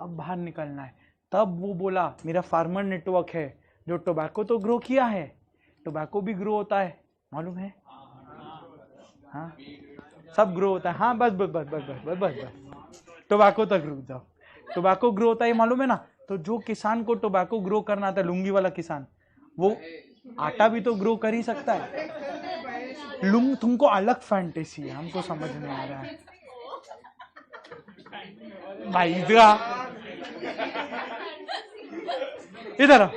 Speaker 1: अब बाहर निकलना है। तब वो बोला मेरा फार्मर नेटवर्क है, जो टोबैको तो ग्रो किया है, टोबैको भी ग्रो होता है, मालूम है? हाँ सब ग्रो होता है। हाँ बस बस बस बस बस बस बस टोबैको तक रुक जाओ। टोबैको ग्रो होता है मालूम है ना? तो जो किसान को टोबैको ग्रो करना आता है, लुंगी वाला किसान, वो आटा भी तो ग्रो कर ही सकता है। तुमको अलग फैंटेसी है, हमको समझ नहीं आ रहा है भाई। इधर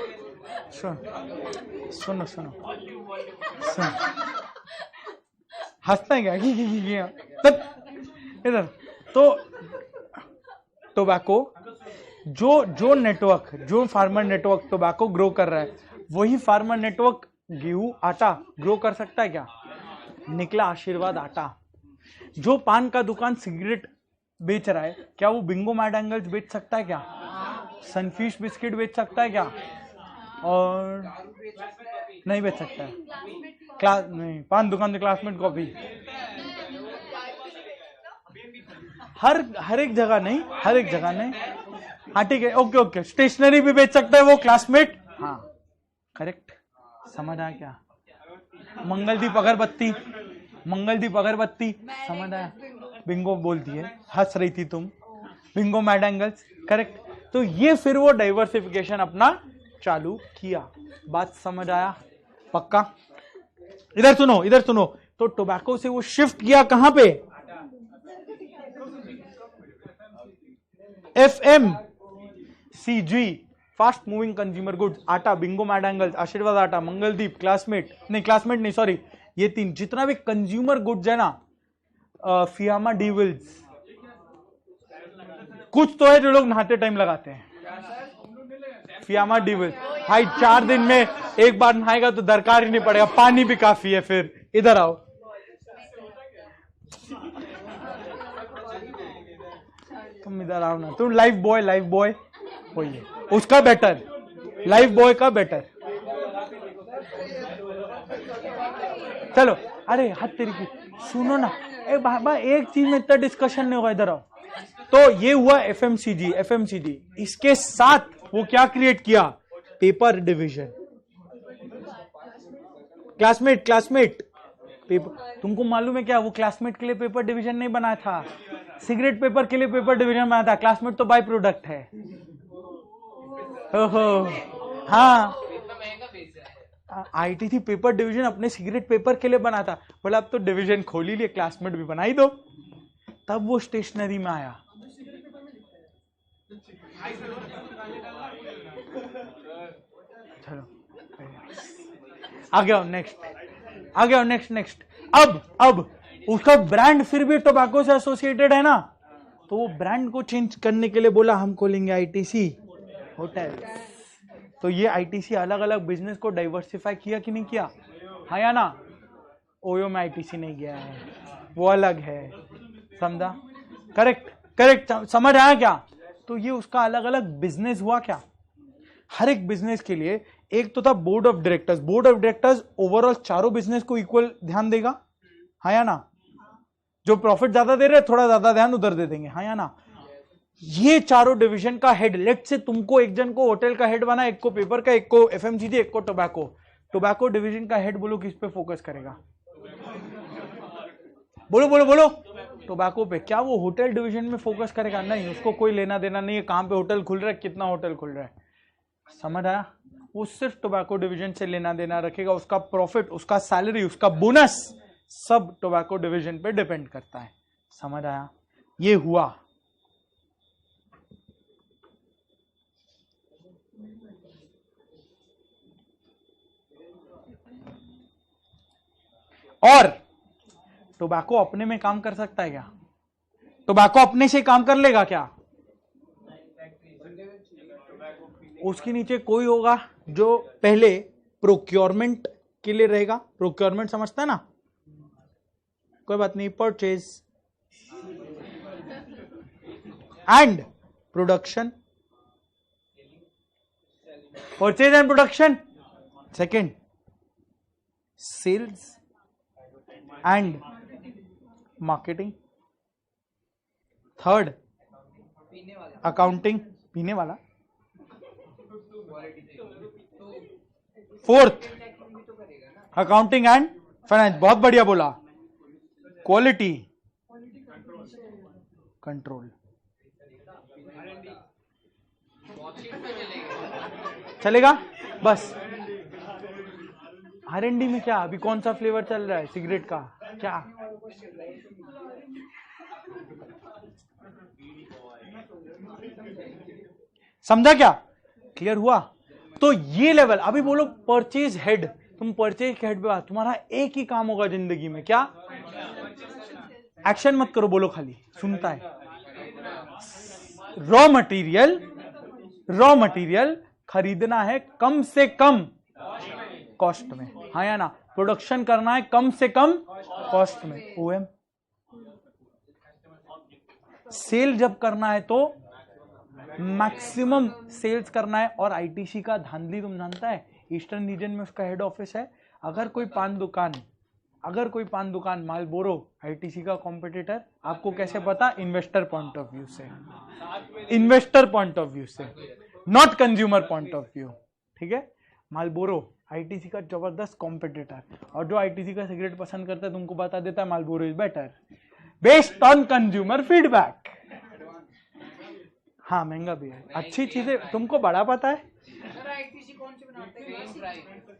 Speaker 1: सुनो सुनो हंसता है क्या? इधर तो टोबैको जो नेटवर्क, जो फार्मर नेटवर्क टोबैको ग्रो कर रहा है, वही फार्मर नेटवर्क गेहूं आटा ग्रो कर सकता है क्या? निकला आशीर्वाद आटा। जो पान का दुकान सिगरेट बेच रहा है, क्या वो बिंगो मैड एंगल्स बेच सकता है क्या? सनफिश बिस्किट बेच सकता है क्या? और नहीं बेच सकता है। नहीं, पान दुकान से क्लासमेट कॉफी हर एक जगह नहीं, हर एक जगह नहीं। हाँ ठीक है, ओके ओके। स्टेशनरी भी बेच सकता है वो क्लासमेट, हाँ करेक्ट, समझ आया क्या? मंगलदीप अगरबत्ती, मंगलदीप अगरबत्ती, समझ आया? बिंगो बोलती है, हंस रही थी तुम, बिंगो मैड एंगल्स, करेक्ट। तो ये फिर वो डाइवर्सिफिकेशन अपना चालू किया। बात समझ आया? पक्का? इधर सुनो, इधर सुनो। तो टोबैको से वो शिफ्ट किया कहां पे? FMCG, fast moving consumer goods. आटा, बिंगो मैड एंगल्स, आशीर्वाद आटा, मंगलदीप, क्लासमेट नहीं सॉरी, ये 3 जितना भी कंज्यूमर गुड्स है ना, फियामा डीविल्स, कुछ तो है जो लोग नहाते टाइम लगाते हैं। फियामा डीविल्स भाई 4 दिन में एक बार नहाएगा तो दरकार ही नहीं पड़ेगा, पानी भी काफी है। फिर इधर आओ, तुम इधर आओ ना, तुम लाइफ बॉय होइए, उसका बेटर, लाइफ बॉय का बेटर। चलो, अरे हद तेरी की, सुनो ना, बाबा एक चीज में इतना डिस्कशन नहीं होगा, इधर आओ। तो ये हुआ एफएमसीजी। इसके साथ वो क्या क्रिएट किया? Paper division. क्लासमेट पेपर, तुमको मालूम है क्या? वो क्लासमेट के लिए पेपर डिवीजन नहीं बनाया था, सिगरेट पेपर के लिए पेपर डिवीजन बनाया था। क्लासमेट तो बाय प्रोडक्ट है। ओहो हाँ, आईटीसी पेपर डिवीजन अपने सिगरेट पेपर के लिए बना था, बोला अब तो डिवीजन खोल ही लिए, क्लासमेट भी बना ही दो। तब वो स्टेशनरी में आया। चलो आ गया नेक्स्ट। अब उसका ब्रांड फिर भी टोबैको से एसोसिएटेड है ना, तो वो ब्रांड को चेंज करने के लिए बोला हम खोलेंगे आईटीसी होटल। तो ये आईटीसी अलग अलग बिजनेस को डाइवर्सिफाई किया कि नहीं किया, हाँ या ना? ओयो में आईटीसी नहीं गया है, वो अलग है, समझा? करेक्ट समझ आया क्या? तो ये उसका अलग अलग बिजनेस हुआ क्या? हर एक बिजनेस के लिए एक तो था बोर्ड ऑफ डायरेक्टर्स ओवरऑल चारों बिजनेस को इक्वल ध्यान देगा, हाँ या ना? जो प्रॉफिट ज्यादा दे रहे हैं थोड़ा ज्यादा ध्यान उधर दे देंगे, हाँ या ना? ये चारों डिवीजन का हेड, लेट से तुमको एक जन को होटल का हेड बना, एक को पेपर का, एक को एफएमसीजी, एक को टोबैको डिवीजन का हेड बोलो किस पे फोकस करेगा? बोलो टोबैको पे। क्या वो होटल डिवीजन में फोकस करेगा? नहीं, उसको कोई लेना देना नहीं है कहां पे होटल खुल रहा है, कितना होटल खुल रहा है, समझ आया? वो सिर्फ टोबैको डिवीजन से लेना देना रखेगा, उसका प्रॉफिट, उसका सैलरी, उसका बोनस सब टोबैको डिवीजन पे डिपेंड करता है, समझ आया? ये हुआ। और टोबैको अपने में काम कर सकता है क्या? टोबैको अपने से काम कर लेगा क्या? उसके नीचे कोई होगा जो पहले प्रोक्योरमेंट के लिए रहेगा। प्रोक्योरमेंट समझता है ना? कोई बात नहीं, purchase and production, purchase and production. Second sales and marketing. Third accounting, पीने वाला। फोर्थ अकाउंटिंग एंड फाइनेंस, बहुत बढ़िया बोला। क्वालिटी कंट्रोल, चलेगा? बस R&D में क्या अभी कौन सा फ्लेवर चल रहा है सिगरेट का? क्या समझा? क्या क्लियर हुआ? तो ये लेवल, अभी बोलो परचेज हेड, तुम परचेज के हेड पे बात, तुम्हारा एक ही काम होगा जिंदगी में, क्या? एक्शन मत करो, बोलो खाली, सुनता है। रॉ मटेरियल खरीदना है कम से कम कॉस्ट में, हाँ या ना? प्रोडक्शन करना है कम से कम कॉस्ट में, ओएम। सेल जब करना है तो मैक्सिमम सेल्स करना है। और आईटीसी का धांधली तुम जानता है, ईस्टर्न रीजन में उसका हेड ऑफिस है। अगर कोई पान दुकान मालबोरो आईटीसी का कॉम्पिटिटर, आपको कैसे पता? इन्वेस्टर पॉइंट ऑफ व्यू से, not consumer point of view, ठीक है? मालबोरो आईटीसी का जबरदस्त कॉम्पिटिटर, और जो आईटीसी का सिगरेट पसंद करता है तुमको बता देता है Marlboro is better based on consumer feedback. हाँ, महंगा भी है, अच्छी चीजें तुमको बड़ा पता है।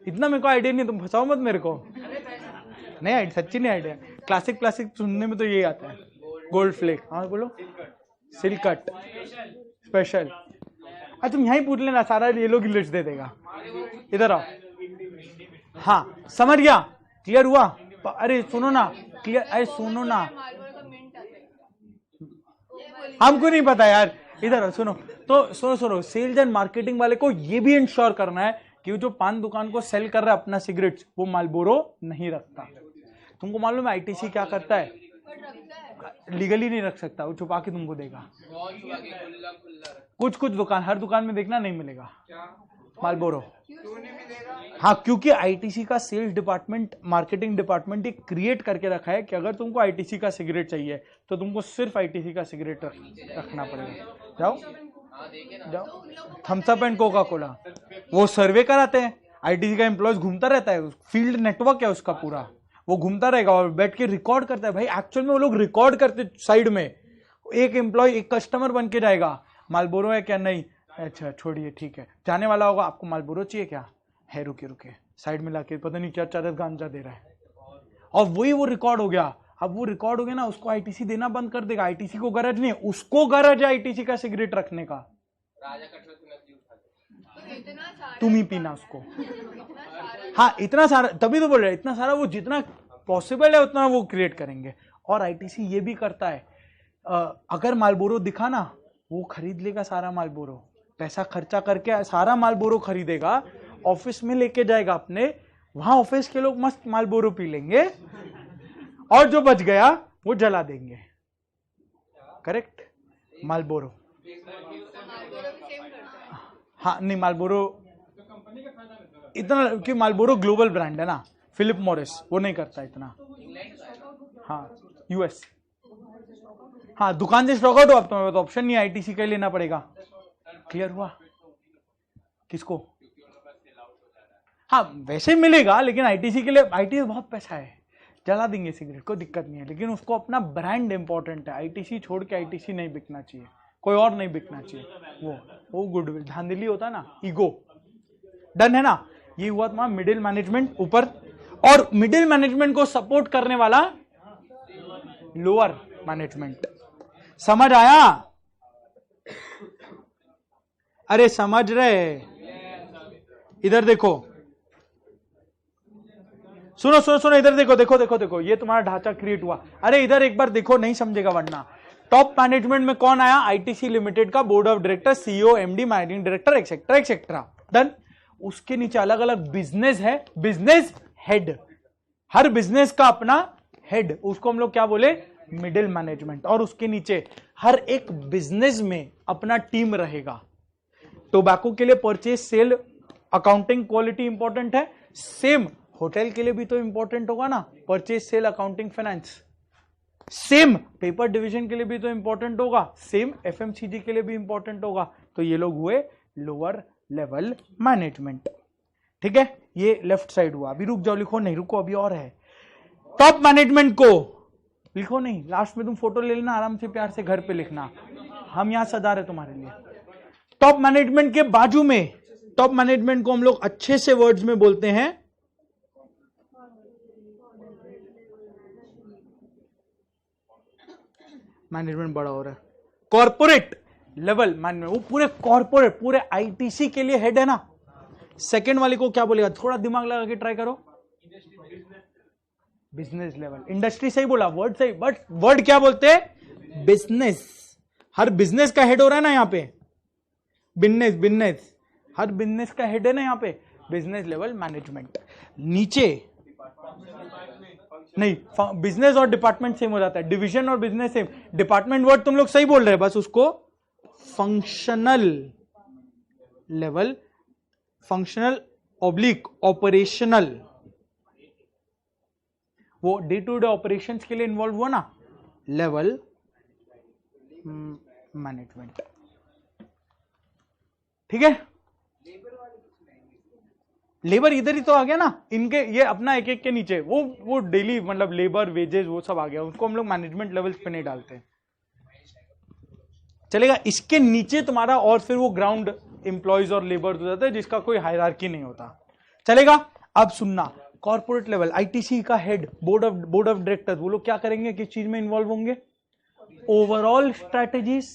Speaker 1: इतना मेरे को आइडिया नहीं, तुम फंसाओ मत मेरे को। नहीं, सच्ची नहीं आइडिया। क्लासिक सुनने में तो यही आता है, गोल्ड फ्लेक। हाँ बोलो, सिल्क कट स्पेशल। अच्छा तुम यहीं पूछ लेना, सारा येलो की लिस्ट दे देगा। इधर आओ। हाँ समझ गया, क्लियर हुआ? अरे सुनो ना, क्लियर, अरे सुनो ना, हमको नहीं पता यार, इधर सुनो। तो सुनो, सेल्स एंड मार्केटिंग वाले को ये भी इंश्योर करना है कि जो पान दुकान को सेल कर रहा है अपना सिगरेट्स, वो मालबोरो नहीं रखता। तुमको मालूम है आईटीसी क्या करता है? लीगली नहीं रख सकता, वो छुपा के तुमको देगा। कुछ दुकान, हर दुकान में देखना नहीं मिलेगा मालबोरो। हाँ, क्योंकि आईटीसी का सेल्स डिपार्टमेंट, मार्केटिंग डिपार्टमेंट ये क्रिएट करके रखा है कि अगर तुमको आईटीसी का सिगरेट चाहिए तो तुमको सिर्फ आईटीसी का सिगरेट रखना पड़ेगा। जाओ Thums Up and Coca Cola, वो सर्वे कराते हैं। आईटीसी का एम्प्लॉयज घूमता रहता है, फील्ड नेटवर्क है उसका पूरा, वो घूमता रहेगा और बैठ के रिकॉर्ड करता है। भाई एक्चुअल में वो लोग रिकॉर्ड करते साइड में, एक एम्प्लॉय एक कस्टमर बन के जाएगा, मालबोरो है क्या? नहीं, अच्छा छोड़िए ठीक है, जाने वाला होगा, आपको मालबोरो चाहिए क्या? है, रुके साइड में लाके पता नहीं क्या चरस गांजा दे रहा है, और वही वो रिकॉर्ड हो गया। अब वो रिकॉर्ड हो गया ना, उसको आईटीसी देना बंद कर देगा। आईटीसी को गरज नहीं है, उसको गरज है आईटीसी का सिगरेट रखने का। तुम ही पीना उसको। हाँ इतना सारा, तभी तो बोल रहे इतना सारा, वो जितना पॉसिबल है उतना वो क्रिएट करेंगे। और आईटीसी ये भी करता है, अगर मालबोरो दिखा ना, वो खरीद लेगा सारा मालबोरो, पैसा खर्चा करके सारा मालबोरो खरीदेगा, ऑफिस में लेके जाएगा अपने, वहां ऑफिस के लोग मस्त मालबोरो पी लेंगे, और जो बच गया वो जला देंगे। Correct, Marlboro. हाँ नहीं, मालबोरो इतना, कि मालबोरो ग्लोबल ब्रांड है ना, फिलिप मॉरिस वो नहीं करता इतना। हाँ यूएस, हाँ दुकान से स्टॉक आउट हो, अब तुम्हें तो ऑप्शन नहीं, आईटीसी का लेना पड़ेगा। क्लियर हुआ? किसको? हाँ वैसे मिलेगा, लेकिन आईटीसी के लिए, आईटीसी बहुत पैसा है, जला देंगे सिगरेट, कोई दिक्कत नहीं है, लेकिन उसको अपना ब्रांड इंपॉर्टेंट है। आईटीसी छोड़ के आईटीसी नहीं बिकना चाहिए, कोई और नहीं बिकना चाहिए, वो गुडविल, धांधली होता है ना, ईगो। डन है ना? ये हुआ तुम्हारा मिडिल मैनेजमेंट ऊपर, और मिडिल मैनेजमेंट को सपोर्ट करने वाला लोअर मैनेजमेंट। समझ आया? अरे समझ रहे? इधर देखो, सुनो सुनो सुनो, इधर देखो देखो देखो देखो, ये तुम्हारा ढांचा क्रिएट हुआ। अरे इधर एक बार देखो, नहीं समझेगा वरना। टॉप मैनेजमेंट में कौन आया? आईटीसी लिमिटेड का board of director, CEO, MD, managing director, etcetera etcetera. Done. उसके नीचे अलग अलग बिजनेस है, बिजनेस हेड, हर बिजनेस का अपना हेड, उसको हम लोग क्या बोले? Middle management. और उसके नीचे हर एक बिजनेस में अपना टीम रहेगा। टोबैको के लिए purchase, sale, accounting, quality important है। सेम होटल के लिए भी तो इंपॉर्टेंट होगा ना, purchase, sale, accounting, finance. Same paper division के लिए भी तो इंपॉर्टेंट होगा, सेम एफएमसीजी के लिए भी इंपॉर्टेंट होगा। तो ये लोग हुए लोअर लेवल मैनेजमेंट। ठीक है, ये लेफ्ट साइड हुआ। अभी रुक जाओ, लिखो नहीं, रुको अभी और है। टॉप मैनेजमेंट को लिखो नहीं, लास्ट में तुम फोटो ले लेना, आराम से प्यार से घर पे लिखना, हम यहां सजा रहे तुम्हारे लिए। टॉप मैनेजमेंट के बाजू में, टॉप मैनेजमेंट को हम लोग अच्छे से वर्ड्स में बोलते हैं मैनेजमेंट, बड़ा हो रहा है, कॉर्पोरेट लेवल मैनेजमेंट। वो पूरे कॉर्पोरेट, पूरे आईटीसी के लिए हेड है ना। सेकंड वाले को क्या बोलेगा? थोड़ा दिमाग लगा के ट्राई करो। Business level. इंडस्ट्री सही बोला, वर्ड सही, बट वर्ड क्या बोलते हैं? बिजनेस। हर बिजनेस का हेड हो रहा है ना यहाँ पे, बिजनेस, बिजनेस, हर बिजनेस का हेड है ना यहाँ पे, बिजनेस लेवल मैनेजमेंट। नीचे नहीं, बिजनेस और डिपार्टमेंट सेम हो जाता है, डिवीजन और बिजनेस सेम। डिपार्टमेंट वर्ड तुम लोग सही बोल रहे हैं, बस उसको functional level, functional oblique operational, वो डे टू डे ऑपरेशंस के लिए इन्वॉल्व हुआ ना, लेवल मैनेजमेंट। ठीक है, लेबर इधर ही तो आ गया ना, इनके ये अपना एक एक के नीचे वो डेली मतलब लेबर वेजेस वो सब आ गया, उसको हम लोग मैनेजमेंट लेवल्स पे नहीं डालते, चलेगा। इसके नीचे तुम्हारा और फिर वो ग्राउंड एम्प्लॉयज और लेबर हो जाता है, जिसका कोई हायरार्की नहीं होता, चलेगा। अब सुनना, कॉर्पोरेट लेवल, आईटीसी का हेड, बोर्ड ऑफ डायरेक्टर्स, वो लोग क्या करेंगे, किस चीज में इन्वॉल्व होंगे? Overall strategies,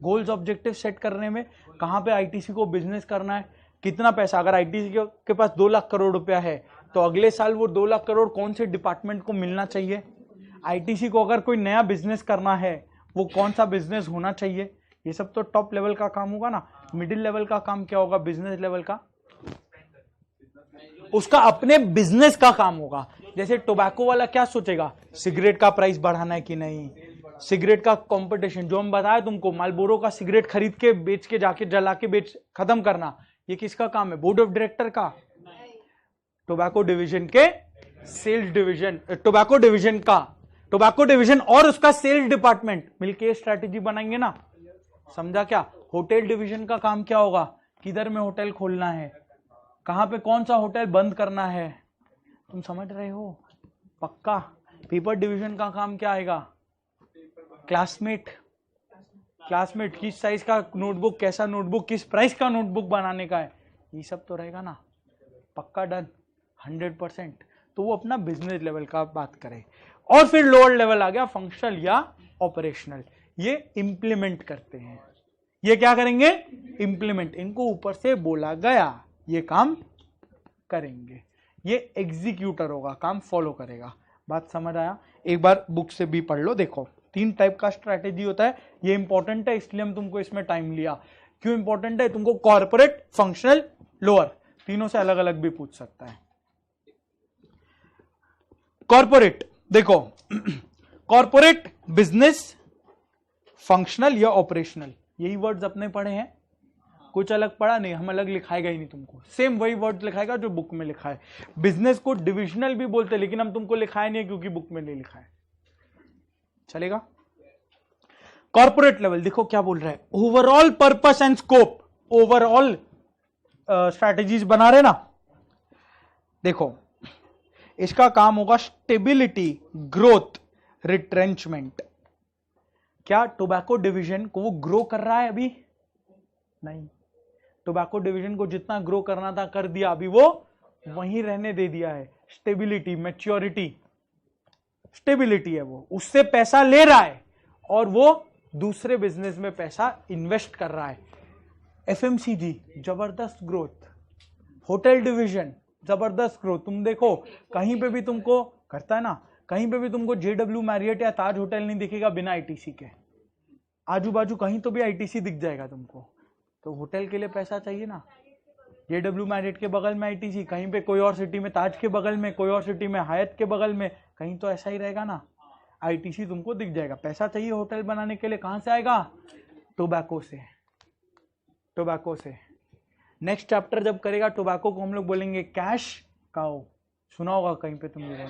Speaker 1: goals objective set करने में। कहां पे आईटीसी को बिजनेस करना है, कितना पैसा, अगर आईटीसी के पास 2 लाख करोड़ रुपया है तो अगले साल वो 2 लाख करोड़ कौन से डिपार्टमेंट को मिलना चाहिए? आईटीसी को अगर कोई नया बिजनेस करना है, वो कौन सा बिजनेस होना चाहिए? ये सब तो टॉप लेवल का काम होगा ना। मिडिल लेवल का काम क्या होगा? बिजनेस लेवल का, उसका अपने बिजनेस का काम होगा। जैसे टोबैको वाला क्या सोचेगा, सिगरेट का प्राइस बढ़ाना है कि नहीं, सिगरेट का कंपटीशन, जो हम बताया तुमको, मालबोरो का सिगरेट खरीद के बेच के जाके जला के बेच खत्म करना, ये किसका काम है? बोर्ड ऑफ डायरेक्टर का। टोबैको डिवीजन के सेल्स डिवीजन, टोबैको डिवीजन का, टोबैको डिवीजन और उसका सेल्स डिपार्टमेंट मिलके स्ट्रैटेजी बनाएंगे ना, समझा क्या? होटल डिवीजन का काम क्या होगा? किधर में होटल खोलना है, कहां पे कौन सा होटल बंद करना है, तुम समझ रहे हो पक्का? पेपर डिवीजन का काम क्या आएगा? क्लासमेट, क्लासमेट किस साइज का नोटबुक, कैसा नोटबुक, किस प्राइस का नोटबुक बनाने का है, ये सब तो रहेगा ना, पक्का। डन। 100%, तो वो अपना बिजनेस लेवल का बात करे। और फिर लोअर लेवल आ गया फंक्शनल या ऑपरेशनल, ये इंप्लीमेंट करते हैं। ये क्या करेंगे? इंप्लीमेंट। इनको ऊपर से बोला गया ये काम करेंगे, ये एग्जीक्यूटर होगा, काम फॉलो करेगा। बात समझ आया? एक बार बुक से भी पढ़ लो। देखो 3 टाइप का स्ट्रैटेजी होता है, ये इंपॉर्टेंट है इसलिए हम तुमको इसमें टाइम लिया। क्यों इंपॉर्टेंट है? तुमको कॉर्पोरेट, फंक्शनल, लोअर तीनों से अलग अलग भी पूछ सकता है। कॉर्पोरेट देखो, कॉर्पोरेट, बिजनेस, फंक्शनल या ऑपरेशनल, यही वर्ड्स अपने पढ़े हैं, कुछ अलग पढ़ा नहीं, हम अलग लिखाएगा ही नहीं तुमको, सेम वही वर्ड लिखाएगा जो बुक में लिखा है। बिजनेस को डिविजनल भी बोलते हैं लेकिन हम तुमको लिखाए नहीं है क्योंकि बुक में नहीं लिखा है, चलेगा। कॉर्पोरेट लेवल देखो क्या बोल रहा है, overall purpose and scope, overall strategies बना रहे ना। देखो इसका काम होगा स्टेबिलिटी, ग्रोथ, रिट्रेंचमेंट। क्या टोबैको डिवीजन को वो ग्रो कर रहा है? अभी नहीं। टोबैको डिवीजन को जितना ग्रो करना था कर दिया, अभी वो वहीं रहने दे दिया है। स्टेबिलिटी, मैच्योरिटी, स्टेबिलिटी है, वो उससे पैसा ले रहा है और वो दूसरे बिजनेस में पैसा इन्वेस्ट कर रहा है। एफएमसीजी जबरदस्त ग्रोथ, होटल डिवीजन जबरदस्त ग्रोथ। तुम देखो कहीं पे भी तुमको करता है ना, कहीं पे भी तुमको JW मैरियट या ताज होटल नहीं दिखेगा बिना आईटीसी के। आजू बाजू कहीं तो भी आईटीसी दिख जाएगा तुमको, तो होटल के लिए पैसा चाहिए ना। JW मैरियट के बगल में आईटीसी, कहीं पे कोई और सिटी में ताज के बगल में, कोई और सिटी में हायत के बगल में, कहीं तो ऐसा ही रहेगा ना, आईटीसी तुमको दिख जाएगा। पैसा चाहिए होटल बनाने के लिए, कहां से आएगा? टोबैको से, टोबैको से। नेक्स्ट चैप्टर जब करेगा टोबैको को हम लोग बोलेंगे कैश काओ, सुना होगा कहीं पे तुम लोगों ने,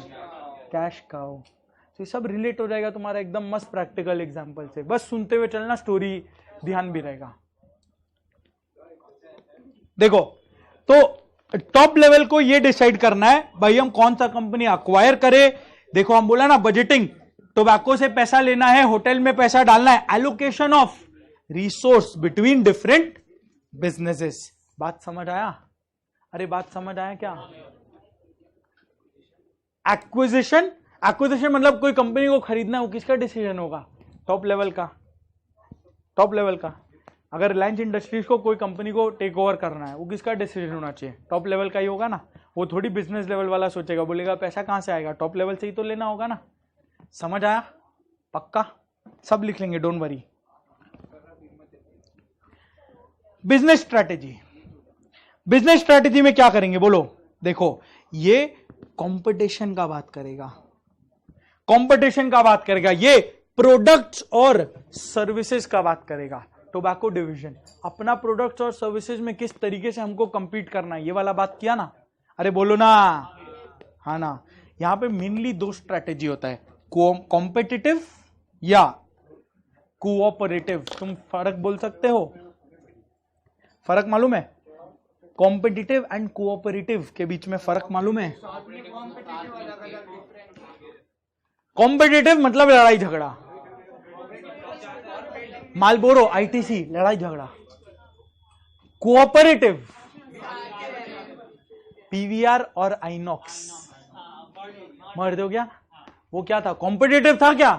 Speaker 1: कैश काओ। तो ये सब रिलेट हो जाएगा तुम्हारा एकदम मस्त प्रैक्टिकल एग्जांपल से, बस सुनते हुए चलना, स्टोरी ध्यान भी रहेगा। देखो तो टॉप लेवल को ये डिसाइड करना है भाई हम कौन सा कंपनी अक्वायर करे। देखो हम बोला ना बजटिंग, टोबैको से पैसा लेना है, होटल में पैसा डालना है, allocation of resource between different businesses. बात समझ आया? अरे बात समझ आया क्या? एक्विजिशन, एक्विजिशन मतलब कोई कंपनी को खरीदना है, वो किसका डिसीजन होगा? टॉप लेवल का, टॉप लेवल का। अगर रिलायंस इंडस्ट्रीज को कोई कंपनी को टेक ओवर करना है, वो किसका डिसीजन होना चाहिए? टॉप लेवल का ही होगा ना। वो थोड़ी बिजनेस लेवल वाला सोचेगा, बोलेगा पैसा कहां से आएगा, टॉप लेवल से ही तो लेना होगा ना। समझ आया? पक्का सब लिख लेंगे, don't worry. Business strategy, business strategy में क्या करेंगे बोलो? देखो ये कंपटीशन का बात करेगा, कंपटीशन का बात करेगा, ये प्रोडक्ट्स और सर्विसेज का बात करेगा। टोबैको डिवीजन अपना प्रोडक्ट्स और सर्विसेज में किस तरीके से हमको कंपीट करना है, ये वाला बात किया ना। अरे बोलो ना, हाँ ना। यहां पे मेनली 2 स्ट्रैटेजी होता है, कॉम्पिटिटिव या कोऑपरेटिव। तुम फर्क बोल सकते हो? फर्क मालूम है? कॉम्पिटिटिव एंड कोऑपरेटिव के बीच में फर्क मालूम है? कॉम्पिटिटिव मतलब लड़ाई झगड़ा, मालबोरो, आईटीसी, लड़ाई झगड़ा। कोऑपरेटिव पीवीआर और आइनॉक्स, मर दो क्या? वो क्या था? कॉम्पिटिटिव था क्या?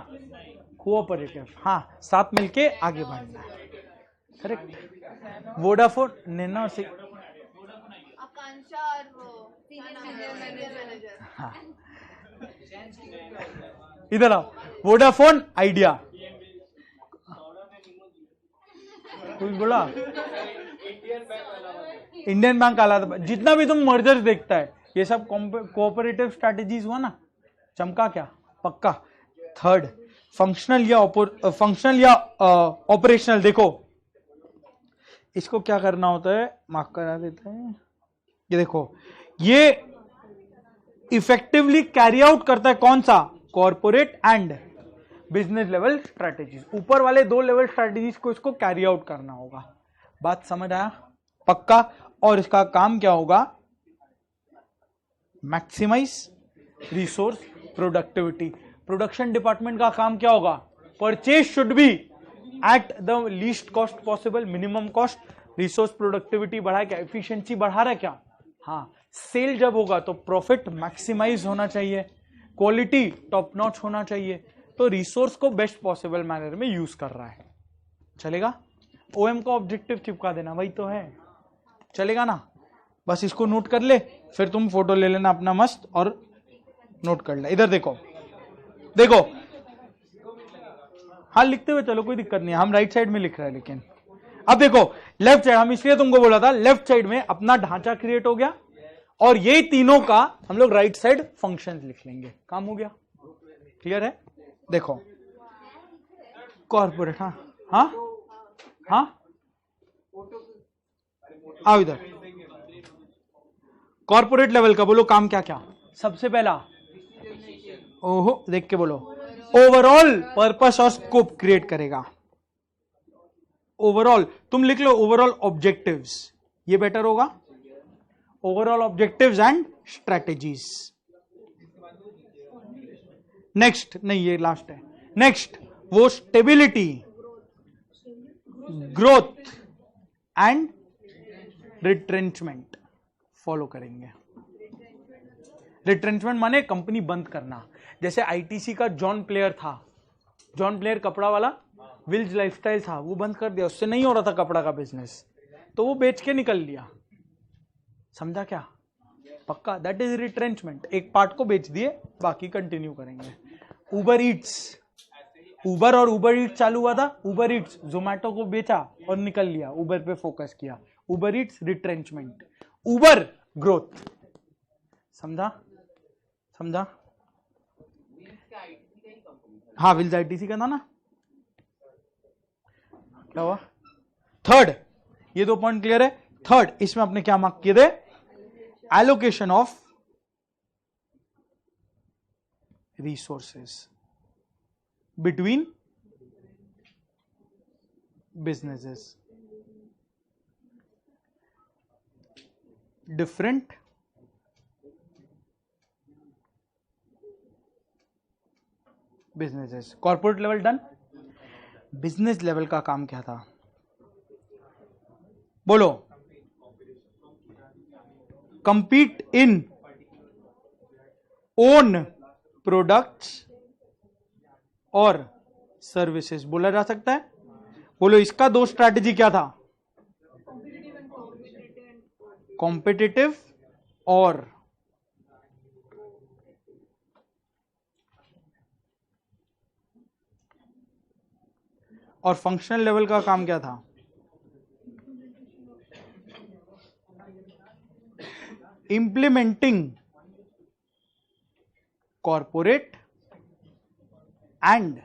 Speaker 1: कोऑपरेटिव। हाँ, साथ मिलके आगे बढ़ना, करेक्ट। वोडाफोन, नैनो से, हाँ इधर आओ, वोडाफोन आइडिया, कुछ बोला? इंडियन बैंक आला था। जितना भी तुम मर्जर देखता है ये सब कोऑपरेटिव स्ट्रैटेजीज हुआ ना। चमका क्या? पक्का। थर्ड फंक्शनल या ऑपरेशनल। देखो इसको क्या करना होता है, मार्क करा देते हैं। ये देखो ये इफेक्टिवली कैरी आउट करता है कौन सा? Corporate and business level strategies. ऊपर वाले 2 लेवल स्ट्रैटेजीज को इसको कैरी आउट करना होगा। बात समझ आया? पक्का। और इसका काम क्या होगा? Maximise resource productivity. Production department का काम क्या होगा? Purchase should be at the least cost possible, minimum cost. Resource productivity बढ़ाए क्या? एफिशिएंसी बढ़ा रहा है क्या? हाँ, सेल जब होगा तो प्रॉफिट मैक्सिमाइज होना चाहिए, क्वालिटी टॉप नॉच होना चाहिए, तो रिसोर्स को बेस्ट पॉसिबल मैनर में यूज कर रहा है, चलेगा। ओएम का ऑब्जेक्टिव चिपका देना, वही तो है, चलेगा ना। बस इसको नोट कर ले, फिर तुम फोटो ले लेना अपना मस्त और नोट कर ले। इधर देखो, देखो, हाँ लिखते हुए चलो, कोई दिक्कत नहीं है, हम राइट साइड में लिख रहे हैं। लेकिन अब देखो लेफ्ट साइड, हम इसलिए तुमको बोला था लेफ्ट साइड में अपना ढांचा क्रिएट हो गया, और ये तीनों का हम लोग राइट साइड फंक्शंस लिख लेंगे, काम हो गया। क्लियर है? देखो कॉर्पोरेट, हाँ हाँ हाँ, आओ इधर। कॉर्पोरेट लेवल का बोलो काम क्या क्या। सबसे पहला, ओहो देख के बोलो, ओवरऑल पर्पस और स्कोप क्रिएट करेगा। ओवरऑल तुम लिख लो, ओवरऑल ऑब्जेक्टिव्स, ये बेटर होगा। Overall objectives and strategies. Next, नहीं ये लास्ट है। नेक्स्ट वो stability, growth and retrenchment follow करेंगे। रिट्रेंचमेंट माने कंपनी बंद करना। जैसे आईटीसी का जॉन प्लेयर था, जॉन प्लेयर कपड़ा वाला, विल्स लाइफस्टाइल था, वो बंद कर दिया, उससे नहीं हो रहा था कपड़ा का बिजनेस, तो वो बेच के निकल लिया। समझा क्या? पक्का, दैट इज रिट्रेंचमेंट। एक पार्ट को बेच दिए, बाकी कंटिन्यू करेंगे। उबर ईट्स, उबर और उबर ईट्स चालू हुआ था, उबर ईट्स जोमैटो को बेचा और निकल लिया, उबर पे फोकस किया। उबर ईट्स रिट्रेंचमेंट, उबर ग्रोथ। समझा? समझा? हाँ, विल्स आईटीसी का था ना। क्या हुआ? थर्ड, ये दो पॉइंट क्लियर है। थर्ड, इसमें आपने क्या मार्क किए थे? Allocation of resources between businesses, different businesses. Corporate level done. Business level का काम क्या था? बोलो। compete in own products और सर्विसेज बोला जा सकता है। बोलो इसका दो स्ट्रैटेजी क्या था? कॉम्पिटिटिव और फंक्शनल लेवल का काम क्या था? implementing corporate and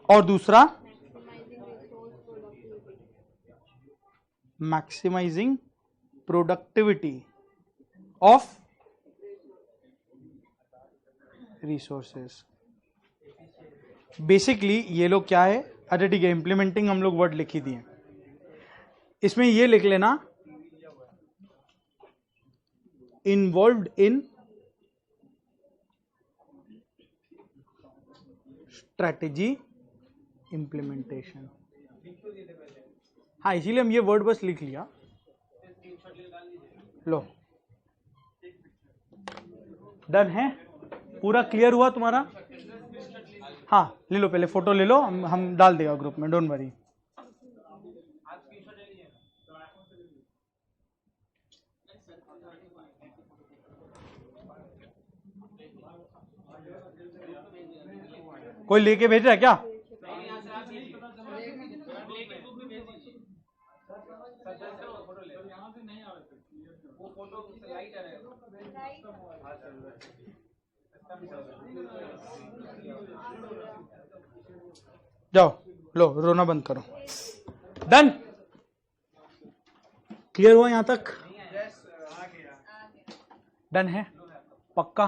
Speaker 1: और दूसरा maximising productivity of resources. Basically ये लोग क्या है? अच्छा ठीक है, इंप्लीमेंटिंग हम लोग वर्ड लिख ही दिए, इसमें ये लिख लेना इन्वॉल्व्ड इन स्ट्रैटेजी इंप्लीमेंटेशन। हाँ, इसीलिए हम ये वर्ड बस लिख लिया। लो, डन है? पूरा क्लियर हुआ तुम्हारा? हाँ, ले लो, पहले फोटो ले लो, हम डाल देगा ग्रुप में, डोंट वरी। कोई लेके भेज रहा है क्या? जाओ, लो रोना बंद करो। डन? क्लियर हुआ यहां तक? डन है? पक्का?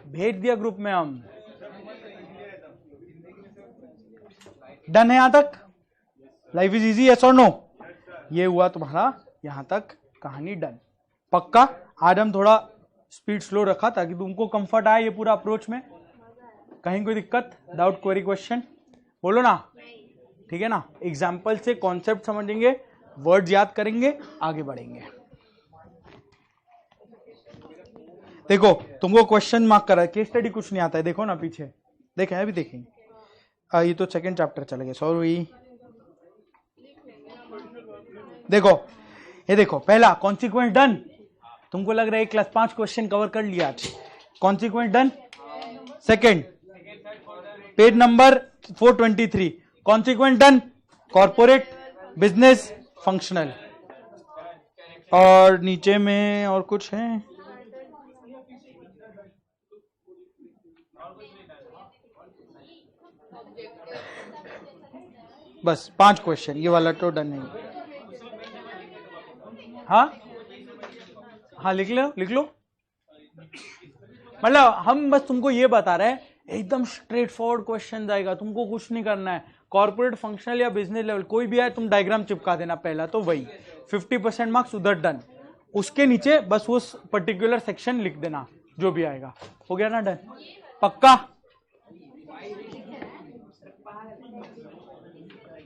Speaker 1: भेज दिया ग्रुप में हम। डन है यहां तक? लाइफ इज इजी, यस और नो? ये हुआ तुम्हारा यहां तक कहानी डन। पक्का? आज हम थोड़ा स्पीड स्लो रखा ताकि तुमको कंफर्ट आए ये पूरा अप्रोच में। कहीं कोई दिक्कत, डाउट, क्वेरी, क्वेश्चन बोलो ना, ठीक है ना। एग्जाम्पल से कॉन्सेप्ट समझेंगे, वर्ड्स याद करेंगे, आगे बढ़ेंगे। देखो तुमको क्वेश्चन मार्क करा है, केस स्टडी कुछ नहीं आता है, देखो ना पीछे, देखें अभी देखेंगे। ये तो सेकंड चैप्टर चले गए, सॉरी। देखो ये देखो, पहला कॉन्सिक्वेंस डन, तुमको लग रहा है 1 क्लास 5 क्वेश्चन कवर कर लिया आज। Consequence done. Second, page number 423, consequence done, corporate, business, functional. और नीचे में और कुछ है, बस 5 क्वेश्चन, ये वाला तो डन नहीं। हाँ हाँ लिख लो लिख लो। मतलब हम बस तुमको ये बता रहे हैं, एकदम स्ट्रेट फॉरवर्ड क्वेश्चन आएगा, तुमको कुछ नहीं करना है। कॉर्पोरेट, फंक्शनल या बिजनेस लेवल कोई भी आए, तुम डायग्राम चिपका देना पहला, तो वही 50% मार्क्स उधर डन। उसके नीचे बस वो पर्टिकुलर सेक्शन लिख देना जो भी आएगा। हो गया ना डन? पक्का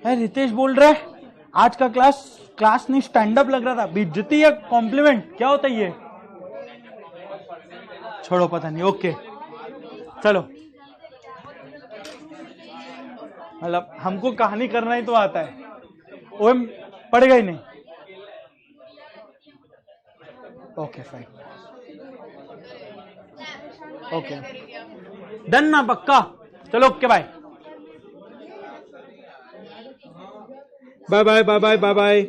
Speaker 1: है? रितेश बोल रहा है आज का क्लास नहीं स्टैंड अप लग रहा था। बेइज्जती या कॉम्प्लीमेंट क्या होता है ये? छोड़ो पता नहीं, ओके चलो। मतलब हमको कहानी करना ही तो आता है, वो पड़ेगा ही नहीं। ओके फाइन, ओके डन ना, पक्का। चलो okay bye bye bye bye bye bye bye.